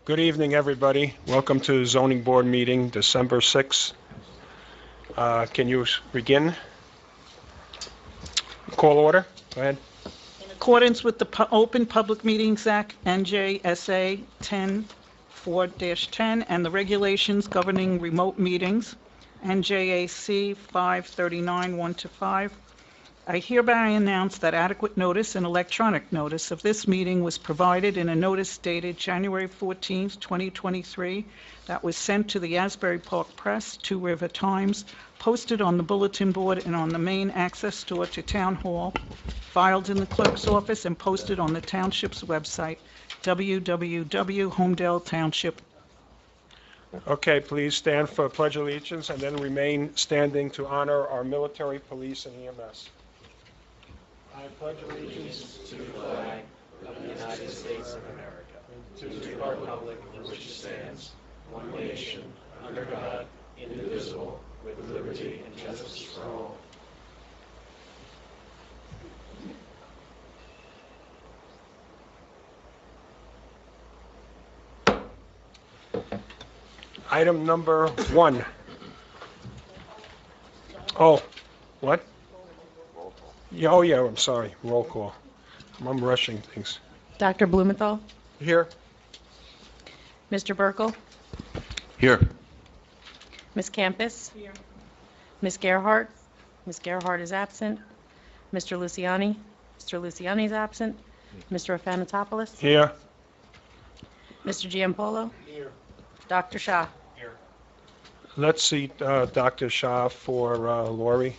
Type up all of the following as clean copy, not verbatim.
Good evening, everybody. Welcome to zoning board meeting, December 6th. Can you begin? Call order. Go ahead. In accordance with the Open Public Meetings Act, NJSA 10-4-10, and the regulations governing remote meetings, NJAC 539-1-5, I hereby announce that adequate notice and electronic notice of this meeting was provided in a notice dated January 14th, 2023, that was sent to the Asbury Park Press, Two River Times, posted on the bulletin board and on the main access door to Town Hall, filed in the clerk's office, and posted on the township's website, www.Holmdel Township. Okay, please stand for Pledge of Allegiance and then remain standing to honor our military, police, and EMS. I pledge allegiance to the flag of the United States of America, and to the republic for which it stands, one nation, under God, indivisible, with liberty and justice for all. Item number 1. Oh, what? Yeah, oh, yeah, I'm sorry. Roll call. I'm rushing things. Dr. Blumenthal, Here. Mr. Burkle, Here. Ms. Campus, Ms. Gerhardt. Ms. Gerhardt is absent. Mr. Luciani is absent. Mr. Afanatopoulos, Here. Mr. Giampolo, Here. Dr. Shah. Here. Let's see Dr. Shah for Lori.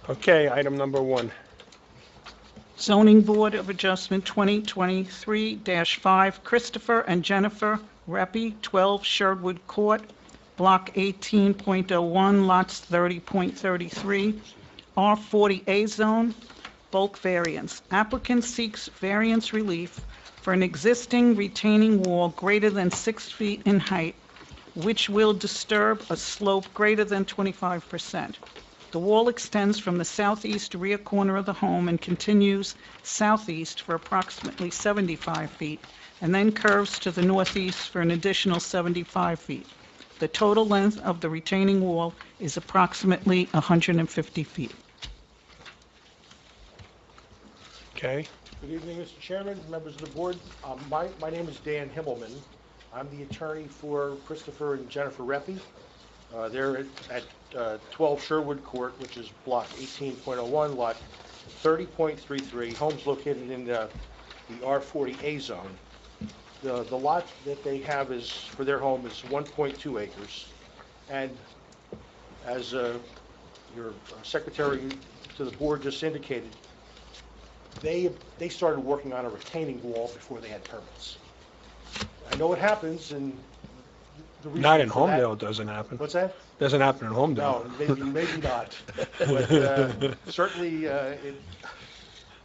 Okay, item number 1. Zoning Board of Adjustment 2023-5, Christopher and Jennifer Reppy, 12 Sherwood Court, Block 18.01, lots 30.33, R40A zone, bulk variance. Applicant seeks variance relief for an existing retaining wall greater than 6 feet in height, which will disturb a slope greater than 25%. The wall extends from the southeast rear corner of the home and continues southeast for approximately 75 feet, and then curves to the northeast for an additional 75 feet. The total length of the retaining wall is approximately 150 feet. Okay. Good evening, Mr. Chairman, members of the board. My name is Dan Himmelman. I'm the attorney for Christopher and Jennifer Reppy. They're at 12 Sherwood Court, which is block 18.01, lot 30.33. Homes located in the R40A zone. The lot that they have is for their home is 1.2 acres. And as your secretary to the board just indicated, they started working on a retaining wall before they had permits. I know what happens, and the reason Not in for that- Holmdel, it doesn't happen. What's that? Doesn't happen in Holmdel. No, maybe not. But certainly, I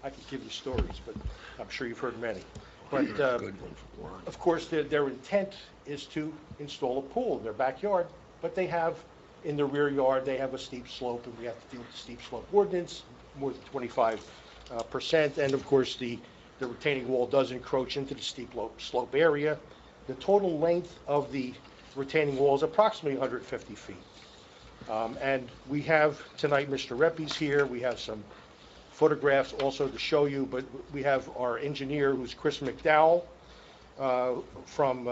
could give you stories, but I'm sure you've heard many. But of course, their intent is to install a pool in their backyard, but they have, in the rear yard, they have a steep slope, and we have to deal with the steep slope ordinance, more than 25%, and of course, the retaining wall does encroach into the steep slope area. The total length of the retaining wall is approximately 150 feet. And we have tonight, Mr. Reppy's here. We have some photographs also to show you, but we have our engineer, who's Chris McDowell, from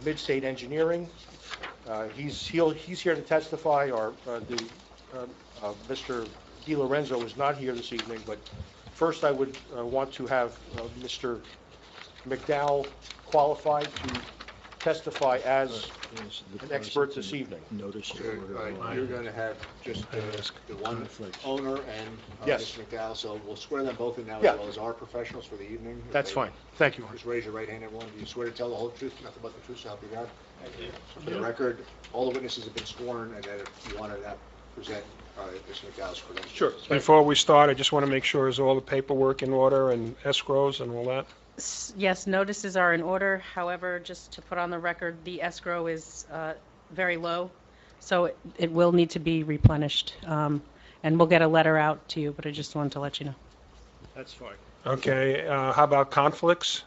Midstate Engineering. He's here to testify. Mr. DiLorenzo is not here this evening, but first I would want to have Mr. McDowell qualified to testify as an expert this evening. You're going to have just the one owner and Yes. Mr. McDowell, so we'll swear them both in now, Yeah. as well as our professionals for the evening. That's fine. Thank you. Just raise your right hand, everyone. Do you swear to tell the whole truth, nothing but the truth, so help you God? For the record, all the witnesses have been sworn, and that if you want to present Mr. McDowell's credentials. Sure. Before we start, I just want to make sure is all the paperwork in order and escrows and all that? Yes, notices are in order. However, just to put on the record, the escrow is very low, so it will need to be replenished. And we'll get a letter out to you, but I just wanted to let you know. That's fine. Okay, how about conflicts?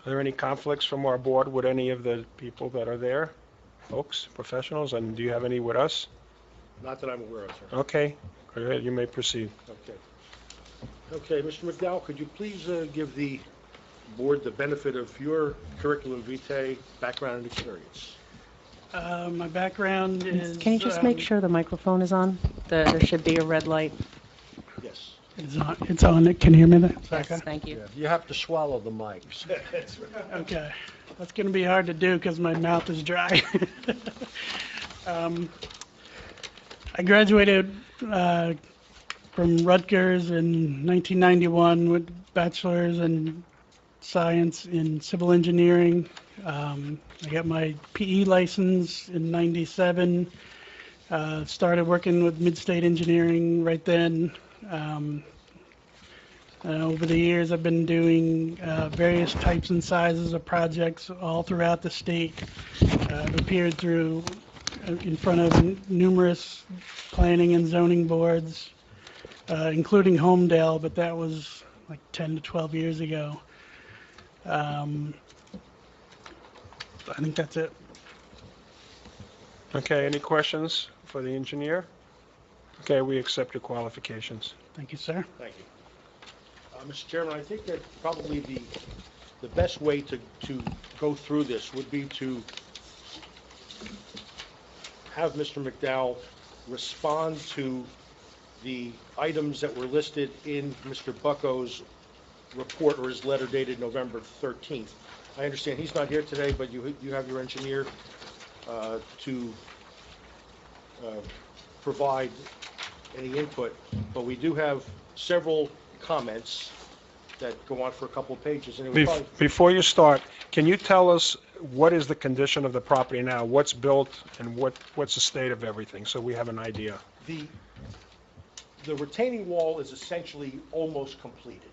Are there any conflicts from our board with any of the people that are there? Folks, professionals, and do you have any with us? Not that I'm aware of, sir. Okay, go ahead, you may proceed. Okay. Okay, Mr. McDowell, could you please give the board the benefit of your curriculum vitae, background, and experience? My background is... Can you just make sure the microphone is on? There should be a red light. Yes. It's on. Can you hear me? Yes, thank you. You have to swallow the mics. Okay. That's going to be hard to do because my mouth is dry. I graduated from Rutgers in 1991 with bachelor's in science in civil engineering. I got my PE license in 97. Started working with Midstate Engineering right then. Over the years, I've been doing various types and sizes of projects all throughout the state. I've appeared in front of numerous planning and zoning boards, including Holmdel, but that was like 10 to 12 years ago. I think that's it. Okay, any questions for the engineer? Okay, we accept your qualifications. Thank you, sir. Thank you. Mr. Chairman, I think that probably the best way to go through this would be to have Mr. McDowell respond to the items that were listed in Mr. Bucko's report or his letter dated November 13th. I understand he's not here today, but you have your engineer to provide any input. But we do have several comments that go on for a couple of pages. And it would probably... Before you start, can you tell us what is the condition of the property now? What's built and what's the state of everything, so we have an idea? The retaining wall is essentially almost completed.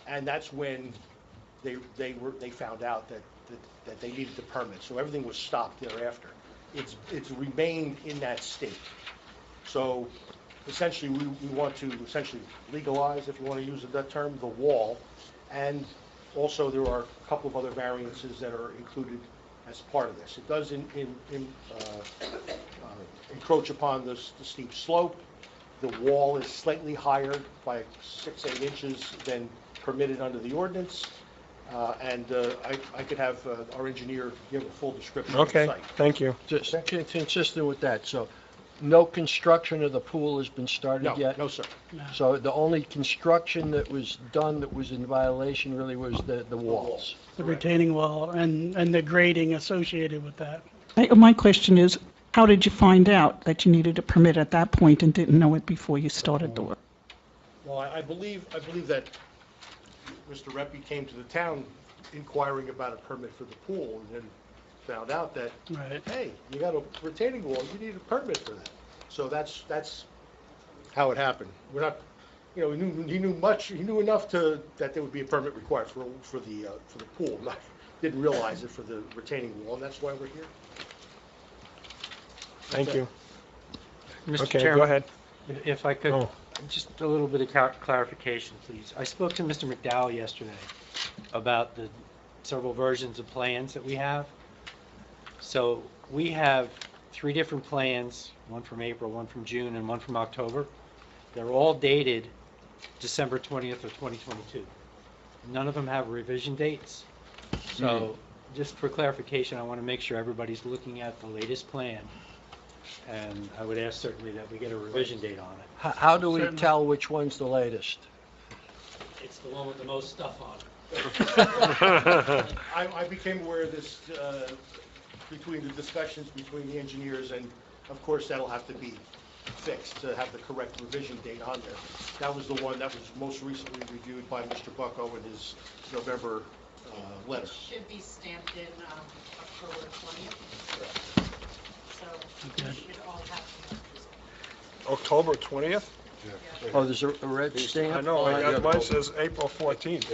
And that's when they found out that they needed the permit. So everything was stopped thereafter. It's remained in that state. So essentially, we want to essentially legalize, if you want to use that term, the wall. And also, there are a couple of other variances that are included as part of this. It does encroach upon the steep slope. The wall is slightly higher by 6-8 inches than permitted under the ordinance. And I could have our engineer give a full description of the Okay, site. thank you. Just consistent with that, so no construction of the pool has been started yet? No, sir. So the only construction that was done that was in violation really was the walls? The retaining wall and the grading associated with that. My question is, how did you find out that you needed a permit at that point and didn't know it before you started the work? Well, I believe that Mr. Reppy came to the town inquiring about a permit for the pool, and then found out that, Right. hey, you got a retaining wall, you need a permit for that. So that's how it happened. We're not, he knew enough that there would be a permit required for the pool. Didn't realize it for the retaining wall, and that's why we're here. Thank you. Mr. Okay, Chairman, go ahead. if I could, Oh. just a little bit of clarification, please. I spoke to Mr. McDowell yesterday about the several versions of plans that we have. So we have 3 different plans, one from April, one from June, and one from October. They're all dated December 20th of 2022. None of them have revision dates. So just for clarification, I want to make sure everybody's looking at the latest plan. And I would ask certainly that we get a revision date on it. How do we Certainly. tell which one's the latest? It's the one with the most stuff on it. I became aware of this between the discussions between the engineers, and of course, that'll have to be fixed to have the correct revision date on there. That was the one that was most recently reviewed by Mr. Bucko in his November letter. Should be stamped in October 20th. So Okay. we should all have them. October 20th? Oh, there's a red stamp? I know, Oh, I got, mine says April 14th.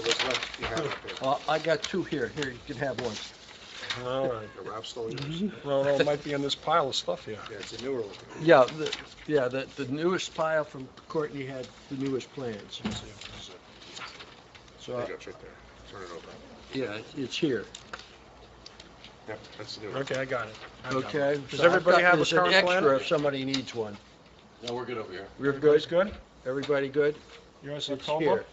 I got 2 here. Here, you can have one. All right. The Ralph still used. Well, it might be in this pile of stuff here. Yeah, it's a newer one. Yeah, the newest file from Courtney had the newest plans. There So you go, it's right there. Turn it over. Yeah, it's here. Yep, that's the new one. Okay, I got it. Okay? Does So I've everybody got- have a there's an current plan? extra if somebody needs one. No, we're good over here. We're Everybody's good? good? Everybody good? Yours is It's Como? here.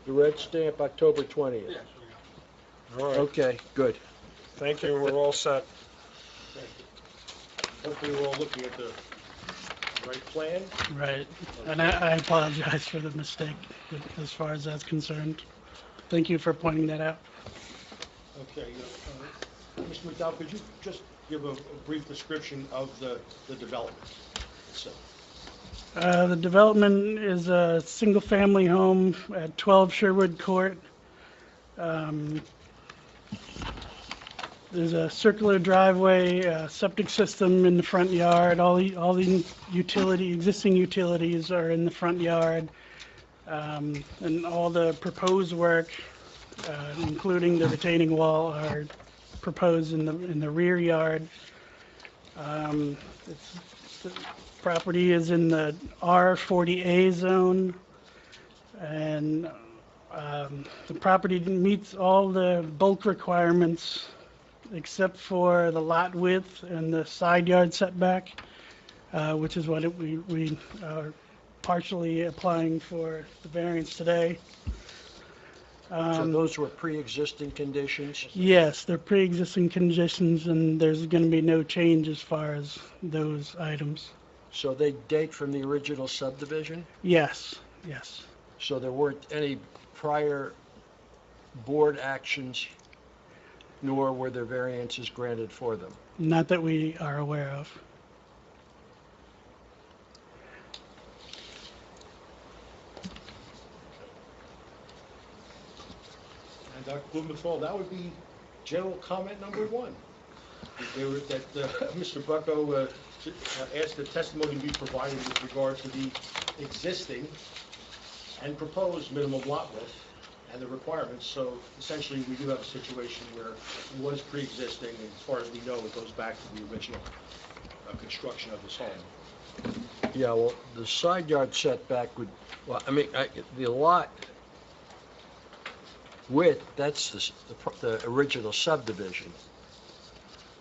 The red stamp, October 20th. All right, Okay, good. thank you, we're all set. Hopefully, we're all looking at the right plan. Right. And I apologize for the mistake as far as that's concerned. Thank you for pointing that out. Okay, Mr. McDowell, could you just give a brief description of the development? So, The development is a single-family home at 12 Sherwood Court. There's a circular driveway, a septic system in the front yard. All the existing utilities are in the front yard. And all the proposed work, including the retaining wall, are proposed in the rear yard. The property is in the R40A zone, and the property meets all the bulk requirements except for the lot width and the side yard setback, which is what we are partially applying for the variance today. So those were pre-existing conditions? Yes, they're pre-existing conditions, and there's going to be no change as far as those items. So they date from the original subdivision? Yes, yes. So there weren't any prior board actions, nor were there variances granted for them? Not that we are aware of. and Dr. Blumenthal, that would be general comment number one. Mr. Bucko asked that testimony be provided with regard to the existing and proposed minimum lot width and the requirements. So essentially, we do have a situation where it was pre-existing, and as far as we know, it goes back to the original construction of this home. Yeah, well, the side yard setback would, well, I mean, the lot width, that's the original subdivision.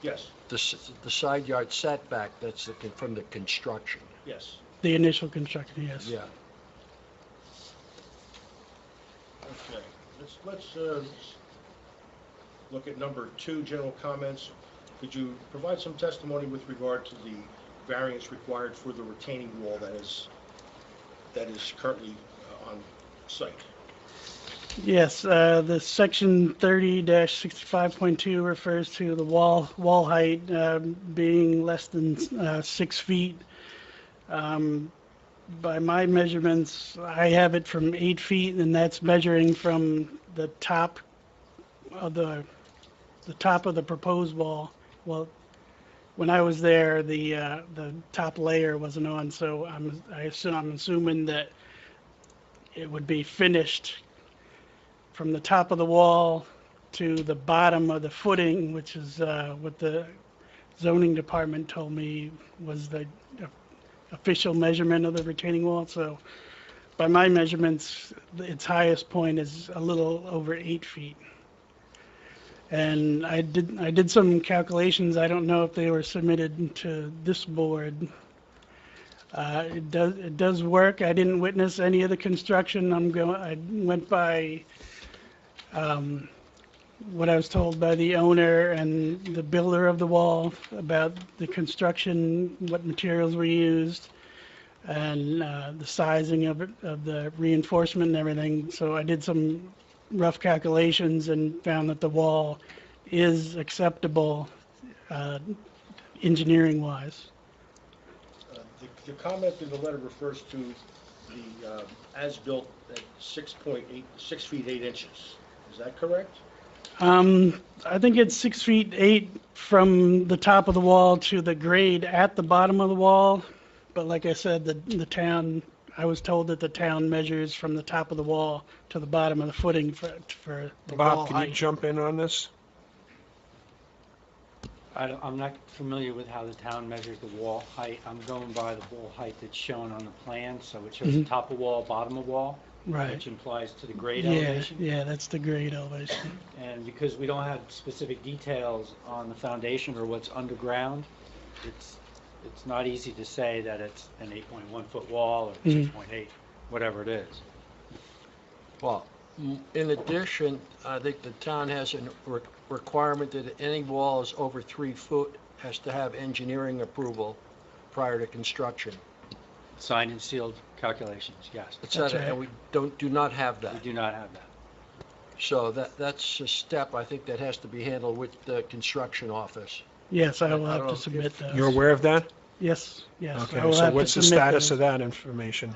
Yes, The side yard setback, that's from the construction. yes. The initial construction, yes. Yeah. Okay, let's look at number two, general comments. Could you provide some testimony with regard to the variance required for the retaining wall that is currently on site? Yes, the section 30-65.2 refers to the wall height being less than 6 feet. By my measurements, I have it from 8 feet, and that's measuring from the top of the proposed wall. Well, when I was there, the top layer wasn't on, so I'm assuming that it would be finished from the top of the wall to the bottom of the footing, which is what the zoning department told me was the official measurement of the retaining wall. So by my measurements, its highest point is a little over 8 feet. And I did some calculations. I don't know if they were submitted to this board. It does work. I didn't witness any of the construction. I went by what I was told by the owner and the builder of the wall about the construction, what materials were used, and the sizing of the reinforcement and everything. So I did some rough calculations and found that the wall is acceptable engineering-wise. The comment in the letter refers to the as-built at 6 feet 8 inches. Is that correct? I think it's 6 feet 8 from the top of the wall to the grade at the bottom of the wall. But like I said, the town, I was told that the town measures from the top of the wall to the bottom of the footing for the wall Bob, can you height. jump in on this? I'm not familiar with how the town measures the wall height. I'm going by the wall height that's shown on the plan, so it shows the top of wall, bottom of wall. Right. which implies to the grade Yeah, elevation. yeah, that's the grade elevation. And because we don't have specific details on the foundation or what's underground, it's not easy to say that it's an 8.1 foot wall or 6.8, whatever it is. Well, in addition, I think the town has a requirement that any wall is over 3 foot has to have engineering approval prior to construction. Signed and sealed calculations, yes. Et cetera, right. and we do not have We that. do not have that. So that's a step, I think, that has to be handled with the construction office. Yes, I will I have don't to know submit if- those. You're aware of that? Yes, yes. I Okay, will so have to what's the submit status those. of that information?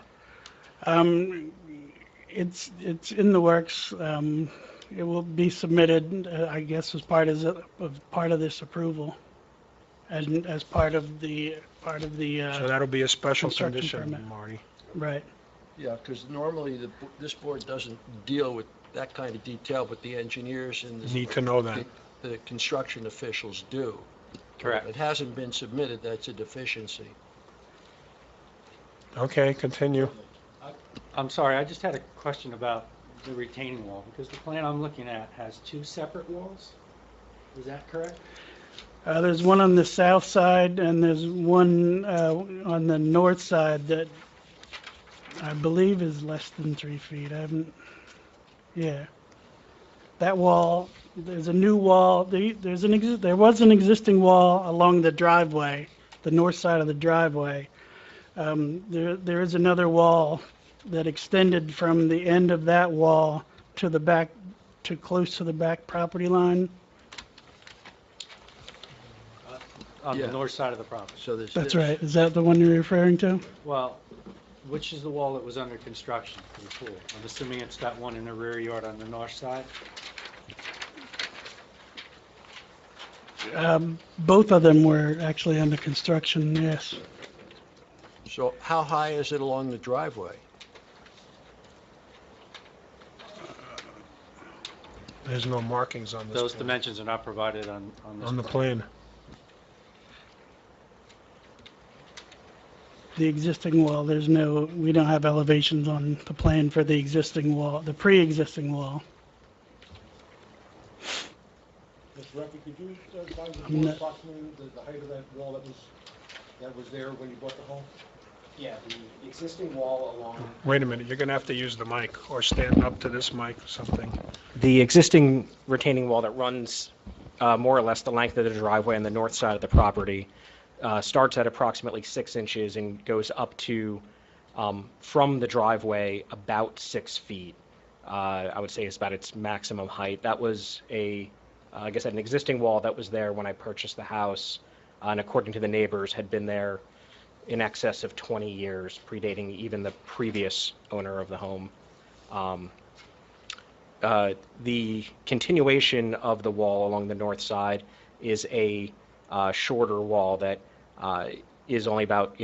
It's in the works. It will be submitted, I guess, as part of this approval, and as part of the So that'll be a special construction condition, permit. Marty. right. Yeah, because normally this board doesn't deal with that kind of detail, but the engineers and Need to know that. the construction officials do. Correct. If it hasn't been submitted, that's a deficiency. Okay, continue. I'm sorry, I just had a question about the retaining wall, because the plan I'm looking at has 2 separate walls. Is that correct? There's one on the south side, and there's one on the north side that I believe is less than 3 feet. I haven't, yeah. That wall, there's a new wall, there was an existing wall along the driveway, the north side of the driveway. There is another wall that extended from the end of that wall to the back, to close to the back property line. On the Yeah. north side of the property. So there's That's this. right. Is that the one you're referring to? Well, which is the wall that was under construction for the pool? I'm assuming it's that one in the rear yard on the north side? Both of them were actually under construction, yes. So how high is it along the driveway? There's no markings on this Those plan. dimensions are not provided on this. On the plan. The existing wall, we don't have elevations on the plan for the existing wall, the pre-existing wall. Mr. Ruffey, could you advise the I'm board not- approximately the height of that wall that was there when you bought the home? Yeah, the existing wall along, Wait a minute, you're gonna have to use the mic, or stand up to this mic or something. the existing retaining wall that runs more or less the length of the driveway on the north side of the property starts at approximately 6 inches and goes up to, from the driveway, about 6 feet. I would say is about its maximum height. That was like I said, an existing wall that was there when I purchased the house, and according to the neighbors, had been there in excess of 20 years, predating even the previous owner of the home. The continuation of the wall along the north side is a shorter wall that is only about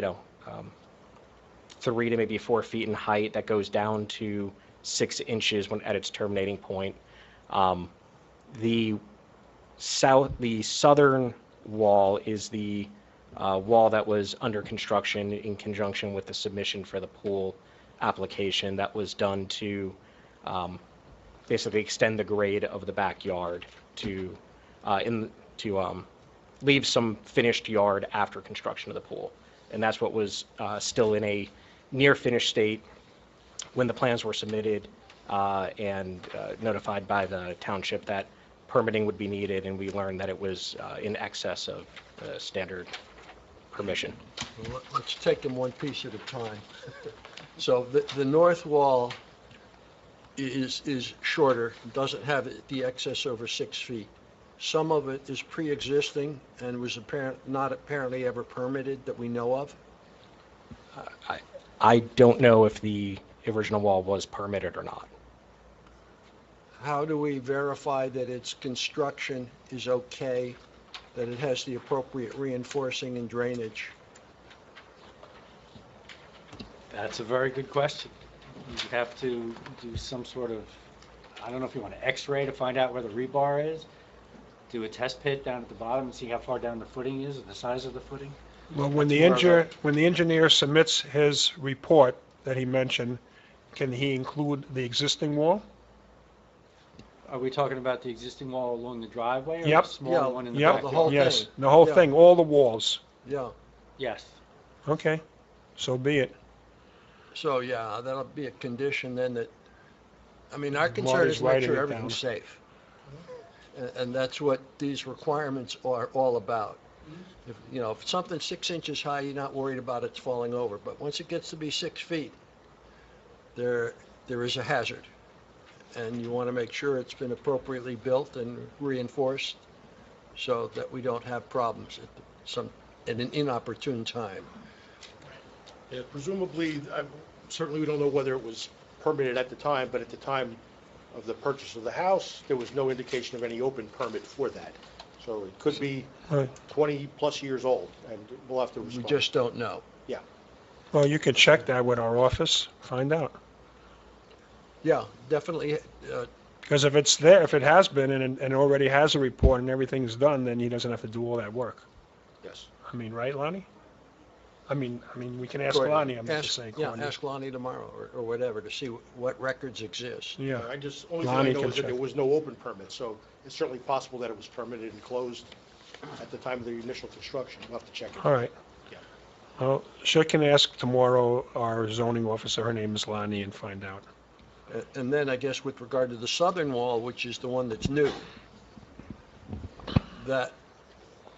3 to maybe 4 feet in height, that goes down to 6 inches at its terminating point. The southern wall is the wall that was under construction in conjunction with the submission for the pool application that was done to basically extend the grade of the backyard to leave some finished yard after construction of the pool. And that's what was still in a near finished state when the plans were submitted and notified by the township that permitting would be needed, and we learned that it was in excess of standard permission. Well, let's take them one piece at a time. So the north wall is shorter, doesn't have the excess over 6 feet. Some of it is pre-existing and was not apparently ever permitted that we know of. I don't know if the original wall was permitted or not. How do we verify that its construction is okay, that it has the appropriate reinforcing and drainage? That's a very good question. You have to do some sort of, I don't know if you want to x-ray to find out where the rebar is, do a test pit down at the bottom and see how far down the footing is and the size of the footing. Well, when That's the more of a- engineer submits his report that he mentioned, Can he include the existing wall? Are we talking about the existing wall along the driveway or Yep. the smaller Yeah, one in the Yep, backyard? the whole yes, thing. the whole Yeah. thing, all the walls. Yeah, Yes. Okay, so be it. so yeah, that'll be a condition then that, I mean, our concern Marty's is make writing sure it everything's down. safe. And that's what these requirements are all about. If, you know, if something's 6 inches high, you're not worried about it's falling over, but once it gets to be 6 feet, there is a hazard. And you want to make sure it's been appropriately built and reinforced so that we don't have problems at an inopportune time. Yeah, presumably, certainly we don't know whether it was permitted at the time, but at the time of the purchase of the house, there was no indication of any open permit for that. So it could be Right. 20-plus years old, and we'll have to We respond. just don't know. Well, you can check that with our office, find out. Yeah, definitely, Because if it's there, if it has been and already has a report and everything's done, then he doesn't have to do all that work. Yes. I mean, right, Lonnie? I mean, we can ask Courtney, Lonnie, I'm just ask- saying, Yeah, Courtney. ask Lonnie tomorrow or whatever to see what records exist. Yeah, I just, only thing I Lonnie know can is that check. there was no open permit, so it's certainly possible that it was permitted and closed at the time of the initial construction. We'll have to check it. all right. Yeah. Well, she can ask tomorrow our zoning officer, her name is Lonnie, and find out. And then I guess with regard to the southern wall, which is the one that's new, that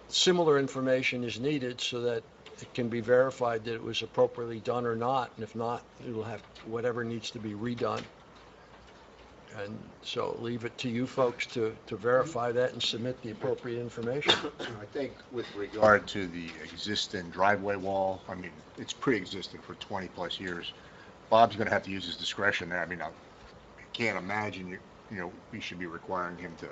similar information is needed so that it can be verified that it was appropriately done or not, and if not, it'll have whatever needs to be redone. And so leave it to you folks to verify that and submit the appropriate information. I think with regard to the existing driveway wall, I mean, it's pre-existing for 20-plus years. Bob's going to have to use his discretion there. I mean, I can't imagine, you know, we should be requiring him to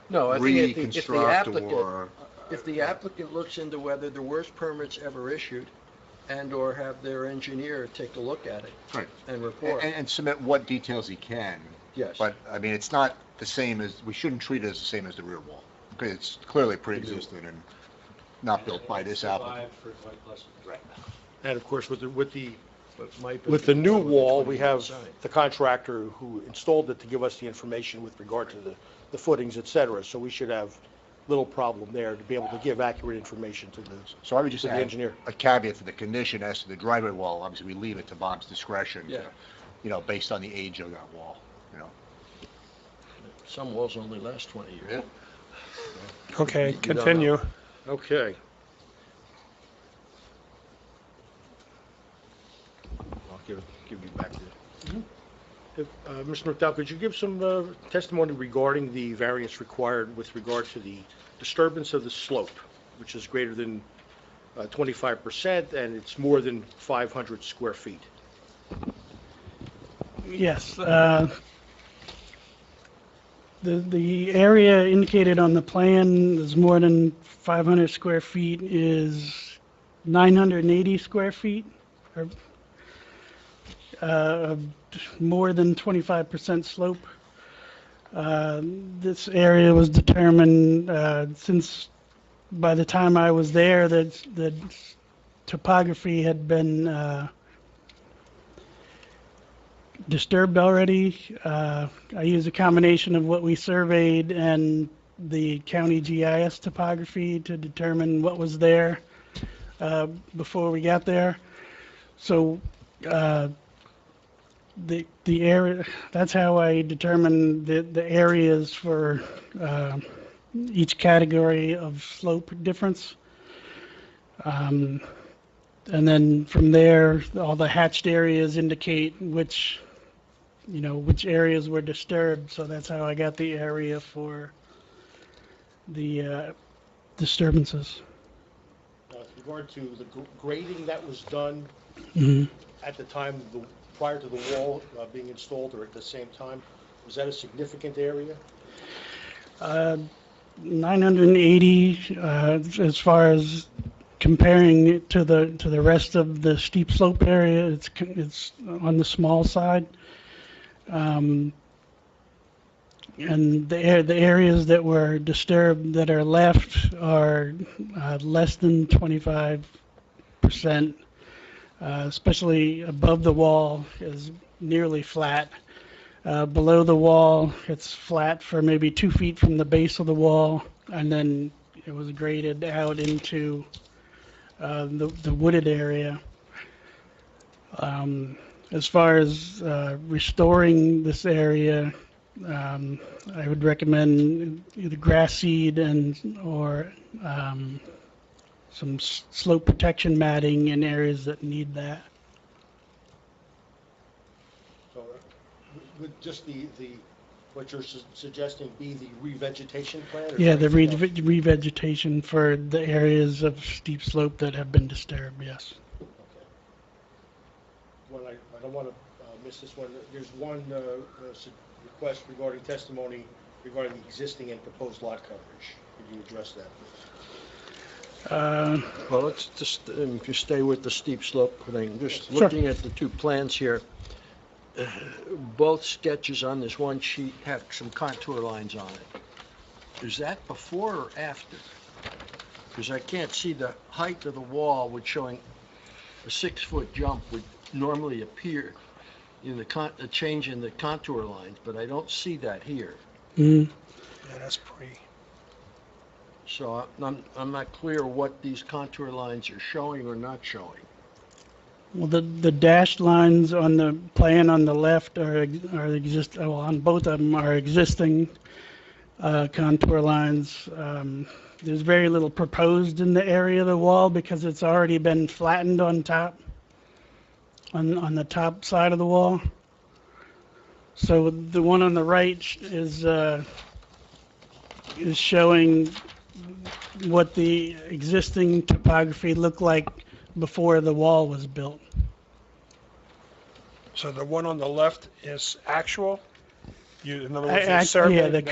No, I think if the reconstruct applicant, or, if the applicant looks into whether there were permits ever issued and/or have their engineer take a look at it right, and report. and submit what details he can. Yes. But, I mean, it's not the same as, we shouldn't treat it as the same as the rear wall, because it's clearly pre-existing and not built by this applicant. Right. And of course, with the But might with the new be- wall, we have Outside. the contractor who installed it to give us the information with regard to the footings, et cetera. So we should have little problem there to be able to give accurate information to the So I would just to the add engineer. a caveat for the condition as to the driveway wall. Obviously, we leave it to Bob's discretion, Yeah. you know, based on the age of that wall, you know. Some walls only last 20 years. Okay, You don't continue. Okay. I'll give you back to Mr. McDowell, could you give some testimony regarding the variance required with regard to the disturbance of the slope, which is greater than 25% and it's more than 500 square feet? Yes, the area indicated on the plan is more than 500 square feet is 980 square feet, or more than 25% slope. This area was determined since by the time I was there that the topography had been disturbed already. I used a combination of what we surveyed and the county GIS topography to determine what was there before we got there. So the area, that's how I determined the areas for each category of slope difference. And then from there, all the hatched areas indicate which areas were disturbed. So that's how I got the area for the disturbances. With regard to the grading that was done Mhm. at the time, prior to the wall being installed or at the same time, was that a significant area? 980, as far as comparing it to the rest of the steep slope area, it's on the small side. And the areas that were disturbed that are left are less than 25%, especially above the wall, as nearly flat. Below the wall, it's flat for maybe 2 feet from the base of the wall, and then it was graded out into the wooded area. As far as restoring this area, I would recommend either grass seed or some slope protection matting in areas that need that. So would just what you're suggesting be the revegetation plan? Or Yeah, the something else? revegetation for the areas of steep slope that have been disturbed, yes. Okay. Well, I don't want to miss this one. There's one request regarding testimony regarding the existing and proposed lot coverage. Could you address that, please? Well, let's just, if you stay with the steep slope thing, just Sure. looking at the two plans here, both sketches on this one sheet have some contour lines on it. Is that before or after? Because I can't see the height of the wall, which showing a 6-foot jump would normally appear in the change in the contour lines, but I don't see that here. Mm. Yeah, that's pre. So I'm not clear what these contour lines are showing or not showing. Well, the dashed lines on the plan on the left are on both of them are existing contour lines. There's very little proposed in the area of the wall because it's already been flattened on top, on the top side of the wall. So the one on the right is showing what the existing topography looked like before the wall was built. So the one on the left is actual? In other words, Yeah, they surveyed the it, and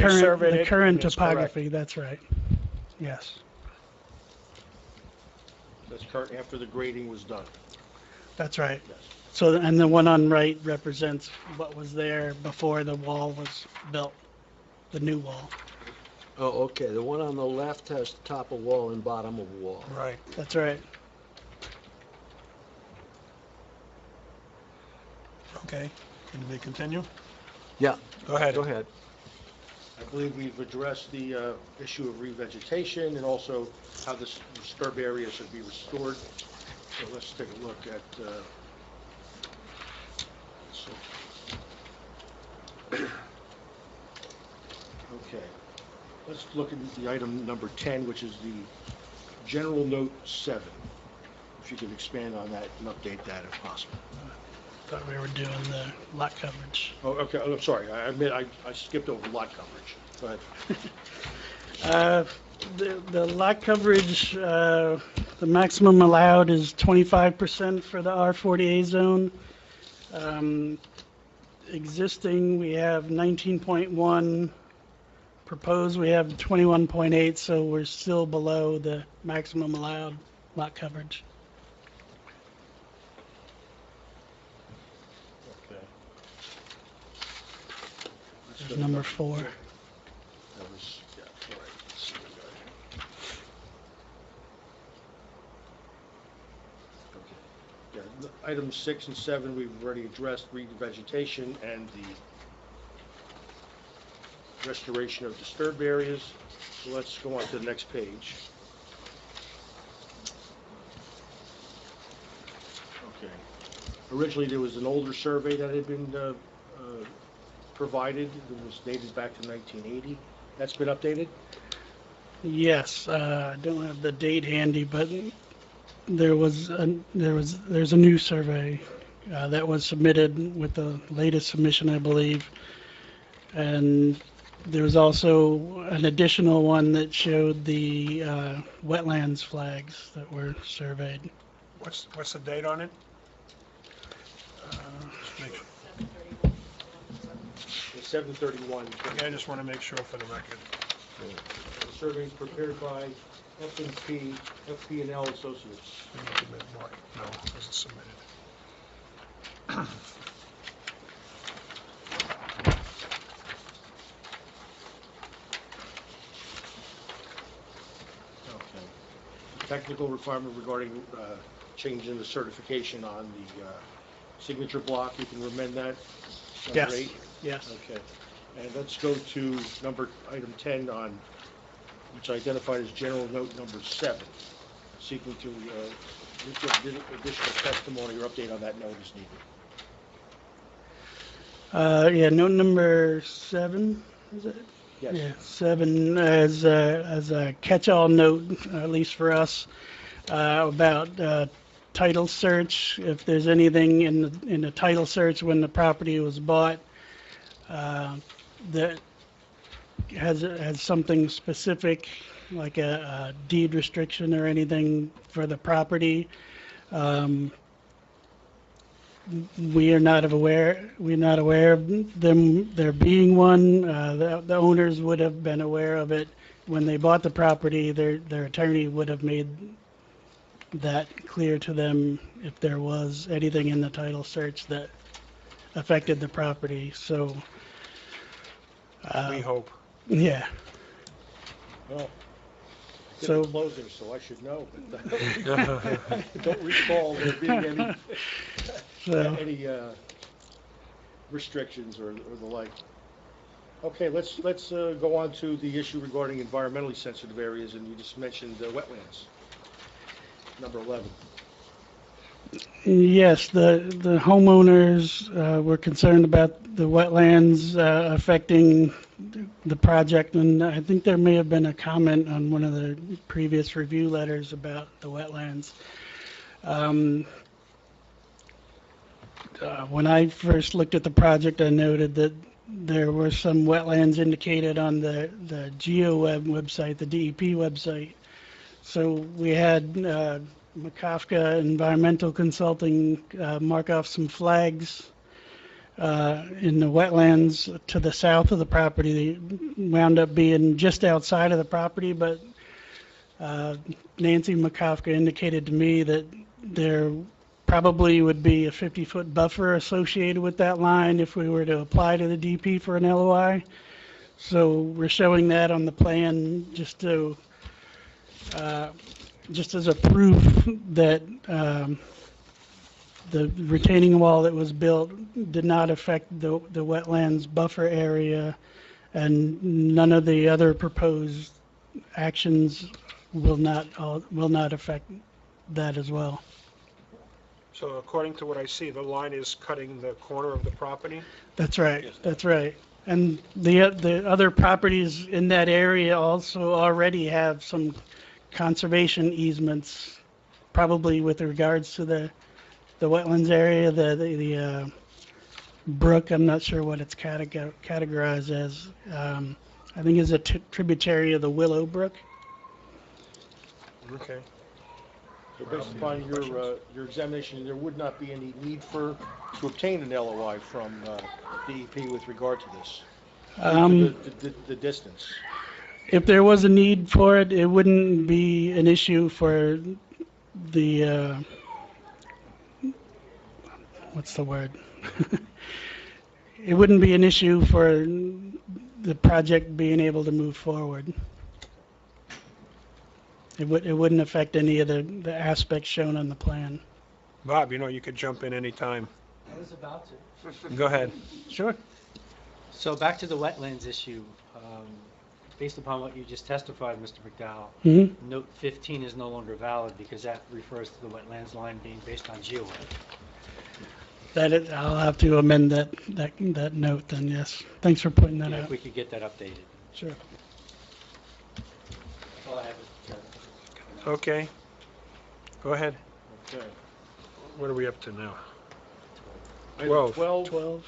current it's correct. topography, that's right. Yes, That's current after the grading was done. that's right. Yes. So, and the one on right represents what was there before the wall was built, the new wall. Oh, okay, the one on the left has top of wall and bottom of wall. Right. That's right. Okay. Can we continue? Yeah, Go ahead. go ahead. I believe we've addressed the issue of revegetation and also how this disturbed area should be restored. So let's take a look at okay. Let's look at the item number 10, which is the general note 7. If you could expand on that and update that if possible. Thought we were doing the lot coverage. Oh, okay. Oh, I'm sorry. I admit I skipped over lot coverage. Go ahead. The lot coverage, the maximum allowed is 25% for the R40A zone. Existing, we have 19.1. Proposed, we have 21.8, so we're still below the maximum allowed lot coverage. Okay. There's number 4. That was, yeah, all right. Let's see what we got here. Okay. Yeah, items 6 and 7, we've already addressed revegetation and the restoration of disturbed areas. So let's go on to the next page. Okay. Originally, there was an older survey that had been provided. It was dated back to 1980. That's been updated? Yes, I don't have the date handy, but there's a new survey that was submitted with the latest submission, I believe. And there was also an additional one that showed the wetlands flags that were surveyed. What's the date on it? Just make sure. 731. Okay, I just want to make sure for the record. The survey is prepared by FP&L Associates. We need to make more. No, it wasn't submitted. Okay. Technical requirement regarding change in the certification on the signature block, you can amend that? Number Yes. 8? Yes. Okay. And let's go to item 10 on, which I identified as general note number 7, seeking to get additional testimony or update on that note as needed. Yeah, note number 7, is it? Yes. Yeah, 7 as a catch-all note, at least for us, about title search. If there's anything in the title search when the property was bought that has something specific, like a deed restriction or anything for the property. We're not aware of there being one. The owners would have been aware of it when they bought the property. Their attorney would have made that clear to them if there was anything in the title search that affected the property. So, We hope. yeah. Well, I So- did the closing, so I should know, but I don't recall there being So, any restrictions or the like. Okay, let's go on to the issue regarding environmentally sensitive areas, and you just mentioned wetlands, number 11. yes, the homeowners were concerned about the wetlands affecting the project, and I think there may have been a comment on one of the previous review letters about the wetlands. When I first looked at the project, I noted that there were some wetlands indicated on the GeoWeb website, the DEP website. So we had Makafka Environmental Consulting mark off some flags in the wetlands to the south of the property. They wound up being just outside of the property, but Nancy Makafka indicated to me that there probably would be a 50-foot buffer associated with that line if we were to apply to the DP for an LOI. So we're showing that on the plan just as a proof that the retaining wall that was built did not affect the wetlands buffer area, and none of the other proposed actions will not affect that as well. So according to what I see, the line is cutting the corner of the property? That's right, that's right. And the other properties in that area also already have some conservation easements, probably with regards to the wetlands area, the brook. I'm not sure what it's categorized as. I think it's a tributary of the Willow Brook. Okay. So based upon your examination, there would not be any need to obtain an LOI from DEP with regard to this, the distance. If there was a need for it, it wouldn't be an issue for the, what's the word? It wouldn't be an issue for the project being able to move forward. It wouldn't affect any of the aspects shown on the plan. Bob, you could jump in anytime. I was about to. Go ahead. Sure. So back to the wetlands issue. Based upon what you just testified, Mr. McDowell, Mm-hmm. note 15 is no longer valid because that refers to the wetlands line being based on GeoWeb. I'll have to amend that note then, yes. Thanks for pointing that Yeah, out. if we could get that updated. Sure. That's all I have, Mr. Chairman. Okay. Go ahead. Okay. What are we up to now? Item 12. 12.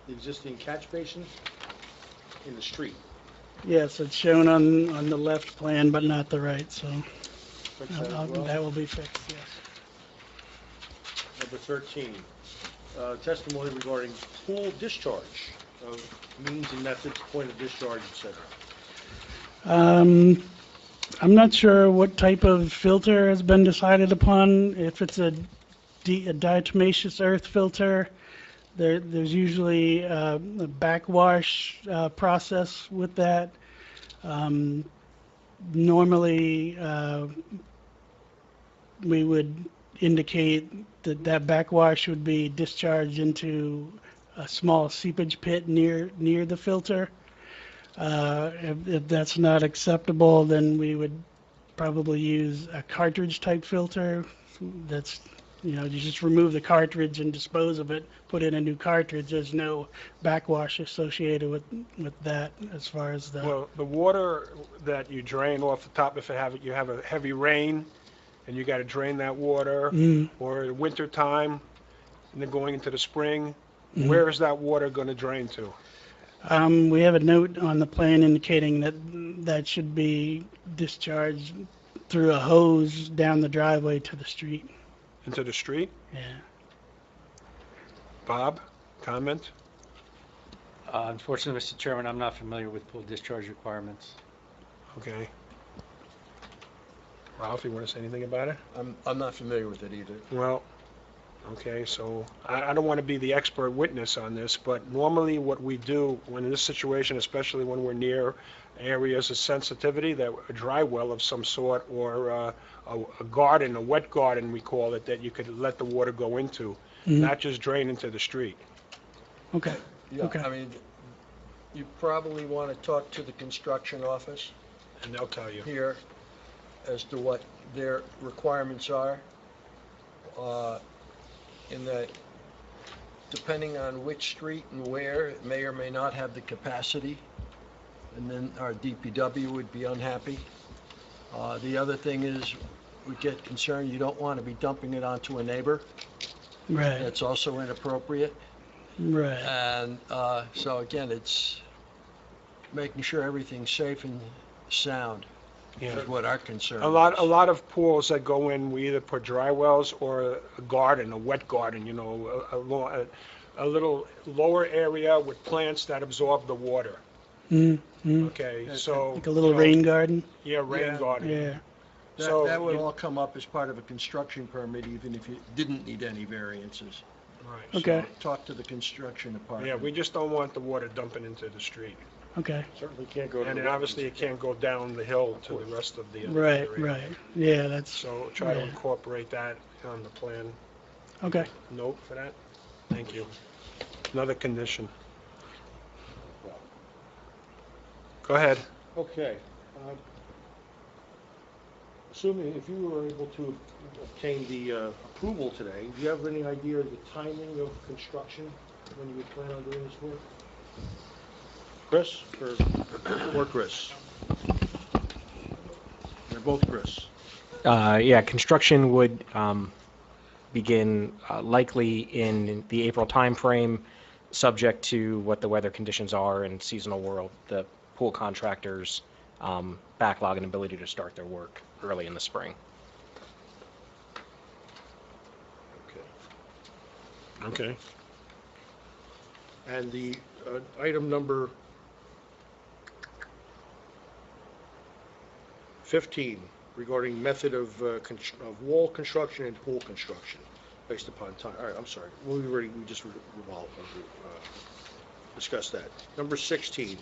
The existing catch basin in the street. Yes, it's shown on the left plan, but not the right, so Fix that as well. that will be fixed, yes. Number 13, testimony regarding pool discharge of means and methods, point of discharge, etc. I'm not sure what type of filter has been decided upon. If it's a diatomaceous earth filter, there's usually a backwash process with that. Normally, we would indicate that that backwash would be discharged into a small seepage pit near the filter. If that's not acceptable, then we would probably use a cartridge type filter. That's, you just remove the cartridge and dispose of it, put in a new cartridge. There's no backwash associated with that as far as the, Well, the water that you drain off the top, if you have a heavy rain, and you got to drain that water, or winter time, and then going into the spring, where is that water going to drain to? we have a note on the plan indicating that that should be discharged through a hose down the driveway to the street. Into the street? Yeah. Bob, comment? Unfortunately, Mr. Chairman, I'm not familiar with pool discharge requirements. Okay. Ralph, you want to say anything about it? I'm not familiar with it either. Well, okay, so I don't want to be the expert witness on this, but normally what we do when in this situation, especially when we're near areas of sensitivity, that a dry well of some sort, or a garden, a wet garden we call it, that you could let the water go into, not just drain into the street. Okay. Yeah, Okay. I mean, you probably want to talk to the construction office And they'll tell you. here as to what their requirements are. In that, depending on which street and where, it may or may not have the capacity, and then our DPW would be unhappy. The other thing is, we get concerned, you don't want to be dumping it onto a neighbor. Right. That's also inappropriate. Right. And so again, it's making sure everything's safe and sound Yeah. is what our concern A is. lot of pools that go in, we either put dry wells or a garden, a wet garden, a little lower area with plants that absorb the water. Mm-hmm. Okay, so. Like a little rain garden. Yeah, rain Yeah. garden. Yeah. So That would you- all come up as part of a construction permit, even if you didn't need any variances. Right. Okay. So talk to the construction department. Yeah, we just don't want the water dumping into the street. Okay. Certainly can't go to And the then obviously it can't go down the hill to the rest of the Right. area. Right. Yeah. That's So try to Yeah. incorporate that on the plan. okay. Note for that? Thank you. Another condition. Go ahead. Okay. Assuming if you were able to obtain the approval today, do you have any idea of the timing of construction when you would plan on doing this work? Chris or Chris? They're both Chris. Yeah, construction would begin likely in the April timeframe, subject to what the weather conditions are in seasonal world, the pool contractors' backlog and ability to start their work early in the spring. Okay. And the item number 15 regarding method of wall construction and pool construction based upon time. All right, I'm sorry. We just discussed that. Number 16,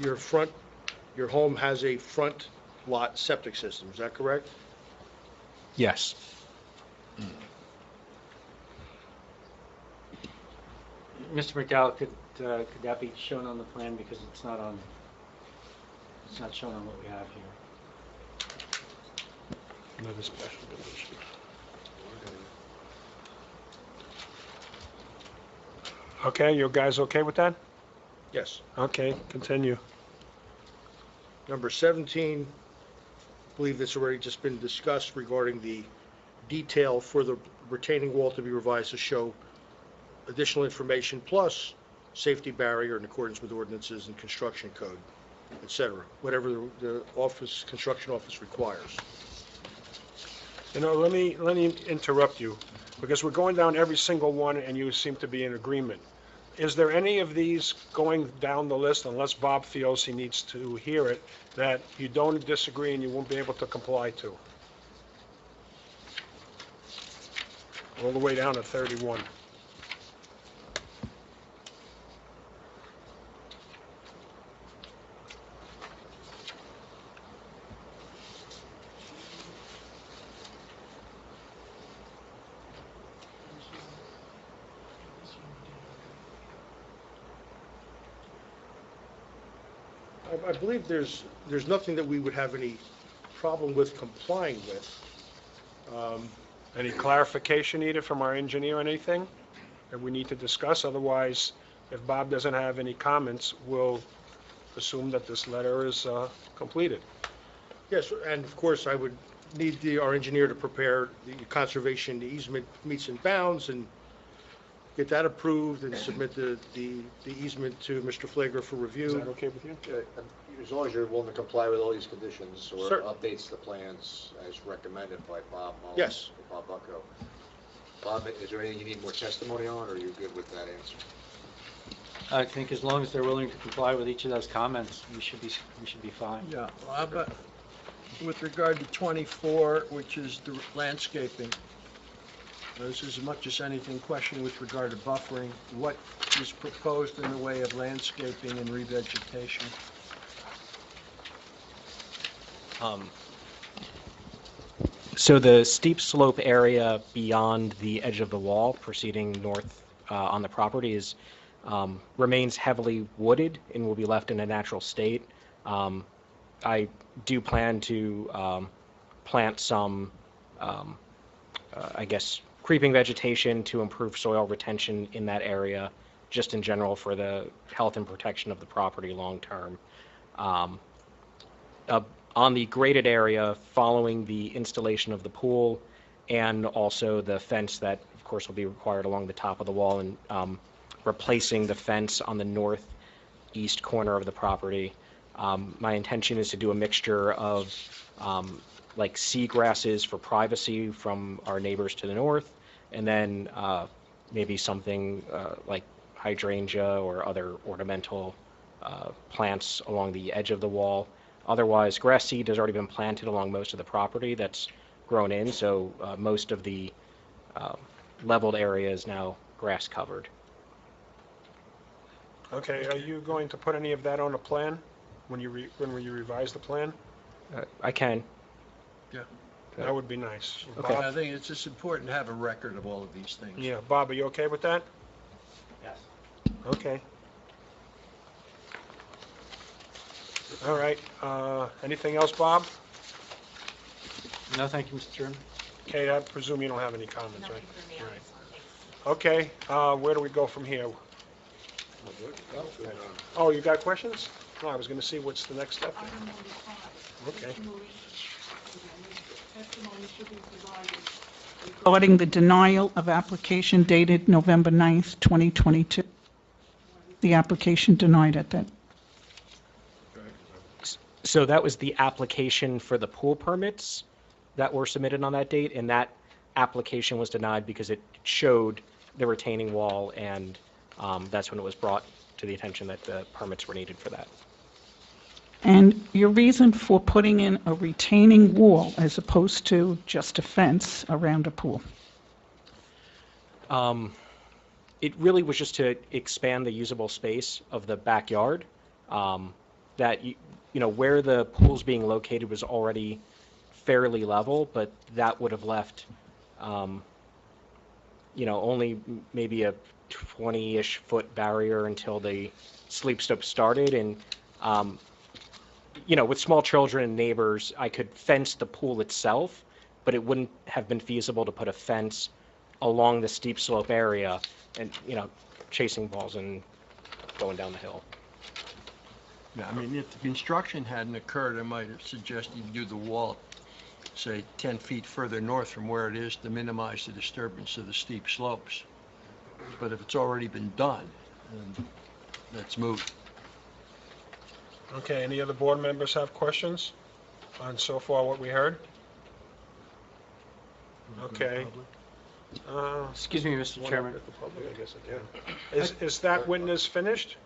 your home has a front lot septic system. Is that correct? Yes. Mr. McDowell, could that be shown on the plan, because it's not shown on what we have here. Another special condition. Okay, you guys okay with that? Yes. Okay, continue. Number 17, I believe that's already just been discussed regarding the detail for the retaining wall to be revised to show additional information plus safety barrier in accordance with ordinances and construction code, et cetera, whatever the construction office requires. Let me interrupt you, because we're going down every single one and you seem to be in agreement. Is there any of these going down the list, unless Bob feels he needs to hear it, that you don't disagree and you won't be able to comply to? All the way down to 31. I believe there's nothing that we would have any problem with complying with. Any clarification needed from our engineer on anything that we need to discuss? Otherwise, if Bob doesn't have any comments, we'll assume that this letter is completed. Yes, and of course, I would need our engineer to prepare the conservation easement meets and bounds and get that approved and submit the easement to Mr. Flagler for review. Is that okay with you? As long as you're willing to comply with all these conditions or Certain. updates the plans as recommended by Bob Mullins. Yes. or Bob Bucko. Bob, is there anything you need more testimony on, or are you good with that answer? I think as long as they're willing to comply with each of those comments, we should be fine. Yeah, well, how about with regard to 24, which is the landscaping? This is as much as anything question with regard to buffering. What is proposed in the way of landscaping and revegetation? So the steep slope area beyond the edge of the wall proceeding north on the property remains heavily wooded and will be left in a natural state. I do plan to plant some, I guess, creeping vegetation to improve soil retention in that area, just in general for the health and protection of the property long term. On the graded area, following the installation of the pool and also the fence that, of course, will be required along the top of the wall, and replacing the fence on the northeast corner of the property. My intention is to do a mixture of like seagrasses for privacy from our neighbors to the north, and then maybe something like hydrangea or other ornamental plants along the edge of the wall. Otherwise, grass seed has already been planted along most of the property that's grown in, so most of the leveled area is now grass covered. Okay, are you going to put any of that on a plan when you revise the plan? I can. Yeah. That would be nice. Okay. Bob? I think it's just important to have a record of all of these things. Yeah, Bob, are you okay with that? Yes. Okay. All right, anything else, Bob? No, thank you, Mr. Chairman. Okay, I presume you don't have any comments, right? Nothing for me on Right. this one, thanks. Okay, where do we go from here? Oh, you got questions? No, I was gonna see what's the next step. Item number 5. Okay. Testimony should be provided regarding the denial of application dated November 9th, 2022. The application denied at that. So that was the application for the pool permits that were submitted on that date, and that application was denied because it showed the retaining wall, and that's when it was brought to the attention that the permits were needed for that. And your reason for putting in a retaining wall as opposed to just a fence around a pool? It really was just to expand the usable space of the backyard. That you know, where the pool's being located was already fairly level, but that would have left, you know, only maybe a 20-ish foot barrier until the sleep slope started. And, you know, with small children and neighbors, I could fence the pool itself, but it wouldn't have been feasible to put a fence along the steep slope area and, you know, chasing balls and going down the hill. Yeah, I mean, if the construction hadn't occurred, I might have suggested you do the wall, say, 10 feet further north from where it is to minimize the disturbance of the steep slopes. But if it's already been done, then that's moot. Okay, any other board members have questions on so far what we heard? Okay. Excuse me, Mr. Chairman. The public, I guess, yeah. Is that witness finished?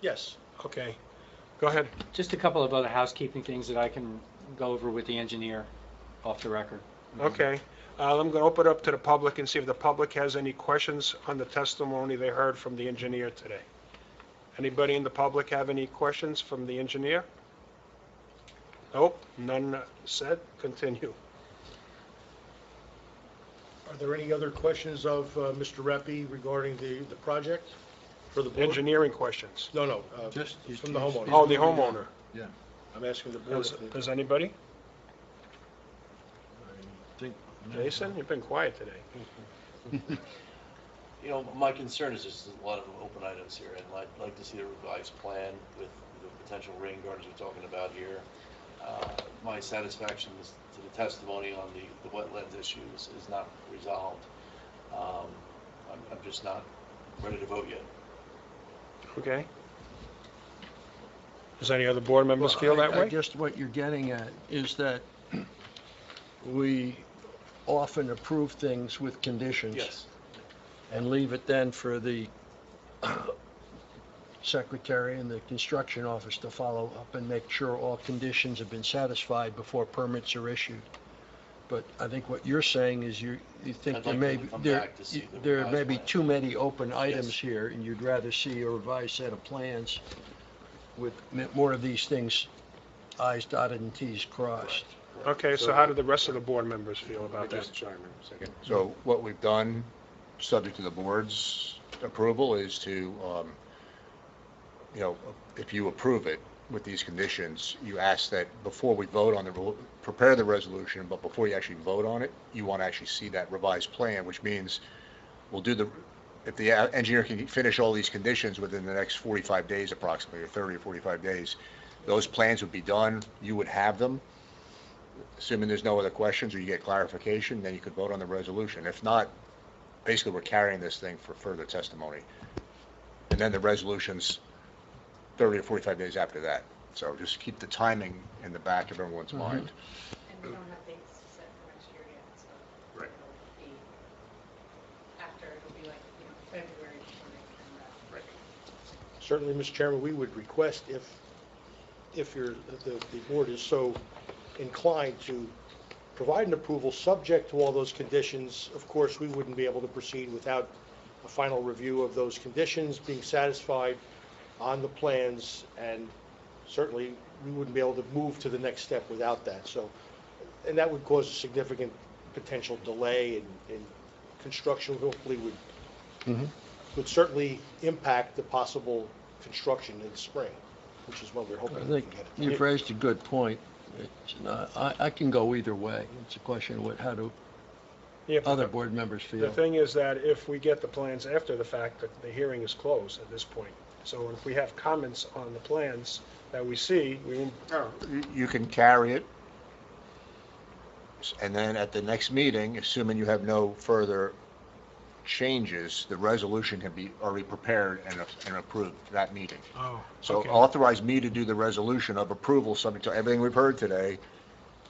Yes. Okay, go ahead. Just a couple of other housekeeping things that I can go over with the engineer off the record. Okay, I'm going to open it up to the public and see if the public has any questions on the testimony they heard from the engineer today. Anybody in the public have any questions from the engineer? Nope, none said. Continue. Are there any other questions of Mr. Reppy regarding the project? For the board? engineering questions? No, Just- from the homeowner. Oh, the homeowner. I'm asking the board. if Does anybody? think- Jason, you've been quiet today. You know, my concern is just a lot of open items here, and I'd like to see a revised plan with the potential rain gardens we're talking about here. My satisfaction to the testimony on the wetlands issues is not resolved. I'm just not ready to vote yet. Okay. Does any other board members feel that I way? guess what you're getting at is that we often approve things with conditions. Yes. And leave it then for the secretary and the construction office to follow up and make sure all conditions have been satisfied before permits are issued. But I think what you're saying is you think I'd there like may them to come there back to see the there may revised be plan. too many open items Yes. here, and you'd rather see a revised set of plans with more of these things, i's dotted and t's crossed. Okay, so how do the rest of the board members feel about that? Just chime in a second. So what we've done, subject to the board's approval, is to, if you approve it with these conditions, you ask that before we vote on prepare the resolution, but before you actually vote on it, you want to actually see that revised plan, which means we'll do if the engineer can finish all these conditions within the next 45 days approximately, or 30 or 45 days, those plans would be done, you would have them. Assuming there's no other questions or you get clarification, then you could vote on the resolution. If not, basically we're carrying this thing for further testimony. And then the resolution's 30 or 45 days after that. So just keep the timing in the back of everyone's mind. And we don't have dates set for next year yet, so. Right. It'll be after, it'll be like, February before they come back. Certainly, Mr. Chairman, we would request if the board is so inclined to provide an approval subject to all those conditions. Of course, we wouldn't be able to proceed without a final review of those conditions being satisfied on the plans, and certainly we wouldn't be able to move to the next step without that. So, and that would cause a significant potential delay in construction, hopefully would certainly impact the possible construction in the spring, which is what we're hoping I to think get. you've raised a good point. I can go either way. It's a question of how do Yeah, but other board members the feel. thing is that if we get the plans after the fact, that the hearing is closed at this point. So if we have comments on the plans that we see, we won't. You can carry it, and then at the next meeting, assuming you have no further changes, the resolution can be already prepared and approved for that meeting. Oh, So okay. authorize me to do the resolution of approval, subject to everything we've heard today,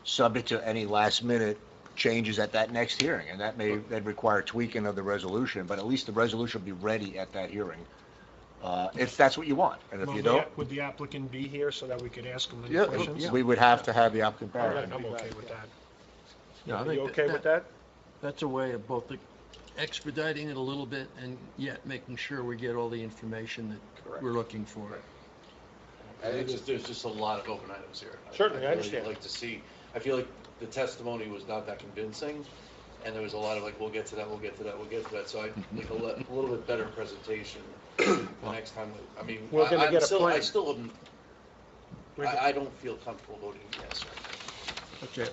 subject to any last-minute changes at that next hearing. And that'd require tweaking of the resolution, but at least the resolution will be ready at that hearing, if that's what you want. And if Well, you don't, would the applicant be here so that we could ask him any Yeah, questions? we would have to have the applicant All back. right, I'm okay with that. Yeah, I Are think you okay with that? That's a way of both expediting it a little bit and yet making sure we get all the information that Correct. we're looking for. I think there's just a lot of open items here. Certainly, I I'd understand. really like to see, I feel like the testimony was not that convincing, and there was a lot of like, we'll get to that, we'll get to that, we'll get to that. So I'd like a little bit better presentation the next time. I mean, We're gonna I'm get a still, I plan. still am, We're go- I don't feel comfortable voting yes. Okay,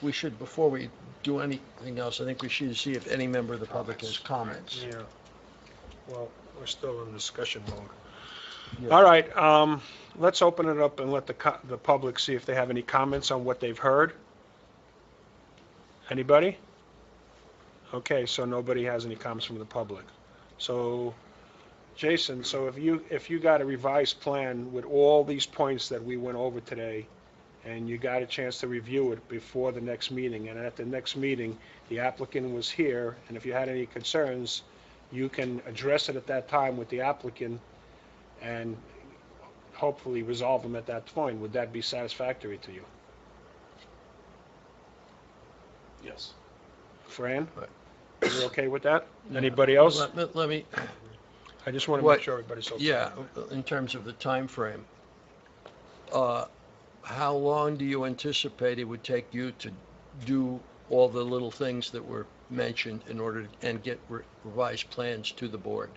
we should, before we do anything else, I think we should see if any member of the public has comments. Yeah. Well, we're still in discussion mode. Yeah. All right, let's open it up and let the public see if they have any comments on what they've heard. Anybody? Okay, so nobody has any comments from the public. So, Jason, so if you got a revised plan with all these points that we went over today, and you got a chance to review it before the next meeting, and at the next meeting, the applicant was here, and if you had any concerns, you can address it at that time with the applicant and hopefully resolve them at that point. Would that be satisfactory to you? Yes. Fran? Right. You okay with that? Anybody else? Let me, I just want to What- make sure everybody's okay. yeah, in terms of the time frame, how long do you anticipate it would take you to do all the little things that were mentioned in order and get revised plans to the board?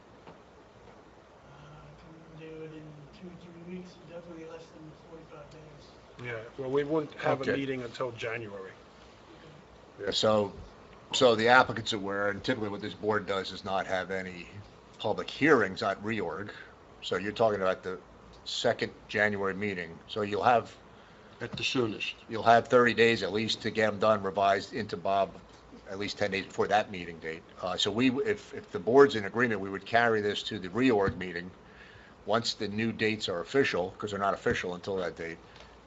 45 days. Yeah, well, we wouldn't have a Okay. meeting until January. Yeah, so the applicant's aware, and typically what this board does is not have any public hearings on reorg. So you're talking about the second January meeting, so At the soonest. you'll have 30 days at least to get them done, revised into Bob, at least 10 days before that meeting date. So if the board's in agreement, we would carry this to the reorg meeting. Once the new dates are official, because they're not official until that date,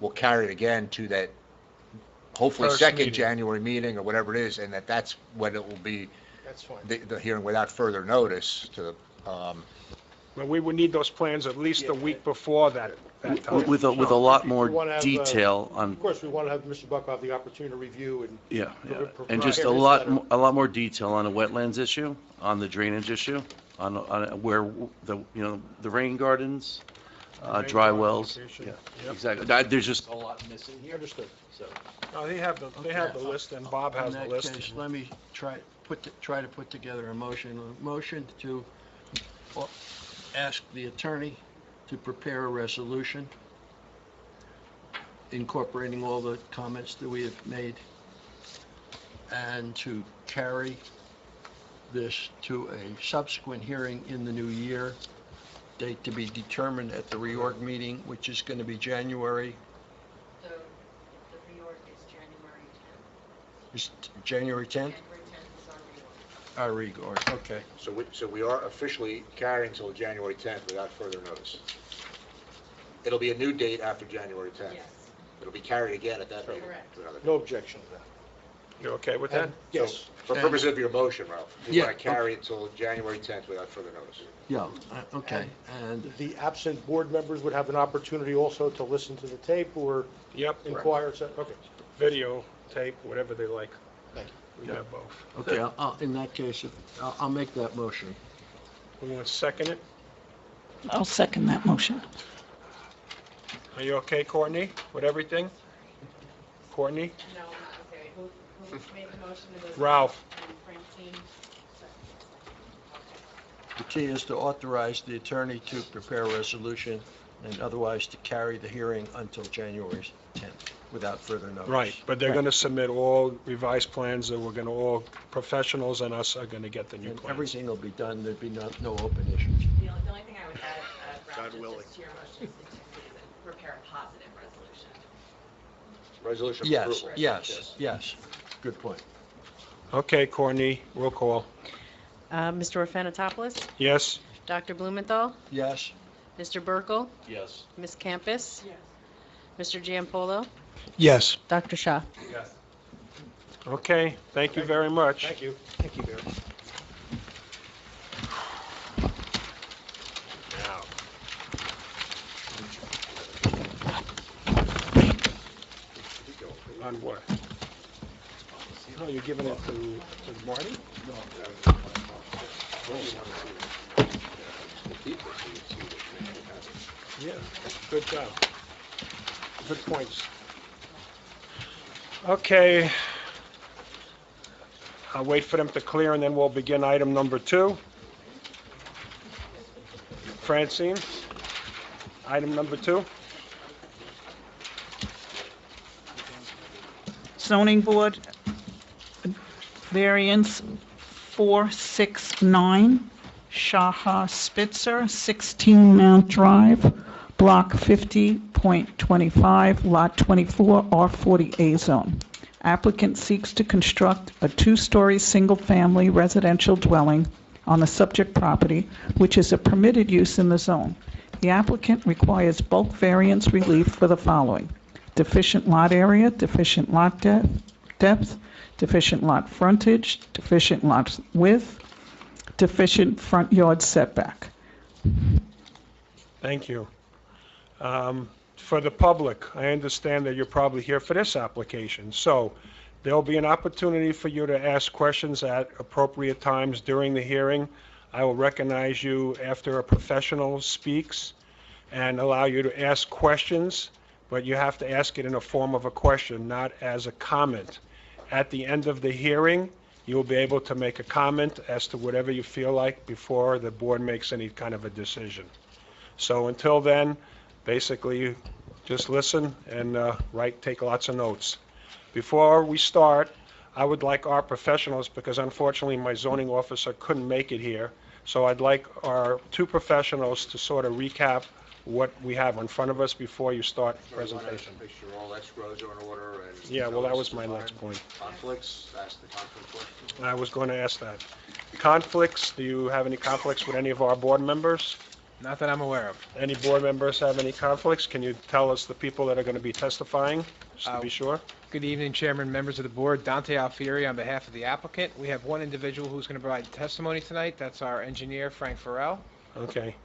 we'll carry it again to that hopefully First second meeting. January meeting or whatever it is, and that's when it will be That's fine. the hearing without further notice to, But we would need those plans at least a week before that time. With a lot more We wanna have, detail on, Of course, we want to have Mr. Buck have the opportunity to review and yeah, yeah. provide And just his a letter. lot more detail on the wetlands issue, on the drainage issue, on where the rain gardens, dry wells. Application. Yeah, exactly. There's just a lot missing here. Understood. So, No, they have the list, and Bob has the In list. that case, let me try to put together a motion to ask the attorney to prepare a resolution incorporating all the comments that we have made, and to carry this to a subsequent hearing in the new year, date to be determined at the reorg meeting, which is going to be January, The reorg is January 10th. is January 10th? January 10th is our reorg. Our reorg, okay. so we are officially carrying until January 10th without further notice. It'll be a new date after January 10th. Yes, It'll be carried again at that meeting. Correct. to another No objection to that. You okay with that? And, yes. For purposes of your motion, Ralph, you Yeah, want to carry it until January 10th without further notice. Yeah, okay, and The absent board members would have an opportunity also to listen to the tape or Yep, inquire, et cetera. Okay. video, tape, whatever they like. Thank you. We can have both. okay, in that case, I'll make that motion. We want to second it? I'll second that motion. Are you okay, Courtney, with everything? Courtney? no, okay, who made the motion? It was Ralph. and Francine. The key is to authorize the attorney to prepare a resolution and otherwise to carry the hearing until January 10th without further notice. Right, but they're going to submit all revised plans, that we're going to, all professionals and us are going to get the new And plans. everything will be done, there'd be no open issues. The only thing I would add, Ralph, just to your motion, is to prepare a positive resolution. Resolution of Yes, approval. yes, good point. Okay, Courtney, roll call. Mr. Orphanatopoulos, Yes? Dr. Blumenthal, Yes, Mr. Burkle, Yes. Ms. Campus, Mr. Giampolo, Yes. Dr. Shaw. Okay, thank you very much. Thank you. Thank you, Barry. Now. On what? No, you're giving it to Marty? Yeah, good job. Good points. Okay. I'll wait for them to clear, and then we'll begin item number 2. Francine, item number 2. Zoning Board, variance 469, Shaha Spitzer, 16 Mount Drive, Block 50.25, Lot 24, R40A zone. Applicant seeks to construct a 2-story single-family residential dwelling on the subject property, which is a permitted use in the zone. The applicant requires bulk variance relief for the following: deficient lot area, deficient lot depth, deficient lot frontage, deficient lot width, deficient front yard setback. Thank you. For the public, I understand that you're probably here for this application, so there'll be an opportunity for you to ask questions at appropriate times during the hearing. I will recognize you after a professional speaks and allow you to ask questions, but you have to ask it in a form of a question, not as a comment. At the end of the hearing, you'll be able to make a comment as to whatever you feel like before the board makes any kind of a decision. So until then, basically, Just listen and take lots of notes. Before we start, I would like our professionals, because unfortunately my zoning officer couldn't make it here, so I'd like our two professionals to sort of recap what we have in front of us before you start the presentation. Make sure all escrows are in order and. Yeah, well, that was my next point. Conflicts, ask the conflict question. I was going to ask that. Conflicts, do you have any conflicts with any of our board members? Not that I'm aware of. Any board members have any conflicts? Can you tell us the people that are going to be testifying, just to be sure? Good evening, Chairman, members of the board. Dante Alfieri on behalf of the applicant. We have one individual who's going to provide testimony tonight. That's our engineer, Frank Farrell. Okay.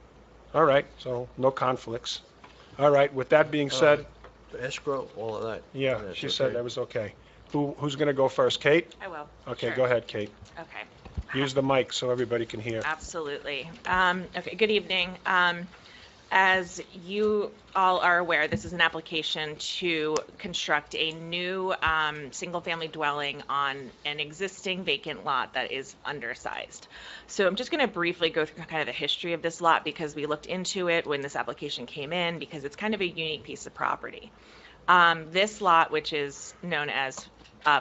All right, so no conflicts. All right, with that being said, Escrow, all of that. yeah, That's she said okay. that was okay. Who's going to go first? Kate? I will. Okay, Sure. go ahead, Kate. Okay. Use the mic so everybody can hear. Absolutely. Okay, good evening. As you all are aware, this is an application to construct a new single-family dwelling on an existing vacant lot that is undersized. So I'm just going to briefly go through kind of the history of this lot because we looked into it when this application came in because it's kind of a unique piece of property. This lot, which is known as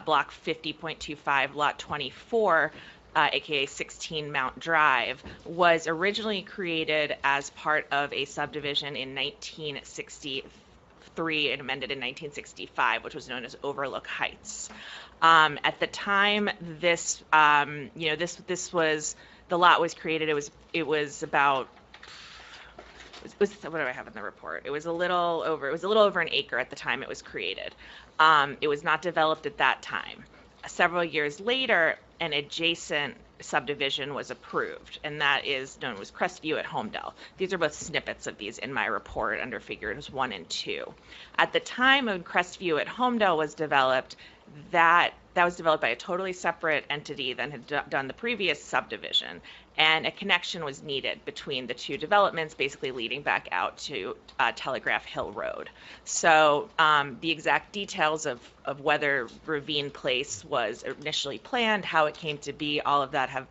Block 50.25, Lot 24, aka 16 Mount Drive, was originally created as part of a subdivision in 1963 and amended in 1965, which was known as Overlook Heights. At the time, this was the lot was created. It was about. What do I have in the report? It was a little over an acre at the time it was created. It was not developed at that time. Several years later, an adjacent subdivision was approved, and that is known as Crestview at Holmdel. These are both snippets of these in my report under figures 1 and 2. At the time when Crestview at Holmdel was developed, that was developed by a totally separate entity than had done the previous subdivision, and a connection was needed between the two developments, basically leading back out to Telegraph Hill Road. So the exact details of whether Ravine Place was initially planned, how it came to be, all of that have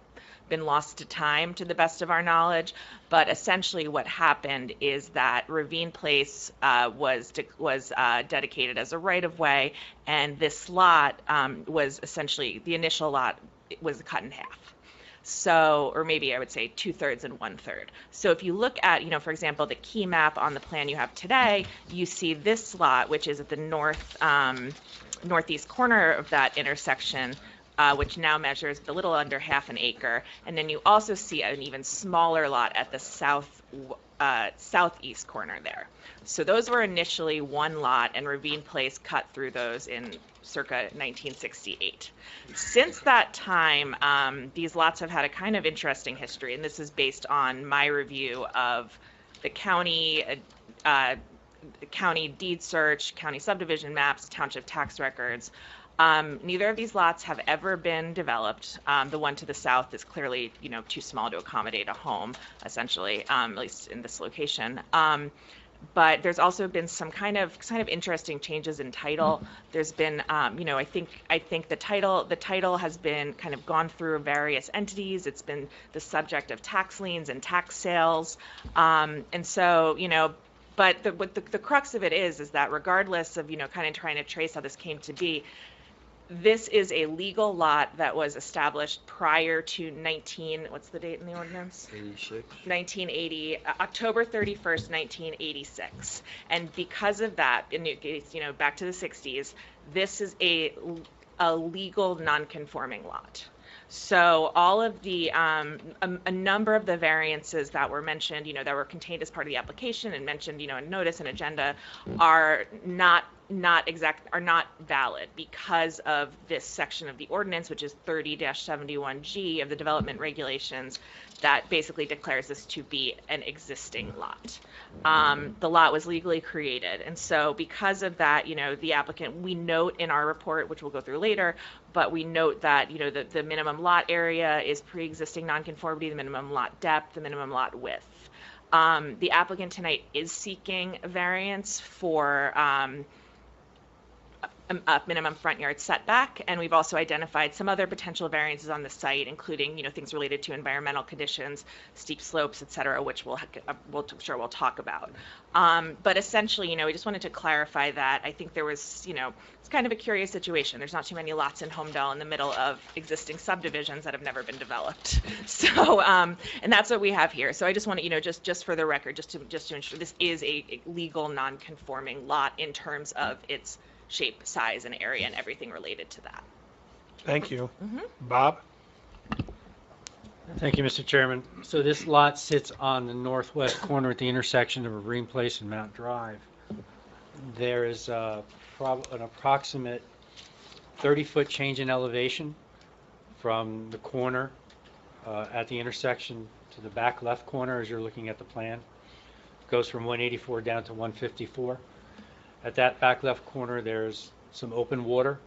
been lost to time to the best of our knowledge. But essentially what happened is that Ravine Place was dedicated as a right-of-way, and this lot was essentially, the initial lot was cut in half. So, or maybe I would say 2/3 and 1/3. So if you look at, for example, the key map on the plan you have today, you see this lot, which is at the northeast corner of that intersection, which now measures a little under half an acre. And then you also see an even smaller lot at the southeast corner there. So those were initially one lot, and Ravine Place cut through those in circa 1968. Since that time, these lots have had a kind of interesting history, and this is based on my review of the county deed search, county subdivision maps, township tax records. Neither of these lots have ever been developed. The one to the south is clearly, too small to accommodate a home, essentially, at least in this location. But there's also been some kind of interesting changes in title. There's been, I think the title has been kind of gone through various entities. It's been the subject of tax liens and tax sales, and so, but the crux of it is that regardless of, kind of trying to trace how this came to be, this is a legal lot that was established prior to what's the date in the ordinance? 1980, October 31st, 1986. And because of that, back to the 60s, this is a legal non-conforming lot. So all of the, a number of the variances that were mentioned, that were contained as part of the application and mentioned, in notice and agenda are not valid because of this section of the ordinance, which is 30-71G of the development regulations, that basically declares this to be an existing lot. The lot was legally created, and so because of that, the applicant, we note in our report, which we'll go through later, but we note that, the minimum lot area is pre-existing nonconformity, the minimum lot depth, the minimum lot width. The applicant tonight is seeking a variance for a minimum front yard setback, and we've also identified some other potential variances on the site, including, things related to environmental conditions, steep slopes, et cetera, which I'm sure we'll talk about. But essentially, we just wanted to clarify that. I think there was, it's kind of a curious situation. There's not too many lots in Holmdel in the middle of existing subdivisions that have never been developed. So, and that's what we have here. So I just want to, just for the record, just to ensure this is a legal non-conforming lot in terms of its shape, size, and area, and everything related to that. Thank you. Bob? Thank you, Mr. Chairman. So this lot sits on the northwest corner at the intersection of Marine Place and Mount Drive. There is an approximate 30-foot change in elevation from the corner at the intersection to the back left corner as you're looking at the plan. It goes from 184 down to 154. At that back left corner, there's some open water.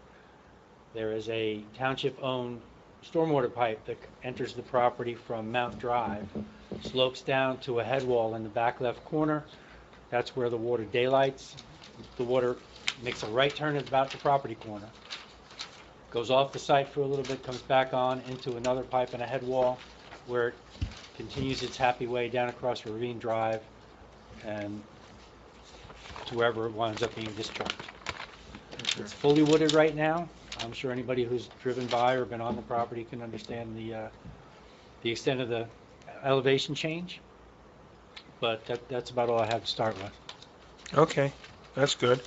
There is a township-owned stormwater pipe that enters the property from Mount Drive, slopes down to a head wall in the back left corner. That's where the water daylights. The water makes a right turn at about the property corner, goes off the site for a little bit, comes back on into another pipe and a head wall where it continues its happy way down across Ravine Drive and to wherever it winds up being discharged. It's fully wooded right now. I'm sure anybody who's driven by or been on the property can understand the extent of the elevation change. But that's about all I have to start with. Okay, that's good.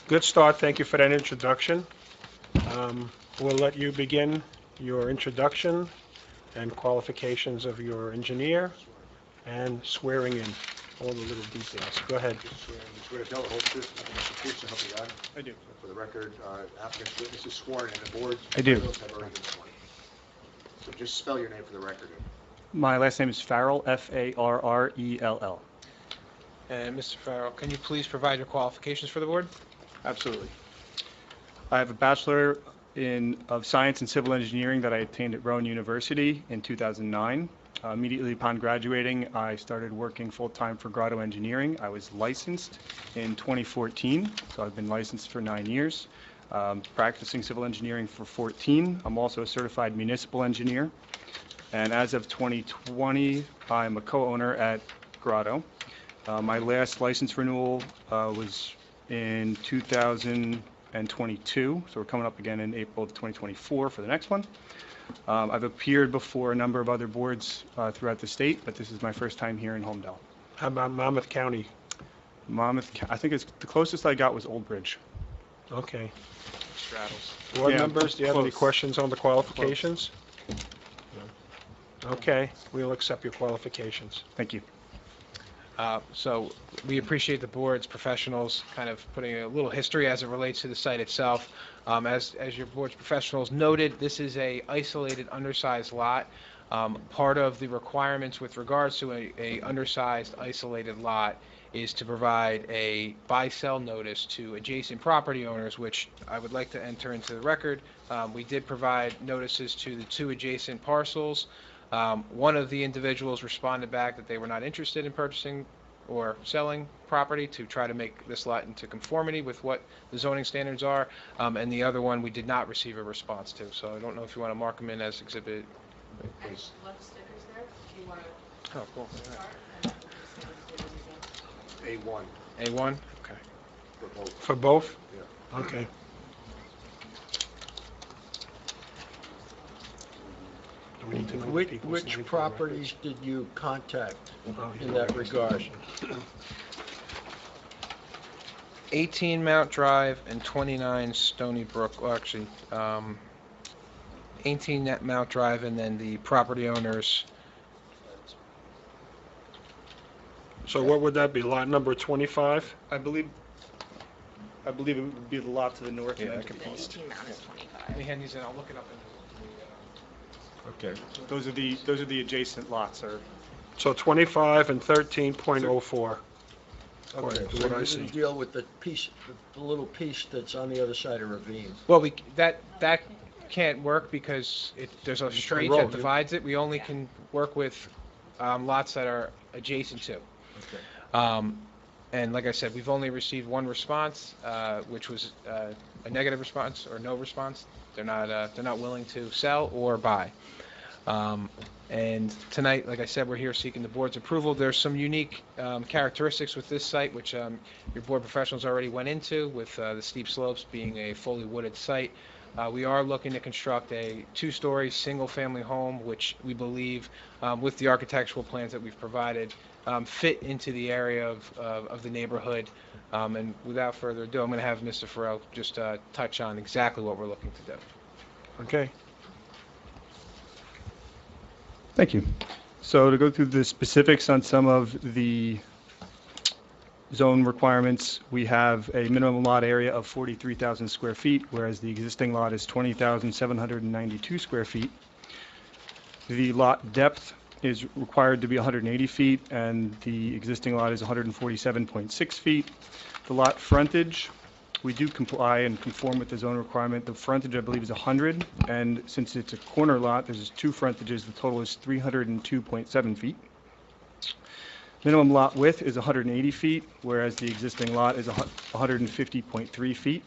Good start. Thank you for that introduction. We'll let you begin your introduction and qualifications of your engineer and swearing in all the little details. Go ahead. Swear to tell the whole truth, nothing but the truth, so help you God. I do. For the record, applicant's witness is sworn and the board's I do. have already been sworn. So just spell your name for the record. My last name is Farrell, F-A-R-R-E-L-L. And Mr. Farrell, can you please provide your qualifications for the board? Absolutely. I have a Bachelor of Science in Civil Engineering that I obtained at Rowan University in 2009. Immediately upon graduating, I started working full-time for Grotto Engineering. I was licensed in 2014, so I've been licensed for 9 years, practicing civil engineering for 14. I'm also a certified municipal engineer. And as of 2020, I'm a co-owner at Grotto. My last license renewal was in 2022, so we're coming up again in April of 2024 for the next one. I've appeared before a number of other boards throughout the state, but this is my first time here in Holmdel. How about Monmouth County? I think the closest I got was Old Bridge. Okay. Straddles. Board Yeah, members, do you have any close. questions on the qualifications? No. Okay, we'll accept your qualifications. Thank you. So we appreciate the board's professionals kind of putting a little history as it relates to the site itself. As your board's professionals noted, this is a isolated, undersized lot. Part of the requirements with regards to a undersized, isolated lot is to provide a buy-sell notice to adjacent property owners, which I would like to enter into the record. We did provide notices to the 2 adjacent parcels. One of the individuals responded back that they were not interested in purchasing or selling property to try to make this lot into conformity with what the zoning standards are, and the other one we did not receive a response to. So I don't know if you want to mark them in as exhibit. I left stickers there, if you want to Oh, cool. start. and then we'll just A1 get it. A1? Okay. for both. For both? Yeah. Okay. Do we need to know Which, people's which name for the properties did you contact records? in that regard? 18 Mount Drive and 29 Stony Brook, well, actually, 18 Mount Drive and then the property owners. So what would that be, lot number 25? I believe it would be the lot to the north Yeah, and I can to the east. 18 Mount is 25. Let me hand these in, I'll look it up in Okay. Those are the adjacent lots, or So 25 and 13.04. Okay, to so what I you see. didn't deal with the piece, the little piece that's on the other side of Ravine. Well, that can't work because there's a straight road, that yeah. divides it. We only can work with lots that are adjacent to. Okay. And like I said, we've only received one response, which was a negative response or no response. They're not willing to sell or buy. And tonight, like I said, we're here seeking the board's approval. There's some unique characteristics with this site, which your board professionals already went into, with the steep slopes being a fully wooded site. We are looking to construct a 2-story single-family home, which we believe, with the architectural plans that we've provided, fit into the area of the neighborhood. And without further ado, I'm going to have Mr. Farrell just touch on exactly what we're looking to do. Okay. Thank you. So to go through the specifics on some of the zone requirements, we have a minimum lot area of 43,000 square feet, whereas the existing lot is 20,792 square feet. The lot depth is required to be 180 feet, and the existing lot is 147.6 feet. The lot frontage, we do comply and conform with the zone requirement. The frontage, I believe, is 100, and since it's a corner lot, there's 2 frontages. The total is 302.7 feet. Minimum lot width is 180 feet, whereas the existing lot is 150.3 feet.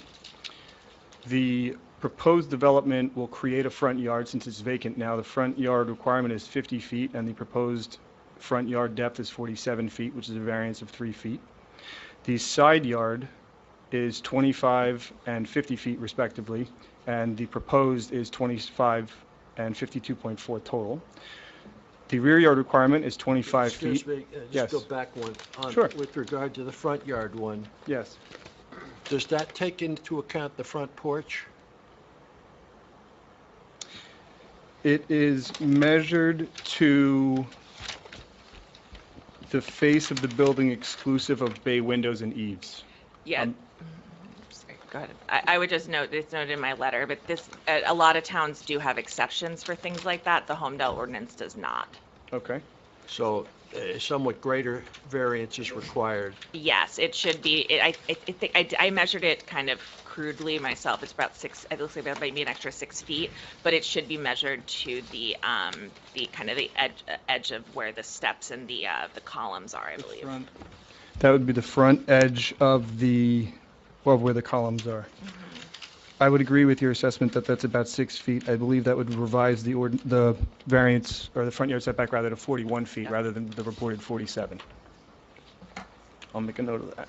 The proposed development will create a front yard since it's vacant now. The front yard requirement is 50 feet, and the proposed front yard depth is 47 feet, which is a variance of 3 feet. The side yard is 25 and 50 feet respectively, and the proposed is 25 and 52.4 total. The rear yard requirement is 25 feet. Excuse me, Yes. just go back one. Sure. With regard to the front yard one, Yes. does that take into account the front porch? It is measured to the face of the building exclusive of bay windows and eaves. Yeah. Sorry, go ahead. I would just note, it's noted in my letter, but this, a lot of towns do have exceptions for things like that. The Holmdel ordinance does not. Okay. So a somewhat greater variance is required. Yes, it should be. I measured it kind of crudely myself. It's about 6. It looks like about maybe an extra 6 feet, but it should be measured to the kind of the edge of where the steps and the columns are, I believe. That would be the front edge of the, well, where the columns are. I would agree with your assessment that that's about 6 feet. I believe that would revise the variance, or the front yard setback rather, to 41 feet rather than the reported 47. I'll make a note of that.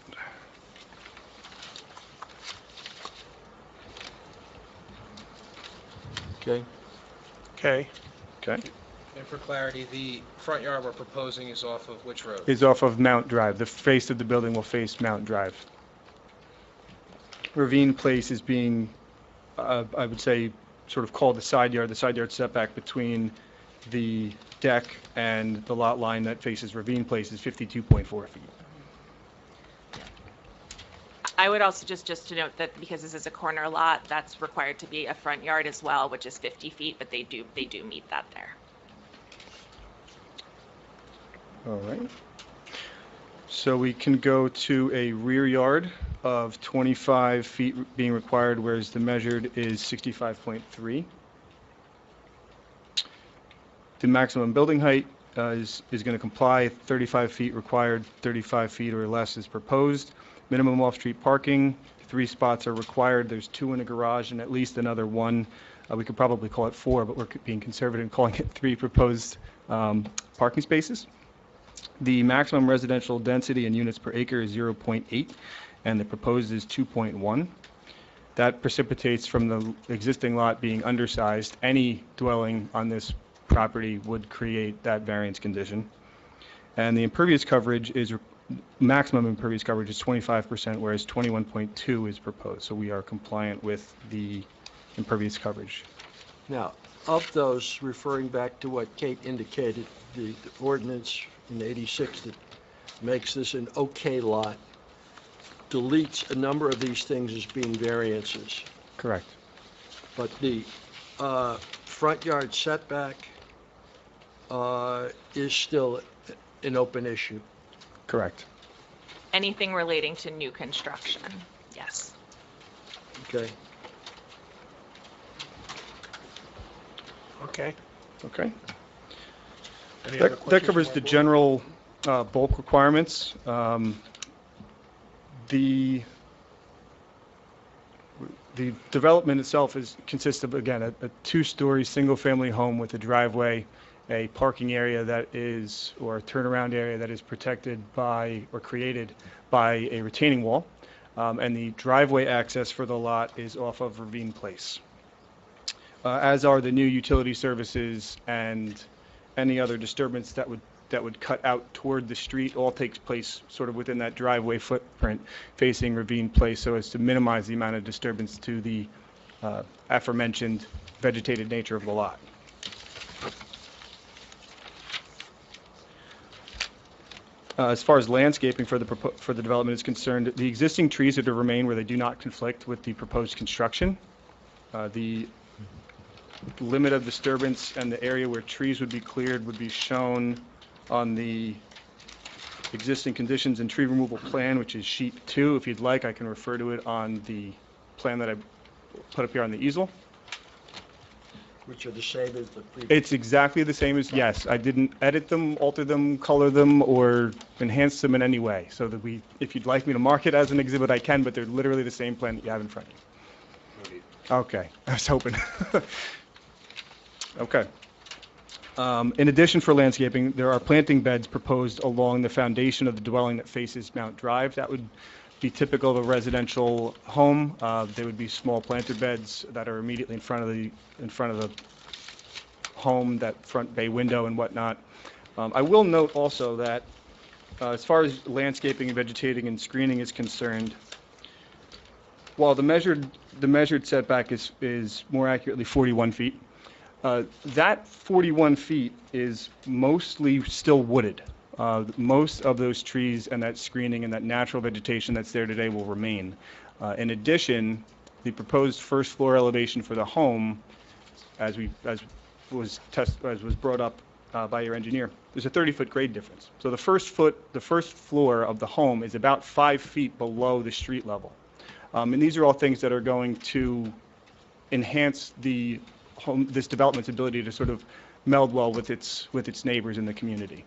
Okay. Okay. Okay. And for clarity, the front yard we're proposing is off of which road? Is off of Mount Drive. The face of the building will face Mount Drive. Ravine Place is being, I would say, sort of called the side yard setback between the deck and the lot line that faces Ravine Place is 52.4 feet. I would also just to note that because this is a corner lot, that's required to be a front yard as well, which is 50 feet, but they do meet that there. All right. So we can go to a rear yard of 25 feet being required, whereas the measured is 65.3. The maximum building height is going to comply, 35 feet required, 35 feet or less is proposed. Minimum off-street parking, 3 spots are required. There's 2 in a garage and at least another 1. We could probably call it 4, but we're being conservative and calling it 3 proposed parking spaces. The maximum residential density in units per acre is 0.8, and the proposed is 2.1. That precipitates from the existing lot being undersized. Any dwelling on this property would create that variance condition. And the impervious coverage is, maximum impervious coverage is 25%, whereas 21.2 is proposed. So we are compliant with the impervious coverage. Now, of those, referring back to what Kate indicated, the ordinance in 86 that makes this an okay lot deletes a number of these things as being variances. Correct. But the front yard setback is still an open issue. Correct. Anything relating to new construction, yes. Okay. Okay. Okay. Any other That questions covers from the our board? general bulk requirements. The development itself consists of, again, a two-story single-family home with a driveway, a parking area that is, or a turnaround area that is protected by, or created by a retaining wall. And the driveway access for the lot is off of Ravine Place. As are the new utility services and any other disturbance that would cut out toward the street, all takes place sort of within that driveway footprint facing Ravine Place, so as to minimize the amount of disturbance to the aforementioned vegetated nature of the lot. As far as landscaping for the development is concerned, the existing trees are to remain where they do not conflict with the proposed construction. The limit of disturbance and the area where trees would be cleared would be shown on the existing conditions and tree removal plan, which is sheet 2. If you'd like, I can refer to it on the plan that I put up here on the easel. Which are the same as the previous? It's exactly the same as, yes. I didn't edit them, alter them, color them, or enhance them in any way. So that if you'd like me to mark it as an exhibit, I can, but they're literally the same plan that you have in front of you. Okay, I was hoping. Okay. In addition, for landscaping, there are planting beds proposed along the foundation of the dwelling that faces Mount Drive. That would be typical of a residential home. They would be small planted beds that are immediately in front of the home, that front bay window and whatnot. I will note also that as far as landscaping and vegetating and screening is concerned, while the measured setback is more accurately 41 feet, that 41 feet is mostly still wooded. Most of those trees and that screening and that natural vegetation that's there today will remain. In addition, the proposed first floor elevation for the home, as was brought up by your engineer, there's a 30-foot grade difference. So the first floor of the home is about 5 feet below the street level. And these are all things that are going to enhance this development's ability to sort of meld well with its neighbors in the community.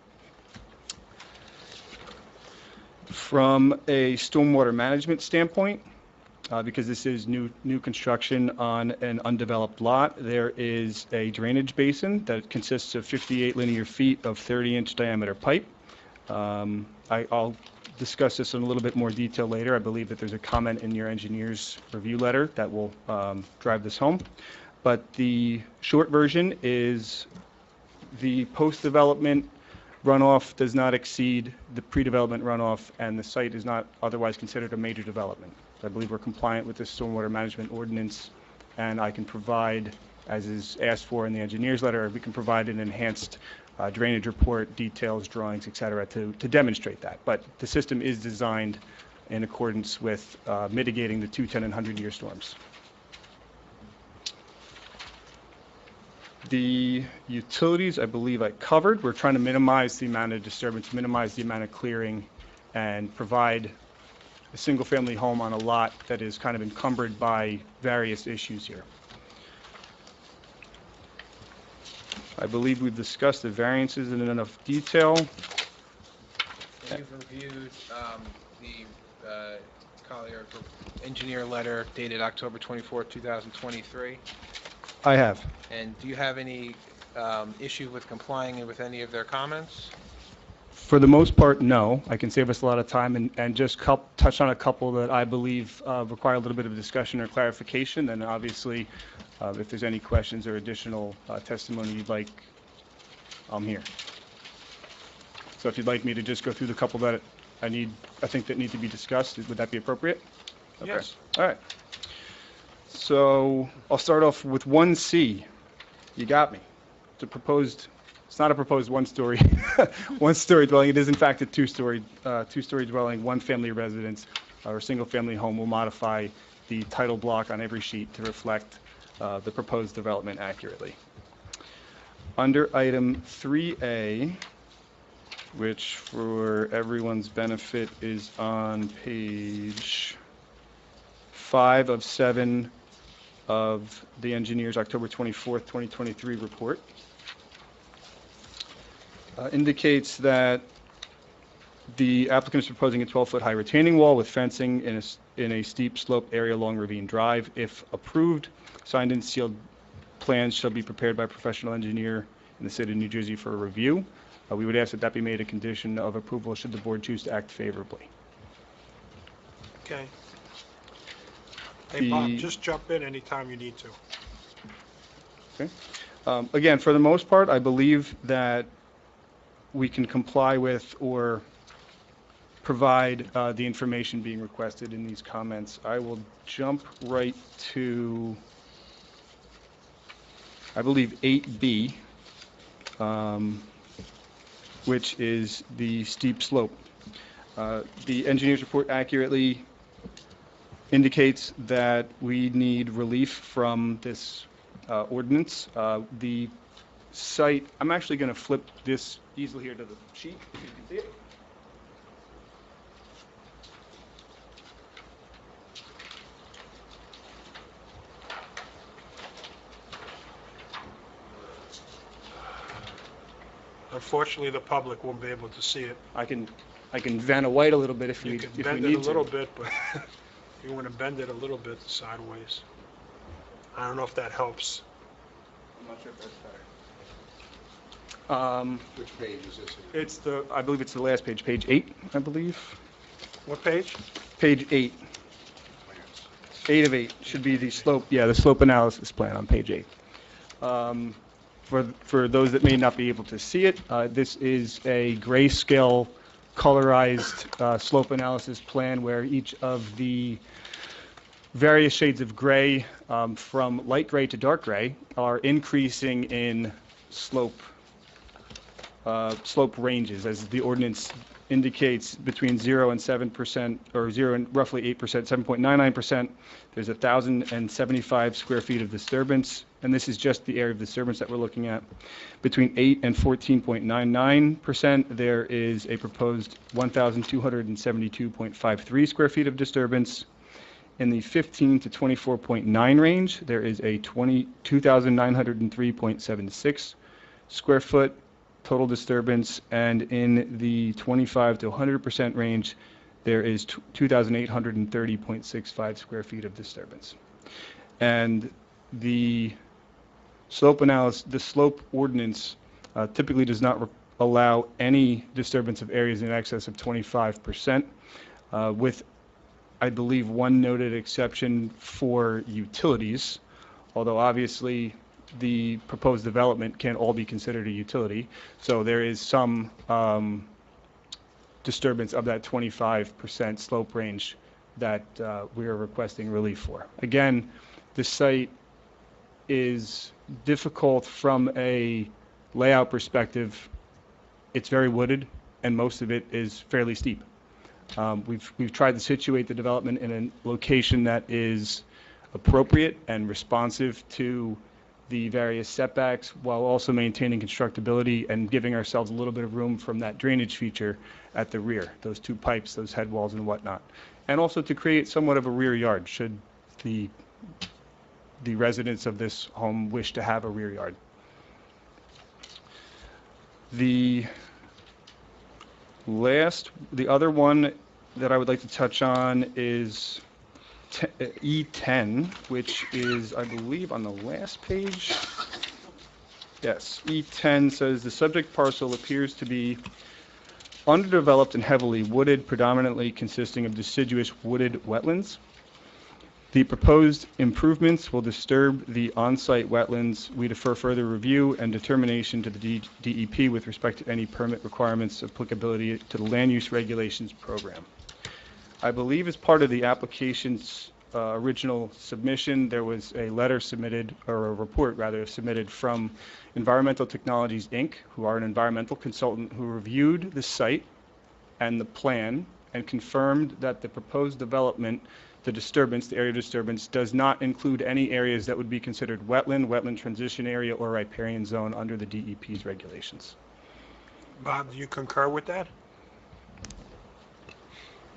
From a stormwater management standpoint, because this is new construction on an undeveloped lot, there is a drainage basin that consists of 58 linear feet of 30-inch diameter pipe. I'll discuss this in a little bit more detail later. I believe that there's a comment in your engineer's review letter that will drive this home. But the short version is the post-development runoff does not exceed the pre-development runoff, and the site is not otherwise considered a major development. I believe we're compliant with the stormwater management ordinance, and I can provide, as is asked for in the engineer's letter, we can provide an enhanced drainage report, details, drawings, et cetera, to demonstrate that. But the system is designed in accordance with mitigating the 2, 10, and 100-year storms. The utilities, I believe I covered. We're trying to minimize the amount of disturbance, minimize the amount of clearing, and provide a single-family home on a lot that is kind of encumbered by various issues here. I believe we've discussed the variances in enough detail. And you've reviewed the Collier engineer letter dated October 24, 2023. I have. And do you have any issue with complying with any of their comments? For the most part, no. I can save us a lot of time and just touch on a couple that I believe require a little bit of discussion or clarification. And obviously, if there's any questions or additional testimony you'd like, I'm here. So if you'd like me to just go through the couple that I think that need to be discussed, would that be appropriate? Okay. Yes. All right. So I'll start off with 1C. You got me. It's not a proposed one-story dwelling. It is in fact a two-story dwelling, one-family residence or single-family home. Will modify the title block on every sheet to reflect the proposed development accurately. Under item 3A, which for everyone's benefit is on page 5 of 7 of the engineer's October 24th, 2023 report, indicates that The applicant is proposing a 12-foot high retaining wall with fencing in a steep slope area along Ravine Drive. If approved, signed and sealed plans shall be prepared by a professional engineer in the state of New Jersey for a review. We would ask that that be made a condition of approval should the board choose to act favorably. Okay. Hey, Bob, The- just jump in anytime you need to. Okay. Again, for the most part, I believe that we can comply with or provide the information being requested in these comments. I will jump right to, I believe, 8B, which is the steep slope. The engineer's report accurately indicates that we need relief from this ordinance. The site, I'm actually going to flip this easel here to the sheet, if you can see it. Unfortunately, the public won't be able to see it. I can Vanna White a little bit if You we can if we bend it a need little to. bit, but you want to bend it a little bit sideways. I don't know if that helps. I'm not sure if that's better. Which page is this? It's the, I believe it's the last page, page 8, I believe. What page? Page 8. 8 of 8 should be the slope, yeah, the slope analysis plan on page 8. For those that may not be able to see it, this is a grayscale colorized slope analysis plan where each of the various shades of gray, from light gray to dark gray, are increasing in slope ranges, as the ordinance indicates, between 0 and 7%, or 0 and roughly 8%, 7.99%. There's 1,075 square feet of disturbance, and this is just the area of disturbance that we're looking at. Between 8 and 14.99%, there is a proposed 1,272.53 square feet of disturbance. In the 15 to 24.9 range, there is a 2,903.76 square foot total disturbance, and in the 25 to 100% range, there is 2,830.65 square feet of disturbance. And the slope analysis, the slope ordinance typically does not allow any disturbance of areas in excess of 25%, with, I believe, one noted exception for utilities, although obviously the proposed development can't all be considered a utility. So there is some disturbance of that 25% slope range that we are requesting relief for. Again, the site is difficult from a layout perspective. It's very wooded, and most of it is fairly steep. We've tried to situate the development in a location that is appropriate and responsive to the various setbacks, while also maintaining constructability and giving ourselves a little bit of room from that drainage feature at the rear, those two pipes, those head walls and whatnot. And also to create somewhat of a rear yard should the residents of this home wish to have a rear yard. The other one that I would like to touch on is E10, which is, I believe, on the last page. Yes, E10 says the subject parcel appears to be underdeveloped and heavily wooded, predominantly consisting of deciduous wooded wetlands. The proposed improvements will disturb the on-site wetlands. We defer further review and determination to the DEP with respect to any permit requirements applicability to the land use regulations program. I believe as part of the application's original submission, there was a letter submitted, or a report rather, submitted from Environmental Technologies, Inc., who are an environmental consultant who reviewed the site and the plan and confirmed that the proposed development, the disturbance, the area disturbance, does not include any areas that would be considered wetland transition area, or riparian zone under the DEP's regulations. Bob, do you concur with that?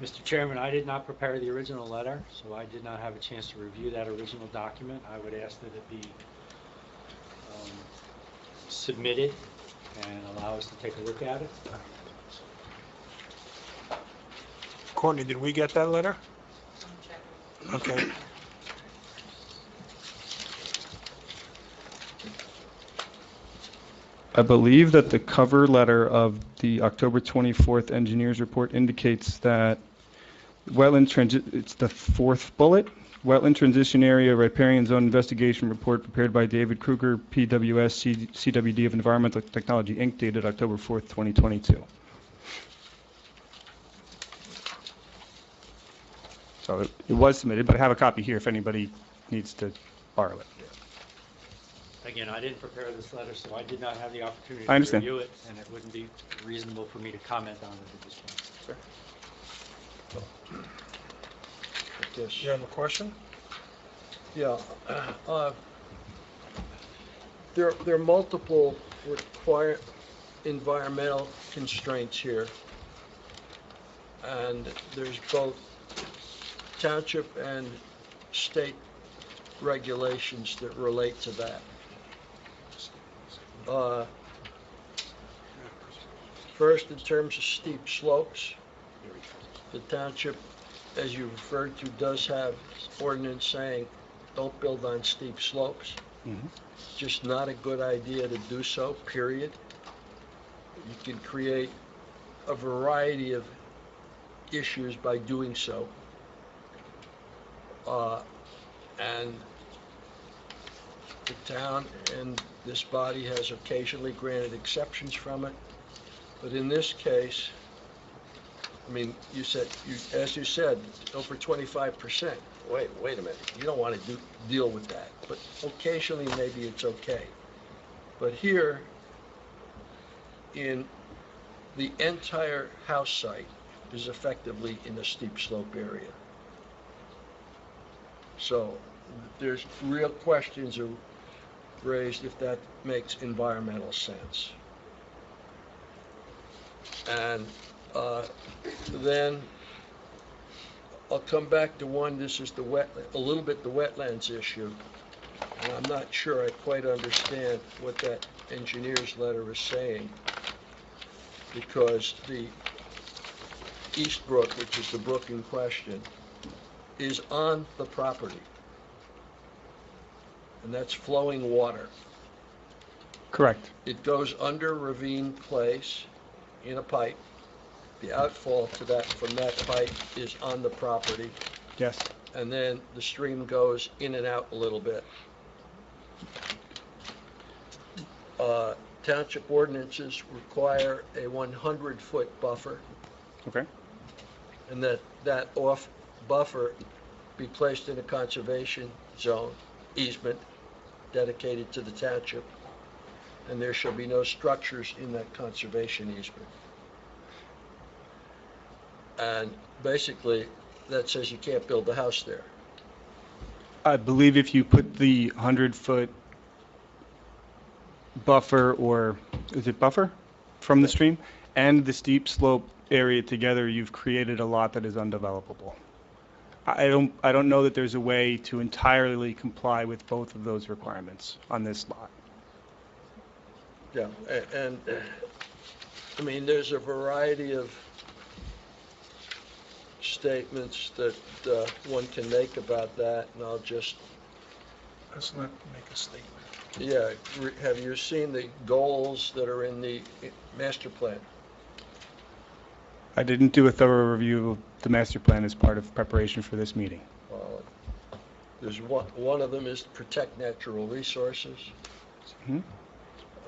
Mr. Chairman, I did not prepare the original letter, so I did not have a chance to review that original document. I would ask that it be submitted and allow us to take a look at it. Courtney, did we get that letter? Okay. I believe that the cover letter of the October 24th engineer's report indicates that it's the fourth bullet, wetland transition area riparian zone investigation report prepared by David Kruger, PWS, CWD of Environmental Technology, Inc., dated October 4th, 2022. So it was submitted, but I have a copy here if anybody needs to borrow it. Again, I didn't prepare this letter, so I did not have the opportunity I to understand. review it, and it wouldn't be reasonable for me to comment on it at this point. I guess. You have a question? Yeah. There are multiple environmental constraints here. And there's both township and state regulations that relate to that. First, in terms of steep slopes, the township, as you referred to, does have ordinance saying don't build on steep slopes. Just not a good idea to do so, period. You can create a variety of issues by doing so. And the town and this body has occasionally granted exceptions from it. But in this case, I mean, as you said, over 25%. Wait a minute. You don't want to deal with that. But occasionally, maybe it's okay. But here, in the entire house site is effectively in a steep slope area. So there's real questions are raised if that makes environmental sense. And then I'll come back to one. This is a little bit the wetlands issue. And I'm not sure I quite understand what that engineer's letter is saying, because the East Brook, which is the brook in question, is on the property. And that's flowing water. Correct. It goes under Ravine Place in a pipe. The outfall to that from that pipe is on the property. Yes. And then the stream goes in and out a little bit. Township ordinances require a 100-foot buffer. Okay. And that off buffer be placed in a conservation zone easement dedicated to the township, and there shall be no structures in that conservation easement. And basically, that says you can't build a house there. I believe if you put the 100-foot buffer, or is it buffer, from the stream and the steep slope area together, you've created a lot that is undevelopable. I don't know that there's a way to entirely comply with both of those requirements on this lot. Yeah, and I mean, there's a variety of statements that one can make about that, and I'll just... Let's not make a statement. Yeah, have you seen the goals that are in the master plan? I didn't do a thorough review of the master plan as part of preparation for this meeting. There's one of them is to protect natural resources,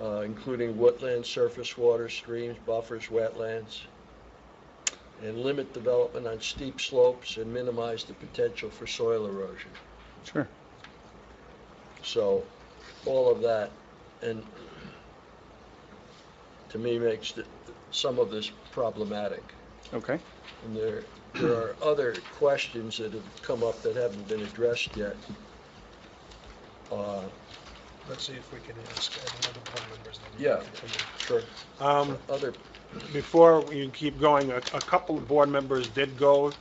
including woodlands, surface water, streams, buffers, wetlands, and limit development on steep slopes and minimize the potential for soil erosion. Sure. So all of that, and to me, makes some of this problematic. Okay. And there are other questions that have come up that haven't been addressed yet. Let's see if we can ask other board members. Yeah, sure. Other. Before you keep going, a couple of board members did go,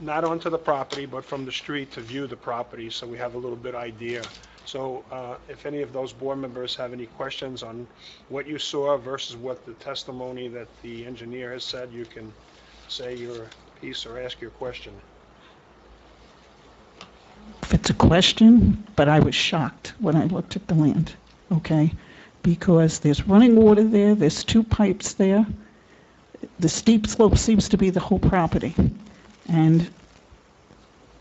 not onto the property, but from the street to view the property, so we have a little bit idea. So if any of those board members have any questions on what you saw versus what the testimony that the engineer has said, you can say your piece or ask your question. If it's a question, but I was shocked when I looked at the land, okay? Because there's running water there, there's 2 pipes there. The steep slope seems to be the whole property. And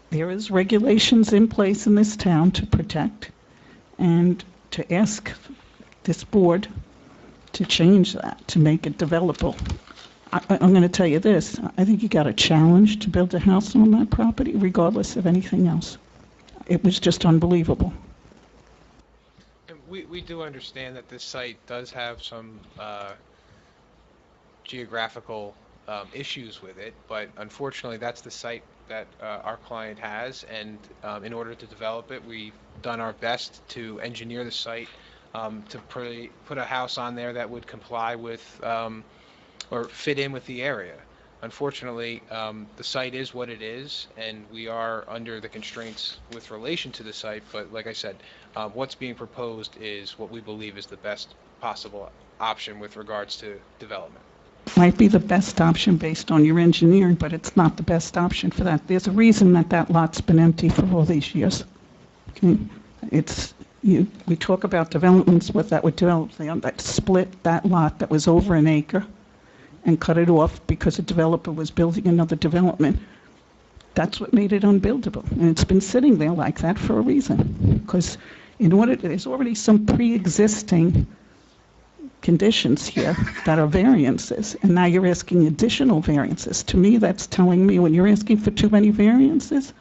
there is regulations in place in this town to protect and to ask this board to change that, to make it developable. I'm going to tell you this, I think you got a challenge to build a house on that property regardless of anything else. It was just unbelievable. And we do understand that this site does have some geographical issues with it, but unfortunately that's the site that our client has, and in order to develop it, we've done our best to engineer the site to put a house on there that would comply with or fit in with the area. Unfortunately, the site is what it is, and we are under the constraints with relation to the site, but like I said, what's being proposed is what we believe is the best possible option with regards to development. Might be the best option based on your engineering, but it's not the best option for that. There's a reason that that lot's been empty for all these years. Okay? We talk about developments, what that would develop, that split that lot that was over an acre and cut it off because a developer was building another development. That's what made it unbuildable. And it's been sitting there like that for a reason. Because there's already some pre-existing conditions here that are variances, and now you're asking additional variances. To me, that's telling me when you're asking for too many variances,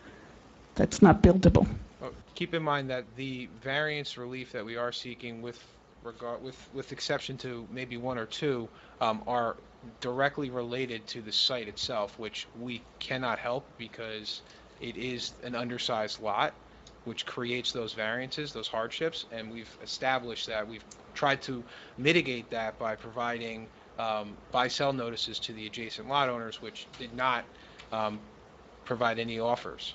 that's not buildable. Well, keep in mind that the variance relief that we are seeking with exception to maybe 1 or 2 are directly related to the site itself, which we cannot help because it is an undersized lot, which creates those variances, those hardships, and we've established that. We've tried to mitigate that by providing buy-sell notices to the adjacent lot owners, which did not provide any offers.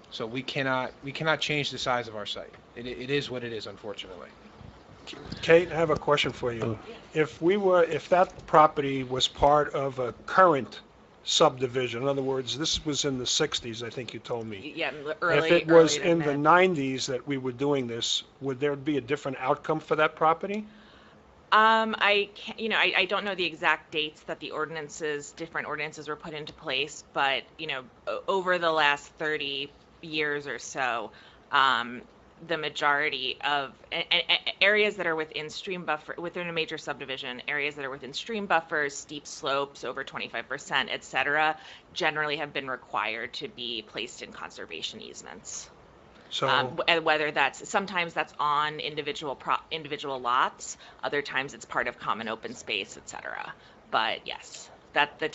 So we cannot change the size of our site. It is what it is, unfortunately. Kate, I have a question for you. If that property was part of a current subdivision, in other words, this was in the 60s, I think you told me. Yeah, If it was in the 90s that we were doing this, would there be a different outcome for that property? I can't, I don't know the exact dates that the different ordinances were put into place, but, over the last 30 years or so, the majority of areas that are within a major subdivision, areas that are within stream buffers, steep slopes over 25%, et cetera, generally have been required to be placed in conservation easements. So, And whether sometimes that's on individual lots, other times it's part of common open space, et cetera. But yes, that the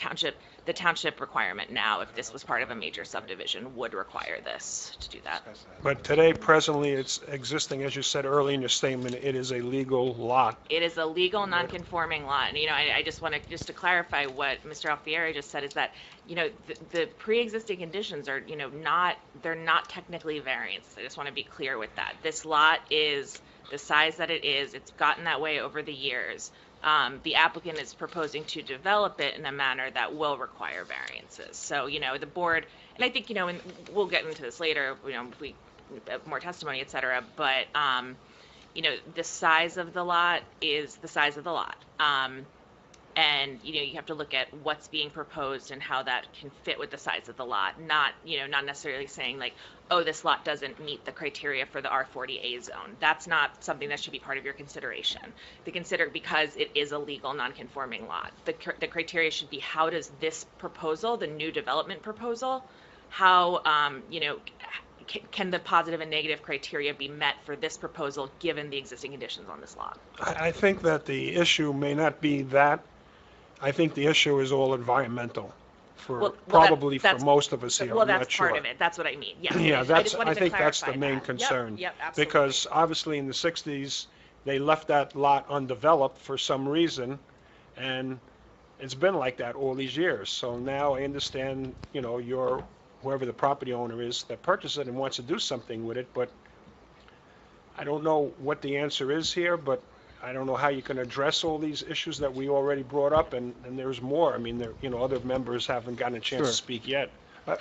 township requirement now, if this was part of a major subdivision, would require this to do that. but today, presently, it's existing, as you said earlier in your statement, it is a legal lot. It is a legal non-conforming lot. And, I just want to clarify what Mr. Alfieri just said is that, the pre-existing conditions are, they're not technically variants. I just want to be clear with that. This lot is the size that it is. It's gotten that way over the years. The applicant is proposing to develop it in a manner that will require variances. So, the board, and I think, and we'll get into this later, if we have more testimony, et cetera, but, the size of the lot is the size of the lot. And, you have to look at what's being proposed and how that can fit with the size of the lot, not necessarily saying like, oh, this lot doesn't meet the criteria for the R40A zone. That's not something that should be part of your consideration. Because it is a legal non-conforming lot. The criteria should be, how does this proposal, the new development proposal, how, can the positive and negative criteria be met for this proposal given the existing conditions on this lot? I think that the issue may not be that. I think the issue is all environmental, probably for most of us here. Well, I'm not that's sure. part of it. That's what I mean. Yeah. Yeah, I think that's the main concern. Yep, absolutely. Because obviously in the 60s, they left that lot undeveloped for some reason, and it's been like that all these years. So now I understand, whoever the property owner is that purchased it and wants to do something with it, but I don't know what the answer is here, but I don't know how you can address all these issues that we already brought up, and there's more. I mean, other members haven't gotten a chance Sure. to speak yet.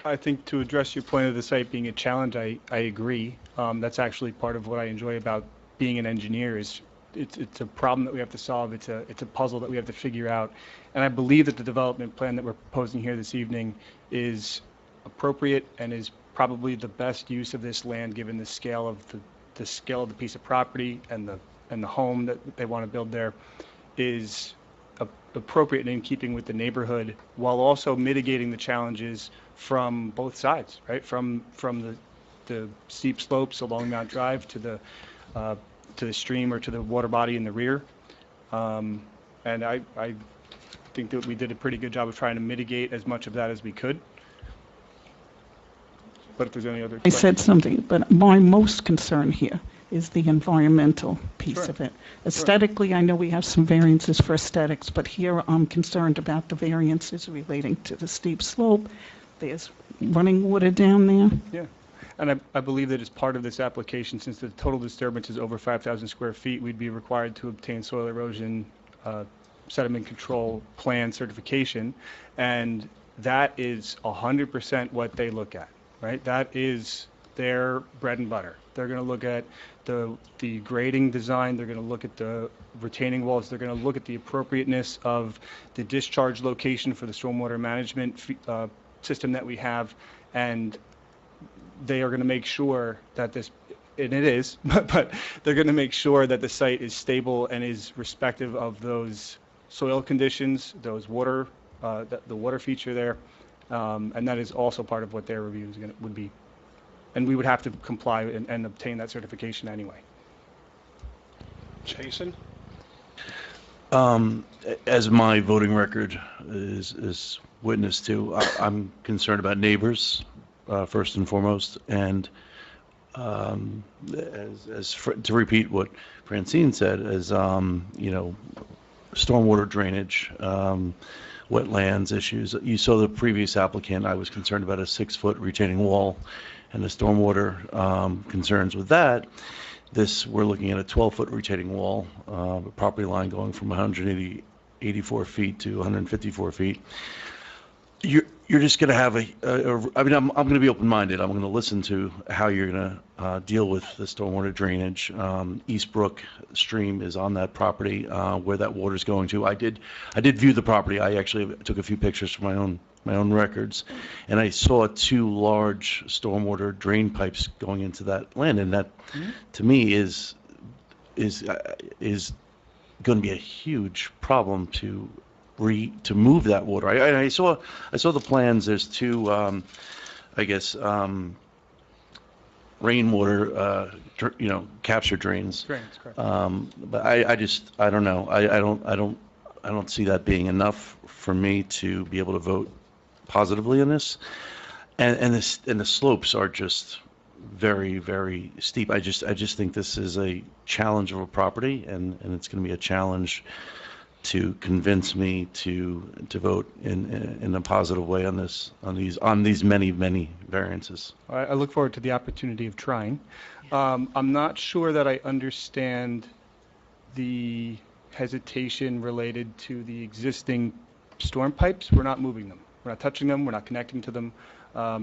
I think to address your point of the site being a challenge, I agree. That's actually part of what I enjoy about being an engineer is it's a problem that we have to solve. It's a puzzle that we have to figure out. And I believe that the development plan that we're proposing here this evening is appropriate and is probably the best use of this land given the scale of the piece of property and the home that they want to build there is appropriate and in keeping with the neighborhood while also mitigating the challenges from both sides, right? From the steep slopes along Mount Drive to the stream or to the water body in the rear. And I think that we did a pretty good job of trying to mitigate as much of that as we could. But if there's any other I questions. said something, but my most concern here is the environmental piece Sure. of it. Aesthetically, I know we have some variances for aesthetics, but here I'm concerned about the variances relating to the steep slope. There's running water down there. Yeah, and I believe that as part of this application, since the total disturbance is over 5,000 square feet, we'd be required to obtain soil erosion sediment control plan certification, and that is 100% what they look at, right? That is their bread and butter. They're going to look at the grading design, they're going to look at the retaining walls, they're going to look at the appropriateness of the discharge location for the stormwater management system that we have, and they are going to make sure that this, and it is, but they're going to make sure that the site is stable and is respective of those soil conditions, those water, the water feature there, and that is also part of what their review would be. And we would have to comply and obtain that certification anyway. Jason? As my voting record is witness to, I'm concerned about neighbors, first and foremost, and to repeat what Francine said, as stormwater drainage, wetlands issues. You saw the previous applicant, I was concerned about a 6-foot retaining wall and the stormwater concerns with that. We're looking at a 12-foot retaining wall, a property line going from 184 feet to 154 feet. You're just going to have I'm going to be open-minded. I'm going to listen to how you're going to deal with the stormwater drainage. Eastbrook Stream is on that property where that water is going to. I did view the property. I actually took a few pictures for my own records, and I saw 2 large stormwater drain pipes going into that land, and that, to me, is going to be a huge problem to move that water. I saw the plans. There's 2, rainwater, capture drains. Drains, correct. But I don't know. I don't see that being enough for me to be able to vote positively on this. And the slopes are just very, very steep. I just think this is a challenge of a property, and it's going to be a challenge to convince me to vote in a positive way on these many variances. I look forward to the opportunity of trying. I'm not sure that I understand the hesitation related to the existing storm pipes. We're not moving them. We're not touching them. We're not connecting to them.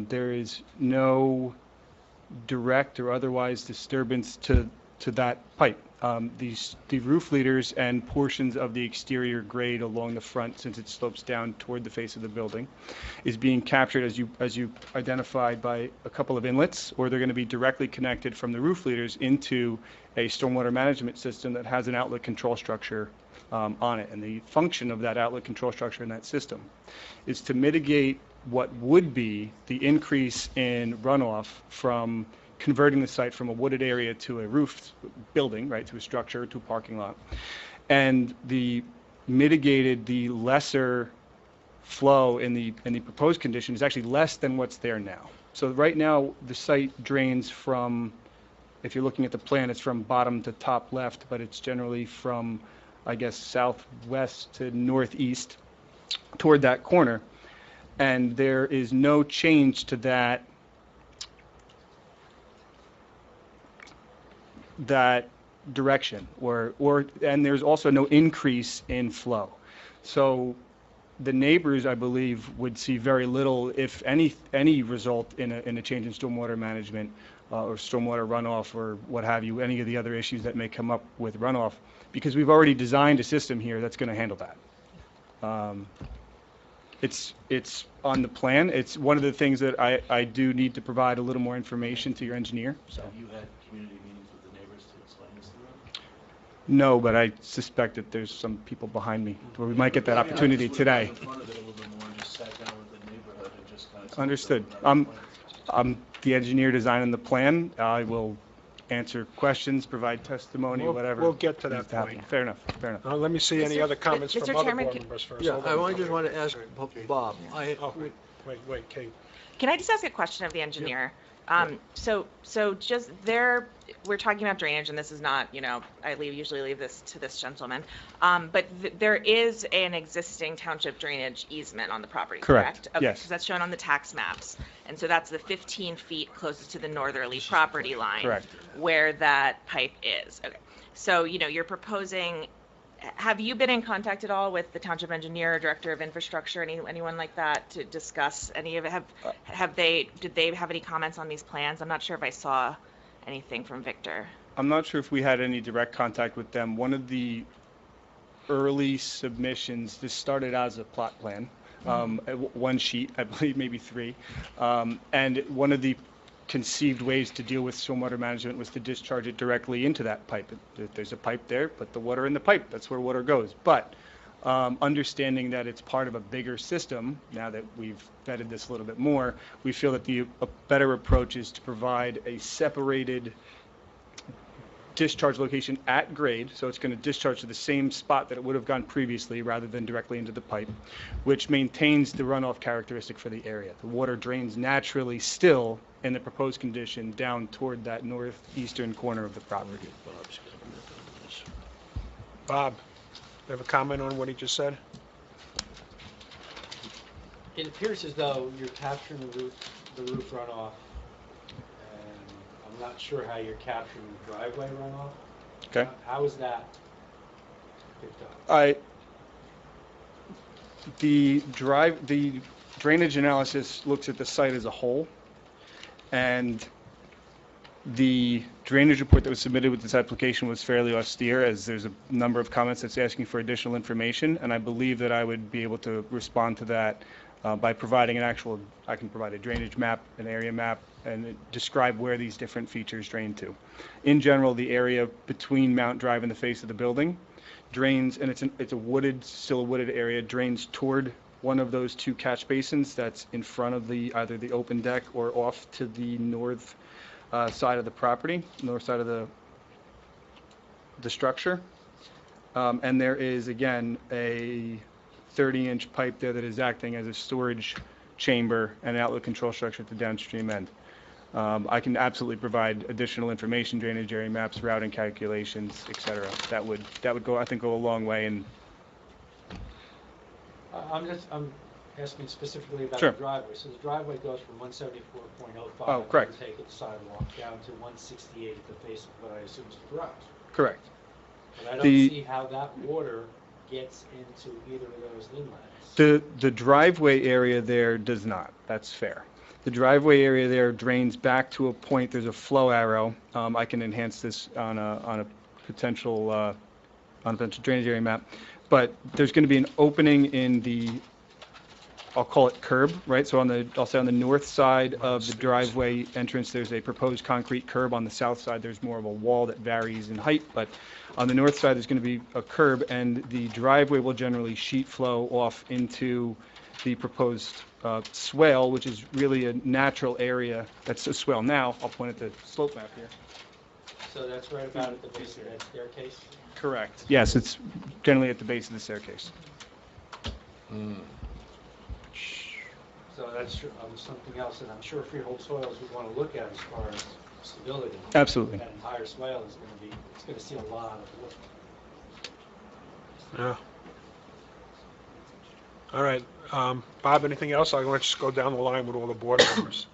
There is no direct or otherwise disturbance to that pipe. The roof leaders and portions of the exterior grade along the front, since it slopes down toward the face of the building, is being captured as you identified by a couple of inlets, or they're going to be directly connected from the roof leaders into a stormwater management system that has an outlet control structure on it. And the function of that outlet control structure in that system is to mitigate what would be the increase in runoff from converting the site from a wooded area to a roofed building, right, to a structure, to a parking lot. And the lesser flow in the proposed condition is actually less than what's there now. So right now, the site drains from, if you're looking at the plan, it's from bottom to top left, but it's generally from, I guess, southwest to northeast toward that corner. And there is no change to that direction, and there's also no increase in flow. So the neighbors, I believe, would see very little, if any result in a change in stormwater management or stormwater runoff or what have you, any of the other issues that may come up with runoff, because we've already designed a system here that's going to handle that. It's on the plan. It's one of the things that I do need to provide a little more information to your engineer. So. Have you had community meetings with the neighbors to explain this to them? No, but I suspect that there's some people behind me where we might get that opportunity today. In front of it a little bit more and just sat down with the neighborhood and just kind of. Understood. I'm the engineer designing the plan. I will answer questions, provide testimony, whatever. We'll get to that needs to happen. point. Fair enough, fair enough. Now, let me see any other comments Mr. from other Chairman, board can- members first. Yeah, Hold I on. just want to ask Bob. Oh, wait, Kate. Can I just ask a question of the engineer? So just there, we're talking about drainage, and this is not, I usually leave this to this gentleman. But there is an existing township drainage easement on the property, Correct. correct? Okay, Yes. 'cause that's shown on the tax maps. And so that's the 15 feet closest to the northerly property line. Correct. Where that pipe is. Okay. So, you're proposing, have you been in contact at all with the township engineer, director of infrastructure, anyone like that to discuss any of it? Did they have any comments on these plans? I'm not sure if I saw anything from Victor. I'm not sure if we had any direct contact with them. One of the early submissions, this started as a plot plan, one sheet, I believe, maybe three. And one of the conceived ways to deal with stormwater management was to discharge it directly into that pipe. There's a pipe there, put the water in the pipe. That's where water goes. But understanding that it's part of a bigger system, now that we've vetted this a little bit more, we feel that a better approach is to provide a separated discharge location at grade, so it's going to discharge to the same spot that it would have gone previously rather than directly into the pipe, which maintains the runoff characteristic for the area. The water drains naturally still in the proposed condition down toward that northeastern corner of the property. Bob, you have a comment on what he just said? It appears as though you're capturing the roof runoff, and I'm not sure how you're capturing the driveway runoff. Okay. How is that picked up? The drainage analysis looks at the site as a whole, and the drainage report that was submitted with this application was fairly austere, as there's a number of comments that's asking for additional information, and I believe that I would be able to respond to that by providing I can provide a drainage map, an area map, and describe where these different features drain to. In general, the area between Mount Drive and the face of the building drains, and it's still a wooded area, drains toward one of those two catch basins that's in front of either the open deck or off to the north side of the property, north side of the structure. And there is, again, a 30-inch pipe there that is acting as a storage chamber and outlet control structure at the downstream end. I can absolutely provide additional information, drainage area maps, routing calculations, et cetera. That would go, I think, go a long way. And I'm asking specifically about Sure. the driveway. So the driveway goes from 174.05. Oh, correct. Take it sidewalk down to 168 at the face of what I assume is the garage. correct. But I don't The- see how that water gets into either of those inlets. The driveway area there does not. That's fair. The driveway area there drains back to a point. There's a flow arrow. I can enhance this on a potential drainage area map. But there's going to be an opening in the, I'll call it curb, right? So I'll say on the north side of the driveway entrance, there's a proposed concrete curb. On the south side, there's more of a wall that varies in height. But on the north side, there's going to be a curb, and the driveway will generally sheet flow off into the proposed swale, which is really a natural area. That's a swale now. I'll point at the slope map here. So that's right about at the base of that staircase? Correct. Yes, it's generally at the base of the staircase. So that's something else that I'm sure freehold soils would want to look at as far as stability. Absolutely. That entire swale is going to it's going to see a lot of wood. Yeah. All right. Bob, anything else? I'm going to just go down the line with all the board members.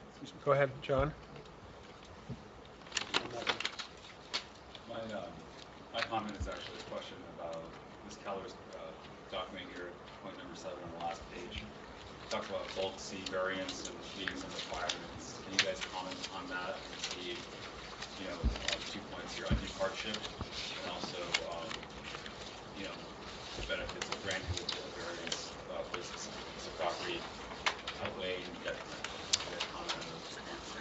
Go ahead, John. Keller's document here, point number 7 on the last page. Talks about bulk C variance and meeting some requirements. Can you guys comment on that and see, 2 points here, undue hardship and also, the benefits of granting the variance versus the property outweigh detriment? Can you guys comment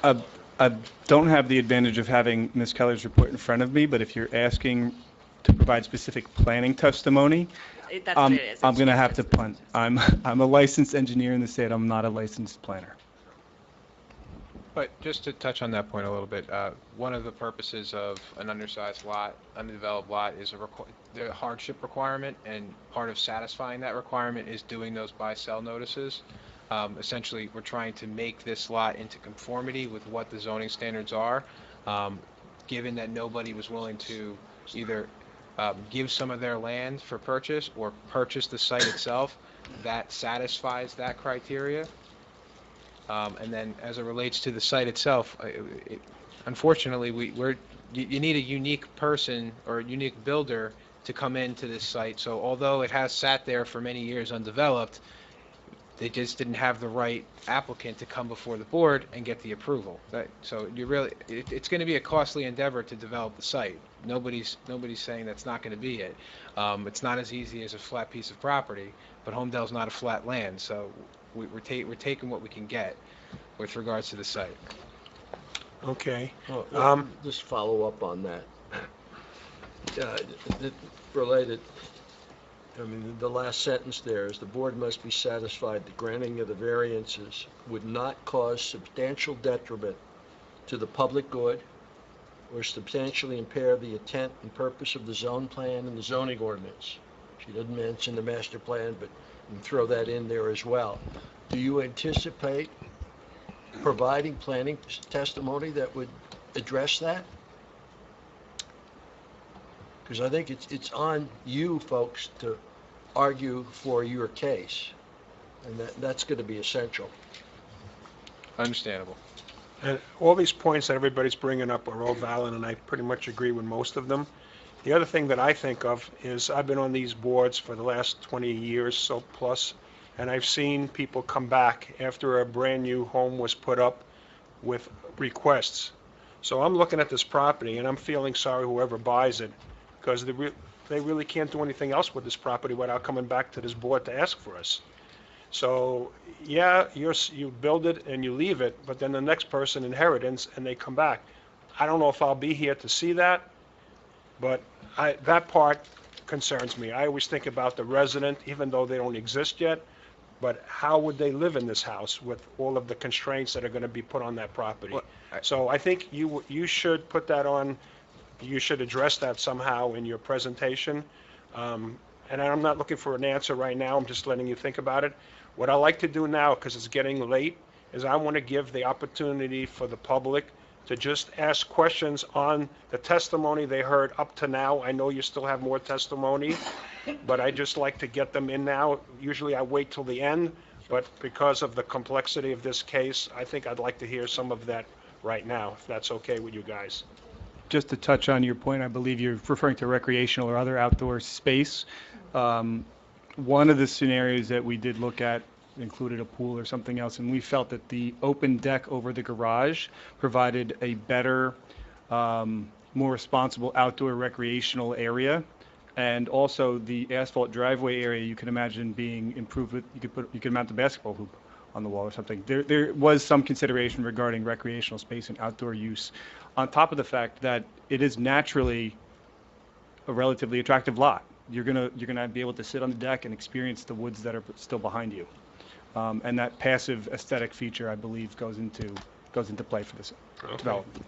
on those? I don't have the advantage of having Ms. Keller's report in front of me, but if you're asking to provide specific planning testimony, That's what it is. I'm going to have to punt. I'm a licensed engineer in the state. I'm not a licensed planner. But just to touch on that point a little bit, one of the purposes of an undersized lot, undeveloped lot, is the hardship requirement, and part of satisfying that requirement is doing those buy-sell notices. Essentially, we're trying to make this lot into conformity with what the zoning standards are, given that nobody was willing to either give some of their land for purchase or purchase the site itself. That satisfies that criteria. And then as it relates to the site itself, unfortunately, you need a unique person or a unique builder to come into this site. So although it has sat there for many years undeveloped, they just didn't have the right applicant to come before the board and get the approval. So it's going to be a costly endeavor to develop the site. Nobody's saying that's not going to be it. It's not as easy as a flat piece of property, but Holmdel's not a flat land, so we're taking what we can get with regards to the site. Okay. Just follow up on that. Related, the last sentence there is the board must be satisfied the granting of the variances would not cause substantial detriment to the public good or substantially impair the intent and purpose of the zone plan and the zoning ordinance. She didn't mention the master plan, but you can throw that in there as well. Do you anticipate providing planning testimony that would address that? Because I think it's on you folks to argue for your case, and that's going to be essential. Understandable. And all these points that everybody's bringing up are all valid, and I pretty much agree with most of them. The other thing that I think of is I've been on these boards for the last 20 years, so plus, and I've seen people come back after a brand-new home was put up with requests. So I'm looking at this property, and I'm feeling sorry whoever buys it, because they really can't do anything else with this property without coming back to this board to ask for us. So, yeah, you build it and you leave it, but then the next person inherits and they come back. I don't know if I'll be here to see that, but that part concerns me. I always think about the resident, even though they don't exist yet, but how would they live in this house with all of the constraints that are going to be put on that property? So I think you should put that on. You should address that somehow in your presentation. And I'm not looking for an answer right now. I'm just letting you think about it. What I like to do now, because it's getting late, is I want to give the opportunity for the public to just ask questions on the testimony they heard up to now. I know you still have more testimony, but I just like to get them in now. Usually I wait till the end, but because of the complexity of this case, I think I'd like to hear some of that right now, if that's okay with you guys. Just to touch on your point, I believe you're referring to recreational or other outdoor space. One of the scenarios that we did look at included a pool or something else, and we felt that the open deck over the garage provided a better, more responsible outdoor recreational area. And also the asphalt driveway area, you can imagine being improved with, you could mount a basketball hoop on the wall or something. There was some consideration regarding recreational space and outdoor use, on top of the fact that it is naturally a relatively attractive lot. You're gonna be able to sit on the deck and experience the woods that are still behind you, and that passive aesthetic feature, I believe, goes into play for this development.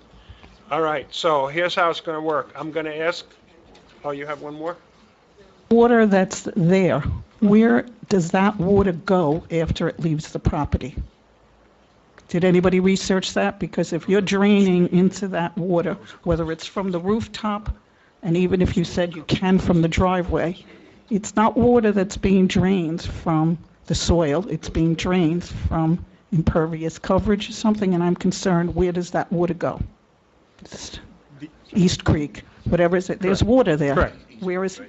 All right, so here's how it's going to work. I'm going to ask. Oh, you have one more? Water that's there, where does that water go after it leaves the property? Did anybody research that? Because if you're draining into that water, whether it's from the rooftop, and even if you said you can from the driveway, it's not water that's being drained from the soil. It's being drained from impervious coverage or something, and I'm concerned, where does that water go? East Creek, whatever is it, there's water there. Correct. Where is,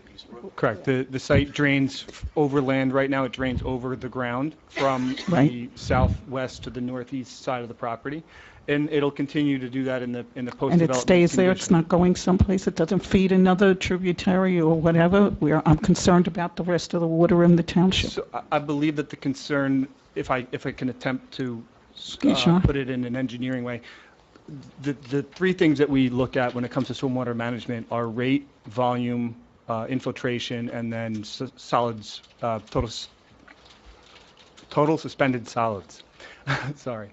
Correct. The site drains over land right now. It drains over the ground from Right. the southwest to the northeast side of the property. And it'll continue to do that in the post-development and it stays there, it's condition. not going someplace, it doesn't feed another tributary or whatever, where I'm concerned about the rest of the water in the township. So I believe that the concern, if I can attempt to Yeah, sure. put it in an engineering way, the three things that we look at when it comes to stormwater management are rate, volume, infiltration, and then solids, total suspended solids. Sorry.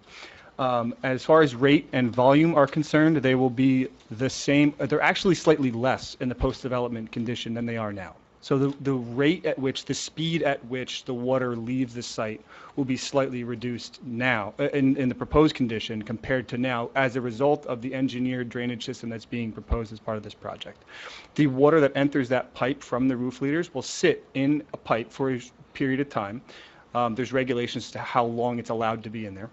As far as rate and volume are concerned, they will be the same. They're actually slightly less in the post-development condition than they are now. So the rate at which, the speed at which the water leaves the site will be slightly reduced now, in the proposed condition compared to now, as a result of the engineered drainage system that's being proposed as part of this project. The water that enters that pipe from the roof leaders will sit in a pipe for a period of time. There's regulations to how long it's allowed to be in there.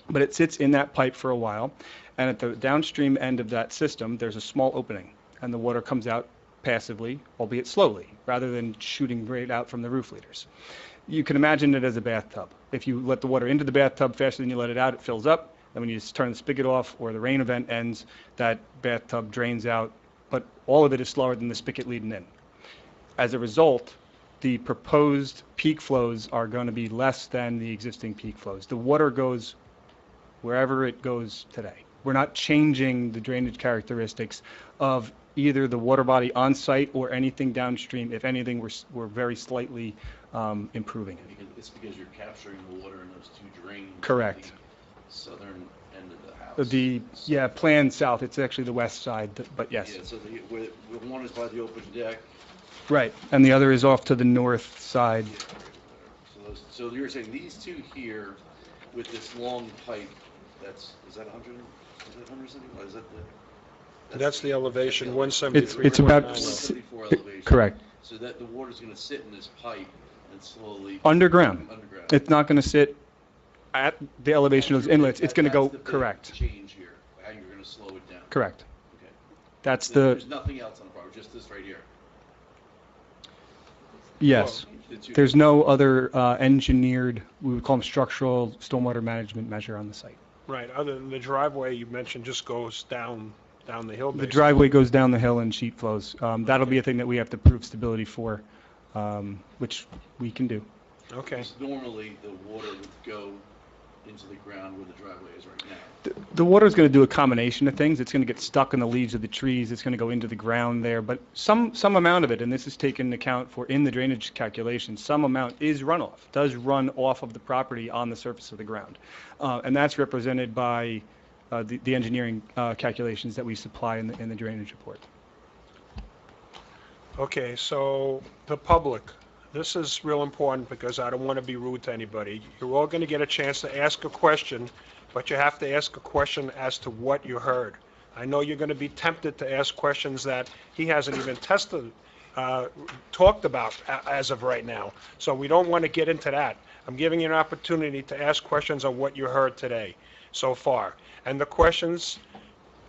But it sits in that pipe for a while, and at the downstream end of that system, there's a small opening, and the water comes out passively, albeit slowly, rather than shooting right out from the roof leaders. You can imagine it as a bathtub. If you let the water into the bathtub faster than you let it out, it fills up, and when you just turn the spigot off or the rain event ends, that bathtub drains out, but all of it is slower than the spigot leading in. As a result, the proposed peak flows are going to be less than the existing peak flows. The water goes wherever it goes today. We're not changing the drainage characteristics of either the water body on site or anything downstream. If anything, we're very slightly improving it. It's because you're capturing the water in those two drains. Correct. The southern end of the house. The plan south, it's actually the west side, but yes. Yeah, so where one is by the open deck. Right, and the other is off to the north side. So you're saying these two here with this long pipe, is that 100 something? What is that That's the elevation, 173. It's about 174 elevation. Correct. So that the water's going to sit in this pipe and slowly Underground. It's not going to sit at the elevation of those inlets. It's going to go, That's the big correct, change here, how you're going to slow it down. correct. Okay. That's There's nothing else on the property, just this right here. yes. There's no other engineered, we would call them structural stormwater management measure on the site. Right, other than the driveway you mentioned just goes down the hill. The basically. driveway goes down the hill and sheet flows. That'll be a thing that we have to prove stability for, which we can do. Okay. Because normally the water would go into the ground where the driveway is right now. The water is going to do a combination of things. It's going to get stuck in the leaves of the trees. It's going to go into the ground there. But some amount of it, and this is taken into account for in the drainage calculation, some amount is runoff, does run off of the property on the surface of the ground. And that's represented by the engineering calculations that we supply in the drainage report. Okay, so the public, this is real important because I don't want to be rude to anybody. You're all going to get a chance to ask a question, but you have to ask a question as to what you heard. I know you're going to be tempted to ask questions that he hasn't even talked about as of right now. So we don't want to get into that. I'm giving you an opportunity to ask questions on what you heard today so far. And the questions,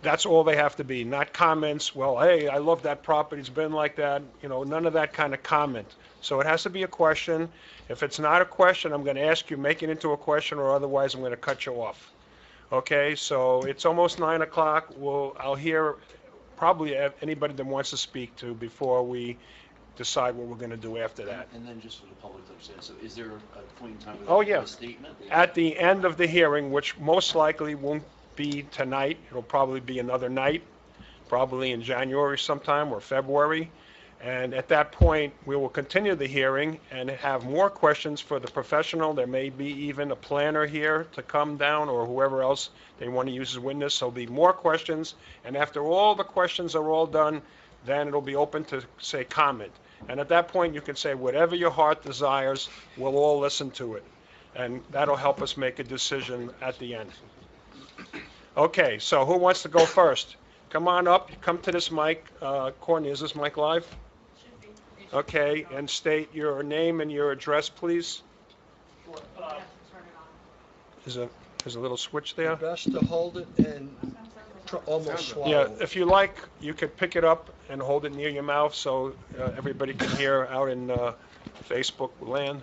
that's all they have to be, not comments, well, hey, I love that property, it's been like that, none of that kind of comment. So it has to be a question. If it's not a question, I'm going to ask you, make it into a question, or otherwise I'm going to cut you off. Okay, so it's almost 9 o'clock. I'll hear probably anybody that wants to speak to before we decide what we're going to do after that. And then just for the public to understand, so is there a point in time Oh, where yeah. a statement? At the end of the hearing, which most likely won't be tonight, it'll probably be another night, probably in January sometime or February. And at that point, we will continue the hearing and have more questions for the professional. There may be even a planner here to come down or whoever else they want to use as witness. So there'll be more questions. And after all the questions are all done, then it'll be open to, say, comment. And at that point, you can say whatever your heart desires, we'll all listen to it. And that'll help us make a decision at the end. Okay, so who wants to go first? Come on up, come to this mic. Courtney, is this mic live? Okay, and state your name and your address, please. There's a little switch there. Best to hold it and almost Yeah, swallow. if you like, you could pick it up and hold it near your mouth so everybody can hear out in Facebook land.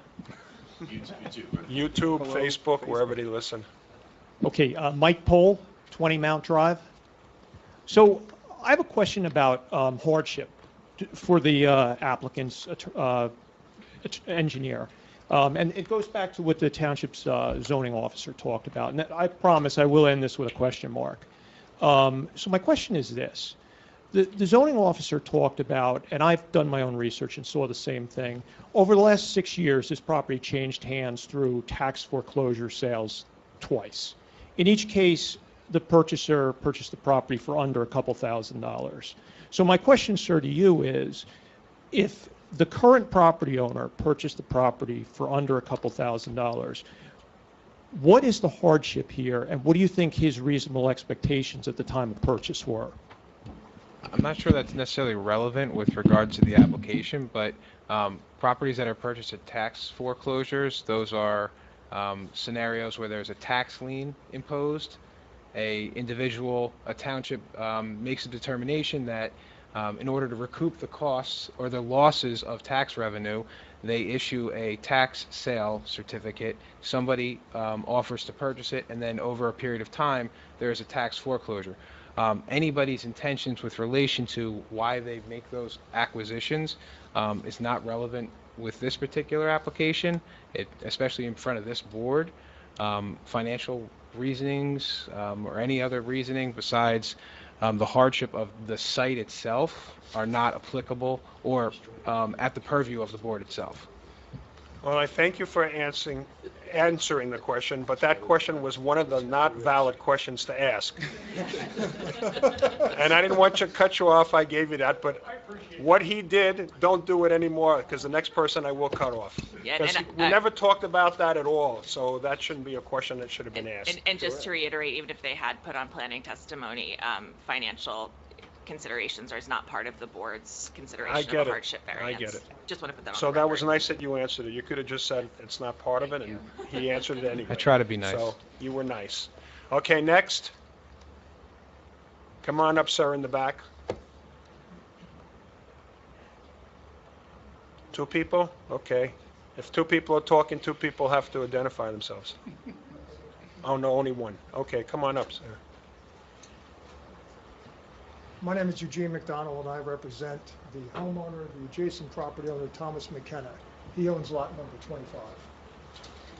YouTube, Facebook, wherever they listen. Okay, Mike Pohl, 20 Mount Drive. So I have a question about hardship for the applicant's engineer. And it goes back to what the township's zoning officer talked about. And I promise I will end this with a question mark. So my question is this. The zoning officer talked about, and I've done my own research and saw the same thing, over the last 6 years, this property changed hands through tax foreclosure sales twice. In each case, the purchaser purchased the property for under a couple $1,000s. So my question, sir, to you is, if the current property owner purchased the property for under a couple $1,000s, what is the hardship here, and what do you think his reasonable expectations at the time of purchase were? I'm not sure that's necessarily relevant with regard to the application, but properties that are purchased at tax foreclosures, those are scenarios where there's a tax lien imposed. A township makes a determination that in order to recoup the costs or the losses of tax revenue, they issue a tax sale certificate. Somebody offers to purchase it, and then over a period of time, there is a tax foreclosure. Anybody's intentions with relation to why they make those acquisitions is not relevant with this particular application, especially in front of this board. Financial reasonings or any other reasoning besides the hardship of the site itself are not applicable or at the purview of the board itself. Well, I thank you for answering the question, but that question was one of the not valid questions to ask. And I didn't want to cut you off, I gave you that, but what he did, don't do it anymore, because the next person I will cut off. Yeah, Because and we never talked about that at all, so that shouldn't be a question that should have been asked. And just to reiterate, even if they had put on planning testimony, financial considerations is not part of the board's consideration get of a it. hardship I variance. get it. Just want to put that on So the that was record. nice that you answered it. You could have just said it's not part of it, and he answered it anyway. I try to be nice. So you were nice. Okay, next. Come on up, sir, in the back. Two people? Okay. If two people are talking, two people have to identify themselves. Oh, no, only one. Okay, come on up, sir. My name is Eugene McDonald, and I represent the homeowner of the adjacent property owner, Thomas McKenna. He owns lot number 25.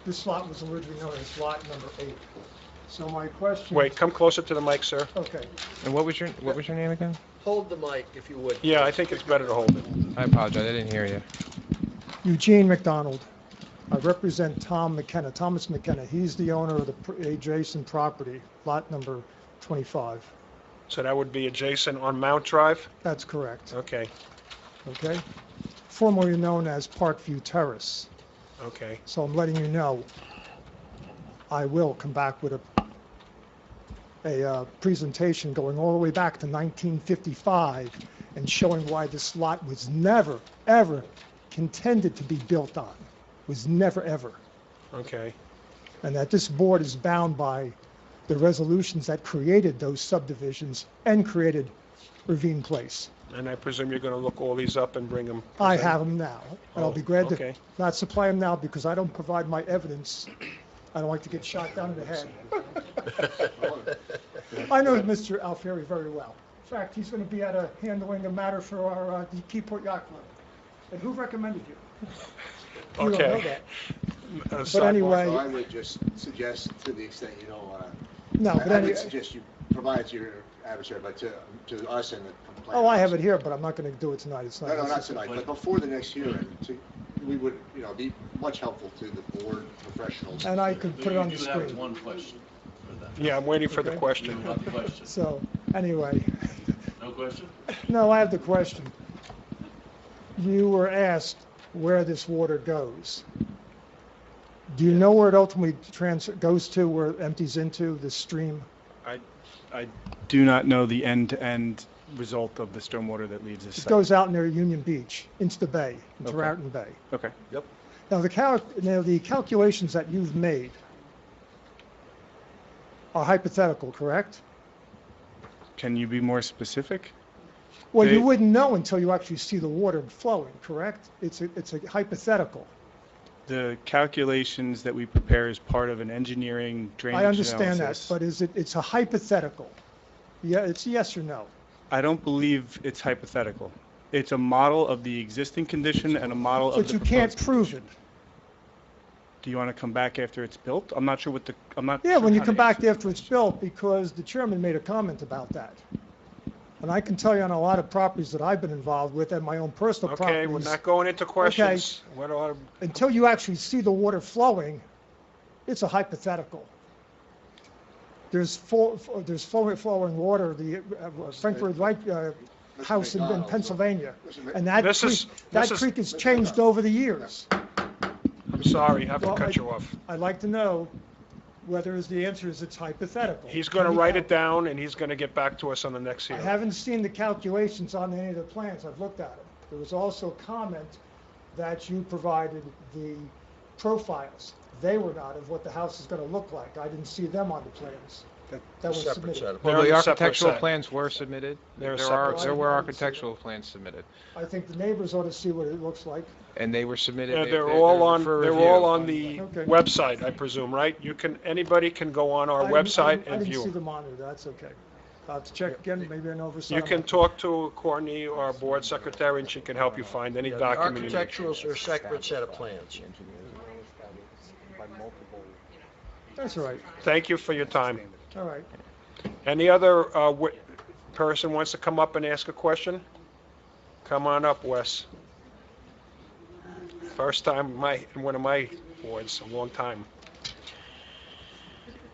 This lot was originally known as lot number 8. So my question... Wait, come closer to the mic, sir. Okay. And what was your name again? Hold the mic if you would. Yeah, I think it's better to hold it. I apologize, I didn't hear you. Eugene McDonald. I represent Tom McKenna, Thomas McKenna. He's the owner of the adjacent property, lot number 25. So that would be adjacent on Mount Drive? That's correct. Okay, Okay? Formerly known as Parkview Terrace. okay. So I'm letting you know, I will come back with a presentation going all the way back to 1955 and showing why this lot was never, ever intended to be built on. Was never, ever. Okay. And that this board is bound by the resolutions that created those subdivisions and created Ravine Place. And I presume you're going to look all these up and bring them? I have them now, and I'll be glad okay. to not supply them now because I don't provide my evidence. I don't like to get shot down in the head. I know Mr. Alfieri very well. In fact, he's going to be handling a matter for our the Keyport Yacht Club. And who recommended you? You don't know Okay. that. But anyway, So I would just suggest, to the extent you don't want to, no, but I anyway, would suggest you provide it to your adversary, but to us and the complainant. oh, I have it here, but I'm not going to do it tonight. It's not. No, not necessary. tonight, but before the next hearing, we would, be much helpful to the board professionals. And I could put it on the You do have screen. one question for that. Yeah, I'm waiting for the Okay. question. Not the question. So, anyway, No question? no, I have the question. You were asked where this water goes. Do you know where it ultimately goes to, where it empties into the stream? I do not know the end-to-end result of the stormwater that leaves this It site. goes out near Union Beach, into the bay, into Okay. Raritan Bay. Okay. Yep. Now, the calculations that you've made are hypothetical, correct? Can you be more specific? Well, They- you wouldn't know until you actually see the water flowing, correct? It's a hypothetical. The calculations that we prepare as part of an engineering drainage I understand that, analysis- but it's a hypothetical. Yeah, it's yes or no. I don't believe it's hypothetical. It's a model of the existing condition and a model of But the you can't proposed prove condition. it. Do you want to come back after it's built? I'm not sure what the, I'm not. Yeah, sure when you how come to back answer. after it's built, because the chairman made a comment about that. And I can tell you on a lot of properties that I've been involved with and my own personal Okay, we're properties, not going into questions. What are- until you actually see the water flowing, it's a hypothetical. There's flowing water, the Frankfurt Light House in Pennsylvania. And that creek has changed over the years. I'm sorry, I have to Well, cut you off. I'd like to know whether the answer is it's hypothetical. He's going to Can you write it down, and he's going to get back to us on the next I hearing. haven't seen the calculations on any of the plans. I've looked at them. There was also a comment that you provided the profiles. They were not of what the house is going to look like. I didn't see them on the plans. That was submitted. They're Well, in the a separate architectural set. plans were submitted. They're a There separate there were set. architectural plans submitted, I think the neighbors ought to see what it looks like. and they were submitted. Yeah, They- they're all on, for they're review. all on the Okay. website, I presume, right? Anybody can go on our I didn't- website I and didn't see view them. them on there. That's okay. I'll have to check again. Maybe an oversight. You can talk to Courtney, our board secretary, and she can help you find any Yeah, the document you need. architecturals are a separate set of plans. That's all right. Thank you for your time. All right. Any other person wants to come up and ask a question? Come on up, Wes. First time in one of my boards, a long time.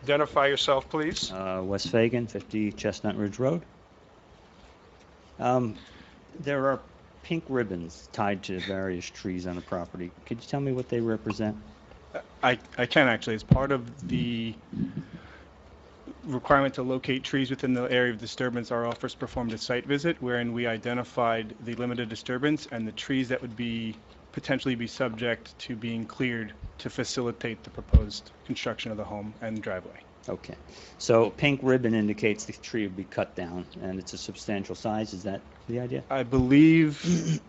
Identify yourself, please. Wes Fagan, 50 Chestnut Ridge Road. There are pink ribbons tied to various trees on the property. Could you tell me what they represent? I can actually, as part of the requirement to locate trees within the area of disturbance, our office performed a site visit wherein we identified the limited disturbance and the trees that would potentially be subject to being cleared to facilitate the proposed construction of the home and driveway. Okay. So pink ribbon indicates the tree would be cut down and it's a substantial size. Is that the idea? I believe,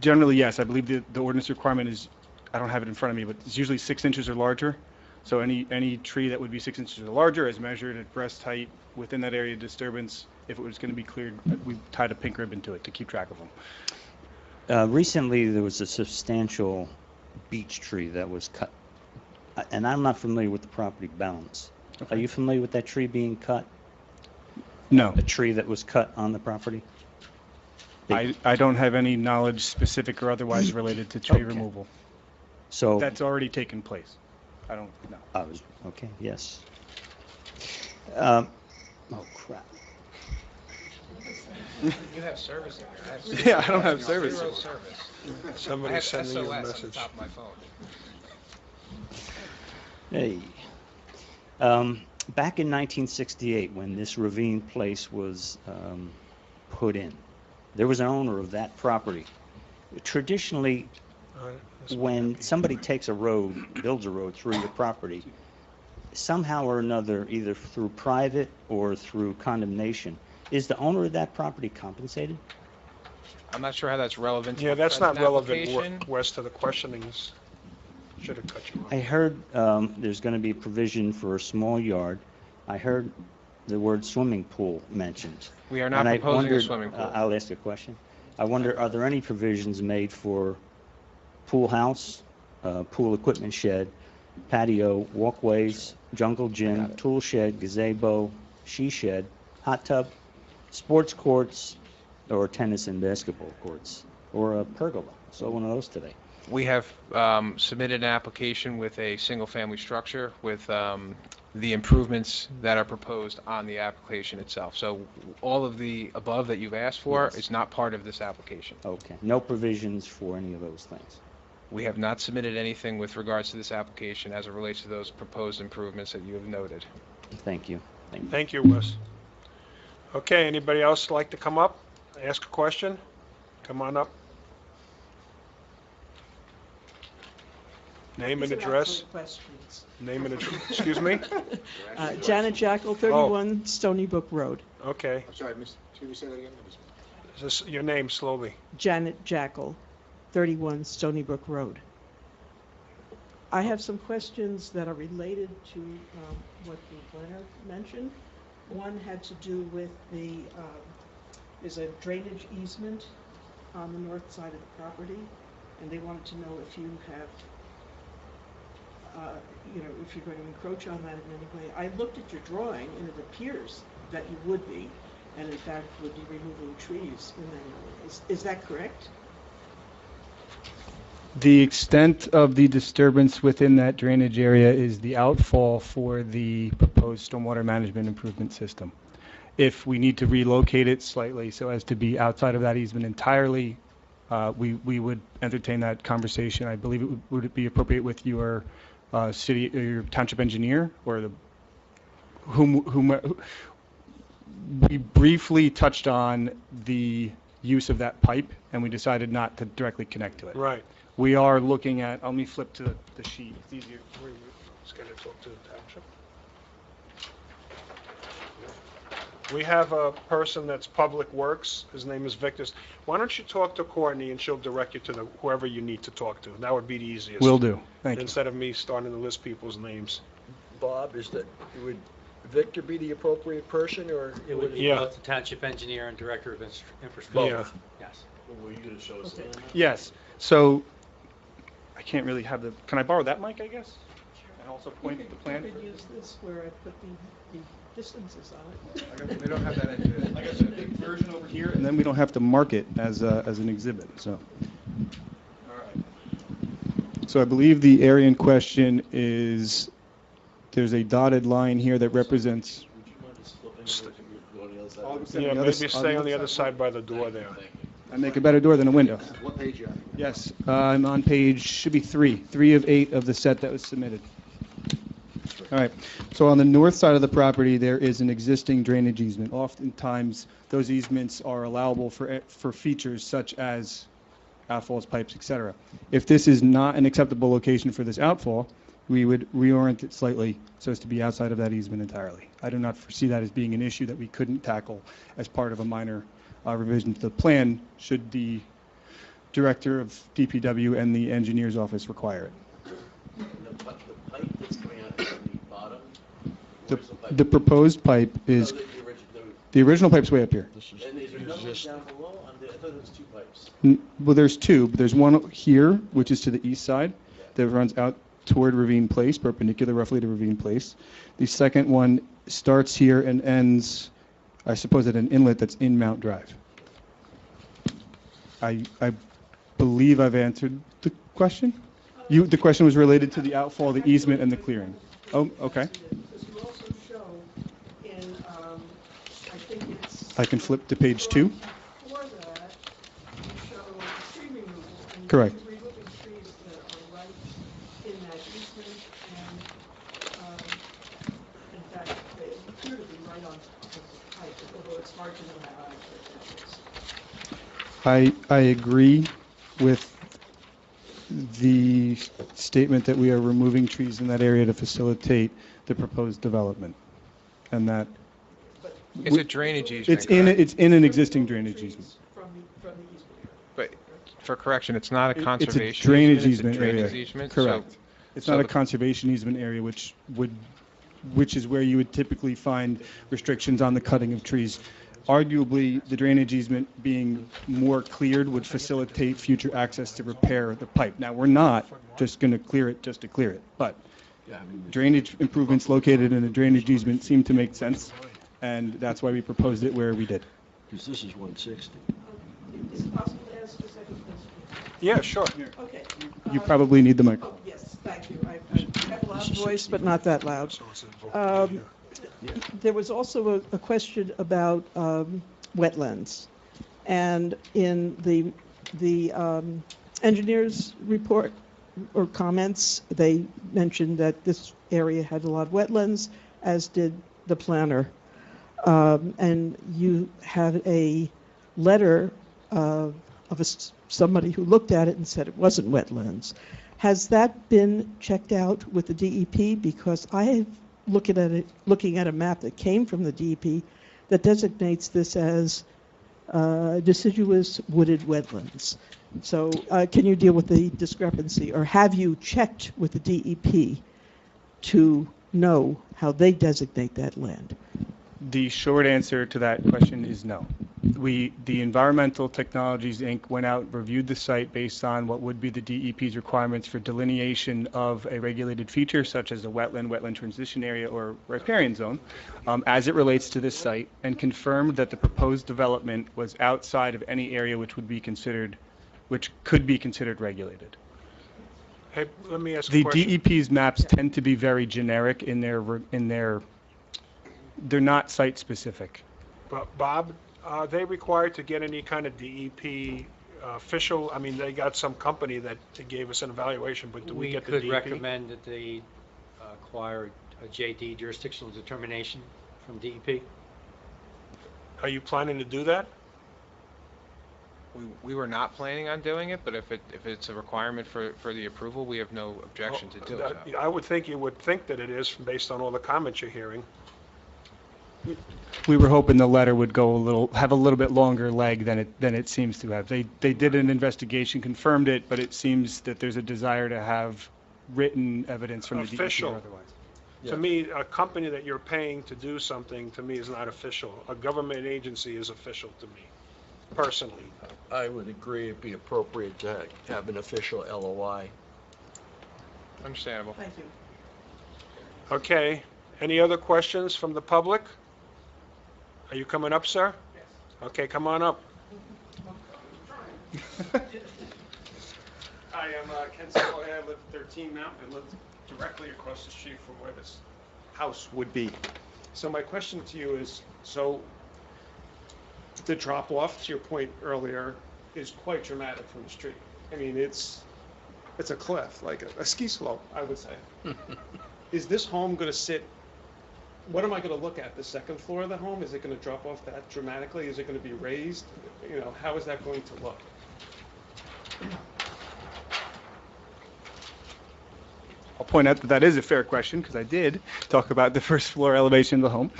generally, yes. I believe the ordinance requirement is, I don't have it in front of me, but it's usually 6 inches or larger. So any tree that would be 6 inches or larger is measured at breast height within that area of disturbance. If it was going to be cleared, we tied a pink ribbon to it to keep track of them. Recently, there was a substantial beech tree that was cut. And I'm not familiar with the property bounds. Are you familiar with that tree being cut? No. A tree that was cut on the property? I don't have any knowledge, specific or otherwise, related to tree removal. So That's already taken place. I don't know. Okay, yes. Oh, crap. You have service in there. Yeah, I don't have service. Zero service. Somebody I have sending you a SOS on the message. top of my phone. Hey. Back in 1968, when this ravine place was put in, there was an owner of that property. Traditionally, when somebody takes a road, builds a road through your property, somehow or another, either through private or through condemnation, is the owner of that property compensated? I'm not sure how that's relevant to Yeah, the that's not present relevant, application. Wes, to the questionings. Should have cut you off. I heard there's going to be a provision for a small yard. I heard the word swimming pool mentioned. We are not And I proposing a wondered- swimming pool. I'll ask a question. I wonder, are there any provisions made for pool house, pool equipment shed, patio, walkways, jungle gym, tool shed, gazebo, she shed, hot tub, sports courts, or tennis and basketball courts, or a pergola? Saw one of those today. We have submitted an application with a single-family structure with the improvements that are proposed on the application itself. So all of the above that you've asked for Yes. is not part of this application. Okay, no provisions for any of those things. We have not submitted anything with regards to this application as it relates to those proposed improvements that you have noted. Thank you. Thank you, Wes. Okay, anybody else like to come up, ask a question? Come on up. Name and These are address? actually questions. Name and address, excuse me? Janet Jackal, 31 Stony Brook Road. Okay. I'm sorry, can you say that again? Is this your name slowly? Janet Jackal, 31 Stony Brook Road. I have some questions that are related to what the planner mentioned. One had to do with there's a drainage easement on the north side of the property, and they wanted to know if you have, if you're going to encroach on that in any way. I looked at your drawing, and it appears that you would be, and in fact would be removing trees in that area. Is that correct? The extent of the disturbance within that drainage area is the outfall for the proposed stormwater management improvement system. If we need to relocate it slightly so as to be outside of that easement entirely, we would entertain that conversation. I believe would it be appropriate with your city or your township engineer or the whom we briefly touched on the use of that pipe, and we decided not to directly connect to it. Right. We are looking at, let me flip to the sheet, it's easier. Just gotta talk to the township. We have a person that's Public Works. His name is Victor. Why don't you talk to Courtney and she'll direct you to whoever you need to talk to. That would be the easiest. Will do. Thank you. Instead of me starting to list people's names. Bob, would Victor be the appropriate person, or? It would be Yeah. both the township engineer and director of infrastructure. Yeah. Yes. Were you going to show us the plan? Yes, so I can't really have can I borrow that mic, I guess? And also point the plan? You could use this where I put the distances on it. They don't have that engineered. Like I said, a big version over here, and then we don't have to mark it as an exhibit, so. All right. So I believe the area in question is, there's a dotted line here that represents. Would you mind just flipping over if you go on the other side? Yeah, maybe stay on the other side by the door there. I make a better door than a window. What page you on? Yes, I'm on page, should be 3 of 8 of the set that was submitted. All right, so on the north side of the property, there is an existing drainage easement. Oftentimes, those easements are allowable for features such as outfalls, pipes, etc. If this is not an acceptable location for this outfall, we would reorient it slightly so as to be outside of that easement entirely. I do not foresee that as being an issue that we couldn't tackle as part of a minor revision to the plan, should the director of DPW and the engineer's office require it. The pipe that's coming out from the bottom? The proposed pipe is, the original pipe's way up here. And is there another one down below? I thought there was 2 pipes. Well, there's 2, but there's one here, which is to the east side, that runs out toward Ravine Place, perpendicular roughly to Ravine Place. The second one starts here and ends, I suppose, at an inlet that's in Mount Drive. I believe I've answered the question. The question was related to the outfall, the easement, and the clearing. Oh, okay. Because you also show in, I think it's. I can flip to page 2. Before that, you show tree removal. And Correct. you're removing trees that are right in that easement, and in fact, they appear to be right on top of the pipe, although it's hard to know how accurate that is. I agree with the statement that we are removing trees in that area to facilitate the proposed development. And that. It's a drainage easement. It's in an existing drainage easement. From the easement. But for correction, it's not a It's conservation a drainage easement. easement It's a area. drainage easement. Correct. It's not a conservation easement area, which is where you would typically find restrictions on the cutting of trees. Arguably, the drainage easement being more cleared would facilitate future access to repair the pipe. Now, we're not just going to clear it just to clear it, but drainage improvements located in a drainage easement seem to make sense, and that's why we proposed it where we did. Because this is 160. Is it possible to ask a second question? Yeah, sure. Okay. You probably need the mic. Oh, yes, thank you. I have a loud voice, but not that loud. There was also a question about wetlands. And in the engineer's report or comments, they mentioned that this area had a lot of wetlands, as did the planner. And you had a letter of somebody who looked at it and said it wasn't wetlands. Has that been checked out with the DEP? Because I have looking at a map that came from the DEP that designates this as deciduous wooded wetlands. So can you deal with the discrepancy, or have you checked with the DEP to know how they designate that land? The short answer to that question is no. The Environmental Technologies, Inc. went out, reviewed the site based on what would be the DEP's requirements for delineation of a regulated feature, such as a wetland transition area, or riparian zone, as it relates to this site, and confirmed that the proposed development was outside of any area which could be considered regulated. Hey, let me ask a The question. DEP's maps tend to be very generic in their they're not site specific. But Bob, are they required to get any kind of DEP official? I mean, they got some company that gave us an evaluation, but do we get the DEP? We could recommend that they acquire a JD, jurisdictional determination, from DEP. Are you planning to do that? We were not planning on doing it, but if it's a requirement for the approval, we have no objection to do so. I would think you would think that it is based on all the comments you're hearing. We were hoping the letter would have a little bit longer leg than it seems to have. They did an investigation, confirmed it, but it seems that there's a desire to have written evidence from the DEP Official. or otherwise. To me, a company that you're paying to do something, to me, is not official. A government agency is official to me, personally. I would agree it'd be appropriate to have an official LOI. Understandable. Thank you. Okay, any other questions from the public? Are you coming up, sir? Yes. Okay, come on up. Hi, I'm Ken Savoy. I live 13 Mount. I live directly across the street from where this house would be. So my question to you is, so the drop off, to your point earlier, is quite dramatic from the street. I mean, it's a cliff, like a ski slope, I would say. Is this home going to sit, what am I going to look at? The second floor of the home? Is it going to drop off that dramatically? Is it going to be raised? You know, how is that going to look? I'll point out that is a fair question, because I did talk about the first floor elevation of the home.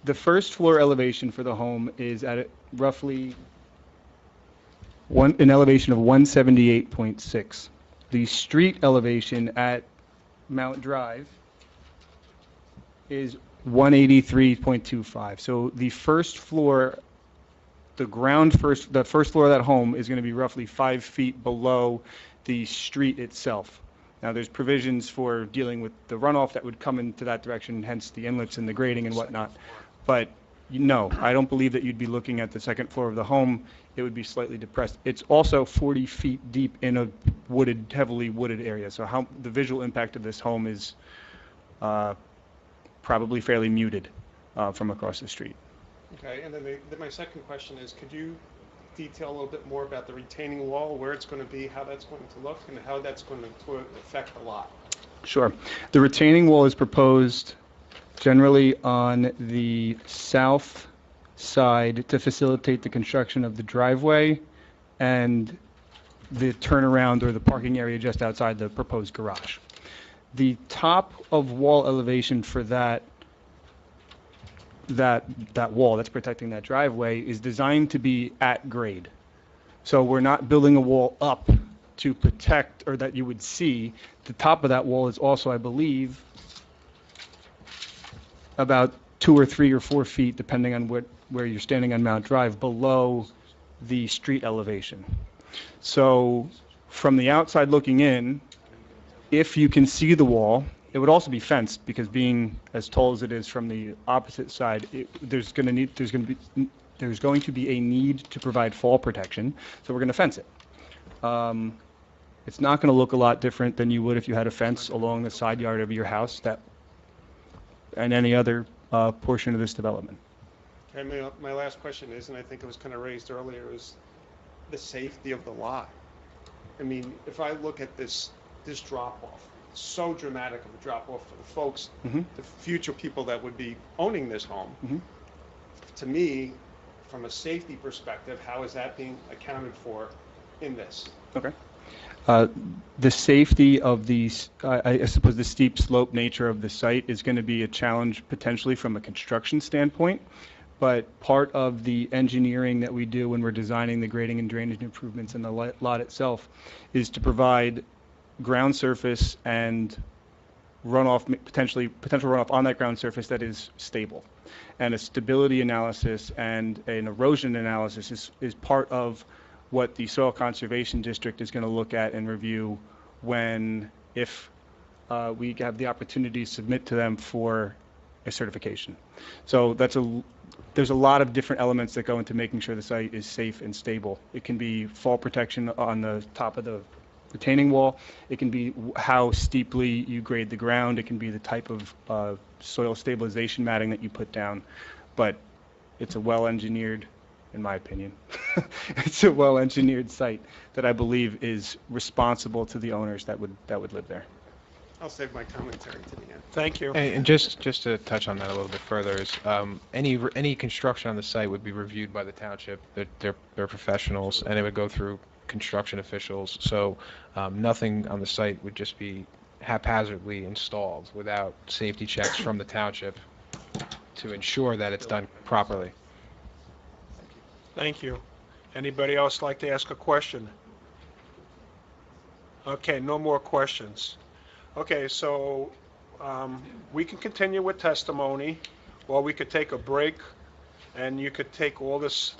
The first floor elevation for the home is at roughly an elevation of 178.6. The street elevation at Mount Drive is 183.25. So the first floor, the first floor of that home is going to be roughly 5 feet below the street itself. Now, there's provisions for dealing with the runoff that would come into that direction, hence the inlets and the grading and whatnot. But no, I don't believe that you'd be looking at the second floor of the home. It would be slightly depressed. It's also 40 feet deep in a heavily wooded area. So the visual impact of this home is probably fairly muted from across the street. Okay, and then my second question is, could you detail a little bit more about the retaining wall, where it's going to be, how that's going to look, and how that's going to affect the lot? Sure. The retaining wall is proposed generally on the south side to facilitate the construction of the driveway and the turnaround or the parking area just outside the proposed garage. The top of wall elevation for that wall that's protecting that driveway is designed to be at grade. So we're not building a wall up to protect, or that you would see. The top of that wall is also, I believe, about 2 or 3 or 4 feet, depending on where you're standing on Mount Drive, below the street elevation. So from the outside looking in, if you can see the wall, it would also be fenced, because being as tall as it is from the opposite side, there's going to be a need to provide fall protection, so we're going to fence it. It's not going to look a lot different than you would if you had a fence along the side yard of your house and any other portion of this development. Okay, my last question is, and I think it was kind of raised earlier, is the safety of the lot. I mean, if I look at this drop-off, so dramatic of a drop-off for the folks, the future people that would be owning this home. To me, from a safety perspective, how is that being accounted for in this? Okay. The safety of these, I suppose the steep slope nature of the site is going to be a challenge potentially from a construction standpoint, but part of the engineering that we do when we're designing the grading and drainage improvements in the lot itself is to provide ground surface and runoff, potential runoff on that ground surface that is stable. And a stability analysis and an erosion analysis is part of what the Soil Conservation District is going to look at and review if we have the opportunity to submit to them for a certification. So there's a lot of different elements that go into making sure the site is safe and stable. It can be fall protection on the top of the retaining wall. It can be how steeply you grade the ground. It can be the type of soil stabilization matting that you put down. But it's a well-engineered, in my opinion, it's a well-engineered site that I believe is responsible to the owners that would live there. I'll save my commentary to the end. Thank you. And just to touch on that a little bit further is any construction on the site would be reviewed by the township. They're professionals, and it would go through construction officials. So nothing on the site would just be haphazardly installed without safety checks from the township to ensure that it's done properly. Thank you. Anybody else like to ask a question? Okay, no more questions. Okay, so we can continue with testimony, or we could take a break, and you could take all this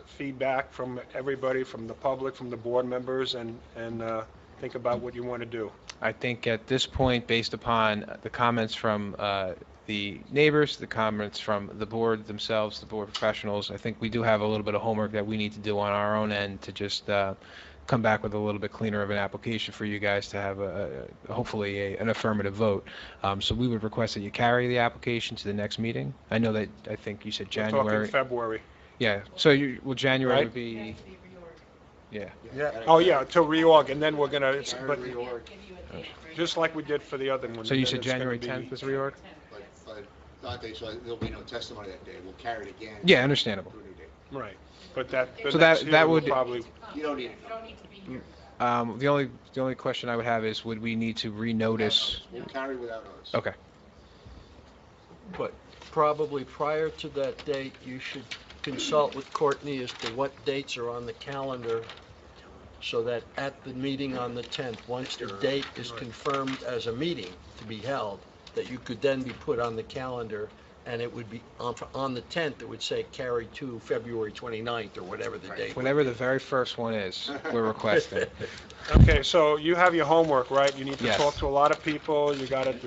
feedback from everybody, from the public, from the board members, and think about what you want to do. I think at this point, based upon the comments from the neighbors, the comments from the board themselves, the board professionals, I think we do have a little bit of homework that we need to do on our own end to just come back with a little bit cleaner of an application for you guys to have hopefully an affirmative vote. So we would request that you carry the application to the next meeting. I think you said January. We're talking February. Yeah, so January Right? would be, yeah. Oh, yeah, to reorg, and then we're going to, but just like we did for the other one. So you then said it's gonna January be- 10th is reorg? But Dante, so there'll be no testimony that day. We'll carry it again. Yeah, understandable. to a new date. Right, but the So next that hearing will would- probably, You don't need it. The only question I would have is, would we need to renotice? We'll carry without us. Okay. But probably prior to that date, you should consult with Courtney as to what dates are on the calendar, so that at the meeting on the 10th, once the date is confirmed as a meeting to be held, that you could then be put on the calendar, and it would be on the 10th, it would say carry to February 29th, or whatever the date. Whatever the very first one is, we're requesting. okay, so you have your homework, right? You need to Yes. talk to a lot of people, you got it,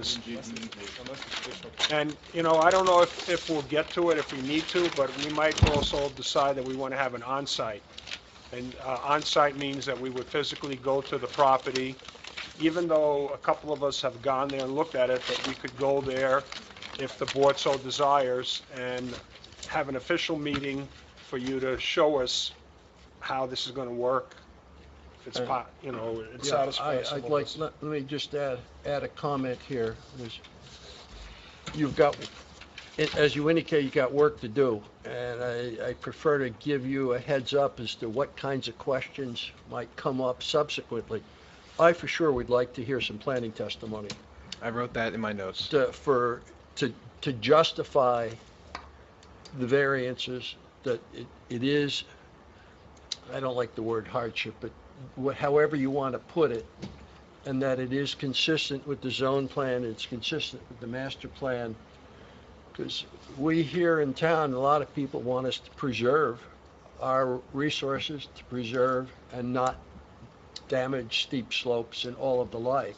and, I don't know if we'll get to it, if we need to, but we might also decide that we want to have an on-site. And on-site means that we would physically go to the property, even though a couple of us have gone there and looked at it, but we could go there if the board so desires and have an official meeting for you to show us how this is going to work, if it's, it satisfies some I'd of like, us. let me just add a comment here. You've got, as you indicate, you've got work to do, and I prefer to give you a heads up as to what kinds of questions might come up subsequently. I for sure would like to hear some planning testimony. I wrote that in my notes. To justify the variances, that it is, I don't like the word hardship, but however you want to put it, and that it is consistent with the zone plan, it's consistent with the master plan, because we here in town, a lot of people want us to preserve our resources, to preserve and not damage steep slopes and all of the like.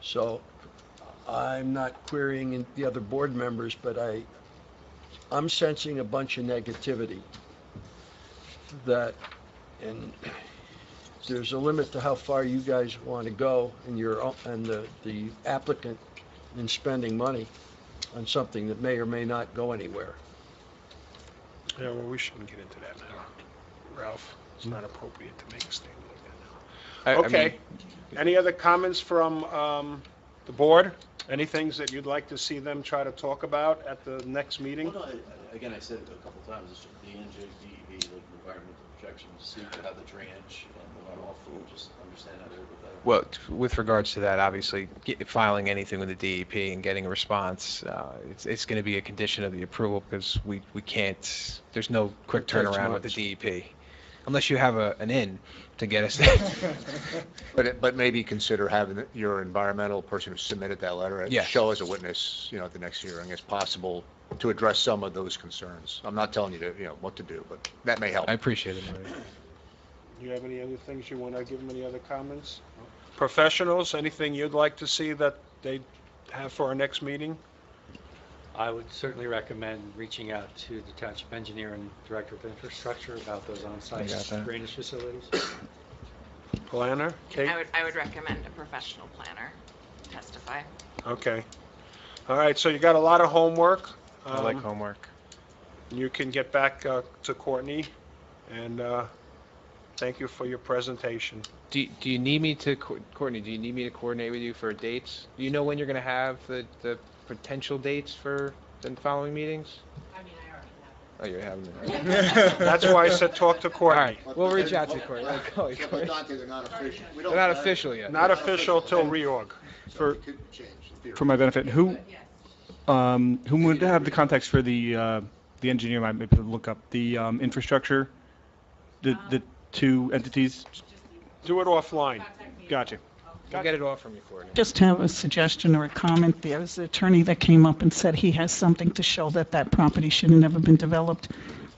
So I'm not querying the other board members, but I'm sensing a bunch of negativity and there's a limit to how far you guys want to go and the applicant in spending money on something that may or may not go anywhere. Yeah, well, we shouldn't get into that now, Ralph. It's not appropriate to make a statement like that now. Okay. Any other comments from The board, any things that you'd like to see them try to talk about at the next meeting? Well, no, again, I said it a couple times, it's the NJDEP, like environmental protection, see to have the drainage and the runoff, and just understand that a little bit better. Well, with regards to that, obviously, filing anything with the DEP and getting a response, it's going to be a condition of the approval because we can't, there's no quick It takes turnaround with months. the DEP. Unless you have an in to get us there. But maybe consider having your environmental person who submitted that letter Yes. show as a witness, at the next hearing as possible to address some of those concerns. I'm not telling you to, what to do, but that may help. I appreciate it, Maria. Do you have any other things you want to give them, any other comments? Professionals, anything you'd like to see that they have for our next meeting? I would certainly recommend reaching out to the township engineer and director of infrastructure about those I got on-site that. drainage facilities. Planner, Kate? I would recommend a professional planner testify. Okay. All right, so you got a lot of homework. I like homework. You can get back to Courtney, and thank you for your presentation. Do you need me to, Courtney, do you need me to coordinate with you for dates? Do you know when you're going to have the potential dates for the following meetings? I mean, I already have it. Oh, you're having it. That's why I said talk to Courtney. All right, we'll reach out to you, Courtney. I'll call you, But Courtney. Dante, they're not official. They're not official yet. Not official till reorg. For, Could change in theory. for my benefit, who would have the contacts for the engineer might be able to look up the infrastructure, the two entities? Do it offline. Gotcha. We'll get it all from you, Courtney. Just have a suggestion or a comment. There was an attorney that came up and said he has something to show that that property should have never been developed.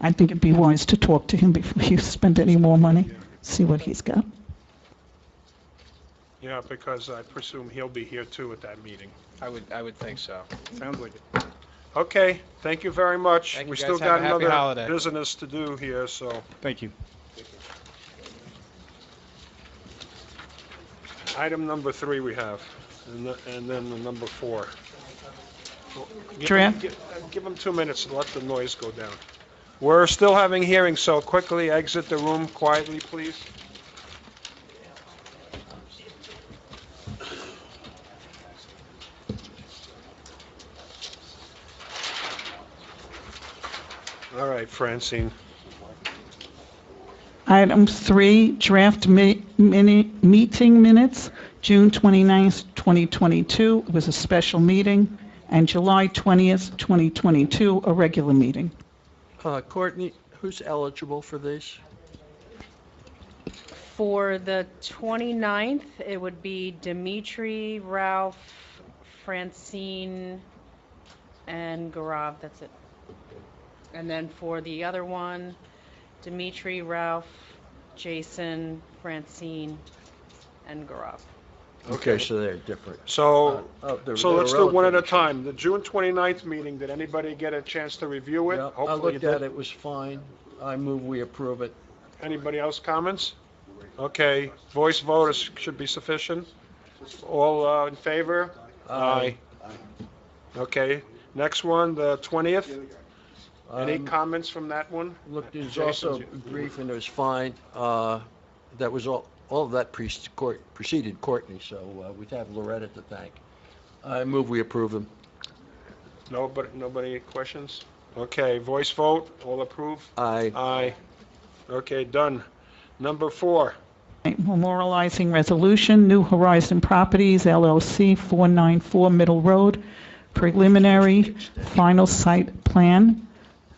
I think it'd be wise to talk to him before you spend any more money, see what he's got. Yeah, because I presume he'll be here too at that meeting. I would think so. Sounds like it. Okay, thank you very much. Thank you, We guys. still Have got a happy another holiday. business to do here, so. Thank you. Item number 3 we have, and then the number 4. Draft. Give them 2 minutes to let the noise go down. We're still having hearings, so quickly exit the room quietly, please. All right, Francine. Item 3, draft meeting minutes, June 29th, 2022 was a special meeting, and July 20th, 2022, a regular meeting. Courtney, who's eligible for these? For the 29th, it would be Dimitri, Ralph, Francine, and Gaurav, that's it. And then for the other one, Dimitri, Ralph, Jason, Francine, and Gaurav. Okay, so they're different. So, they're so let's do one at a relatively time. The June 29th meeting, did anybody get a chance to review it? Yeah, I Hopefully you looked at did. it, it was fine. I move we approve it. Anybody else comments? Okay, voice vote should be sufficient. All in favor? Aye. Okay, next one, the 20th. Any Um, comments from that one? Look, it was Jason's- also brief and it was fine. That was all of that preceded Courtney, so we have Loretta to thank. I move we approve them. Nobody questions? Okay, voice vote, all approve? Aye. Aye. Okay, done. Number 4. Memorializing resolution, New Horizon Properties LLC, 494 Middle Road, preliminary final site plan,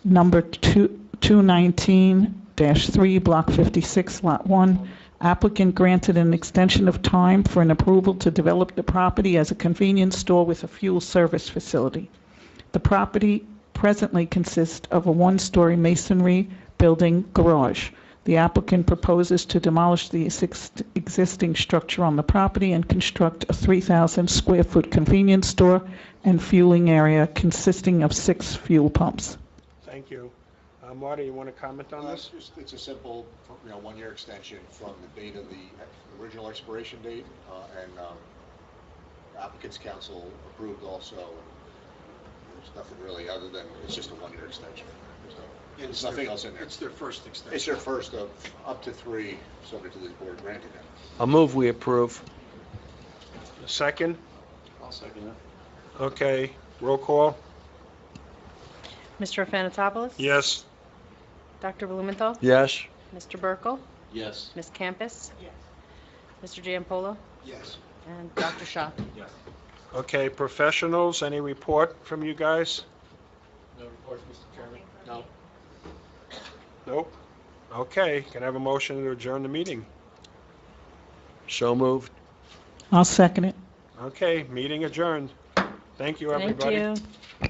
number 219-3, Block 56, Lot 1. Applicant granted an extension of time for an approval to develop the property as a convenience store with a fuel service facility. The property presently consists of a one-story masonry building garage. The applicant proposes to demolish the existing structure on the property and construct a 3,000 square foot convenience store and fueling area consisting of 6 fuel pumps. Thank you. Marty, you want to comment on this? It's a simple, 1-year extension from the date of the original expiration date, and applicant's council approved also. There's nothing really other than, it's just a 1-year extension. So there's nothing else in there. It's their first extension. It's their first of up to 3, subject to the board granting it. I move we approve. Second? I'll second it. Okay, roll call? Mr. Afanatopoulos? Yes. Dr. Blumenthal? Yes? Mr. Burkle? Yes. Ms. Campus? Mr. Giampolo? Yes. And Dr. Shaw? Yes. Okay, professionals, any report from you guys? No reports, Mr. Chairman? No. Nope. Okay, can I have a motion to adjourn the meeting? So moved. I'll second it. Okay, meeting adjourned. Thank you, everybody. Thank you.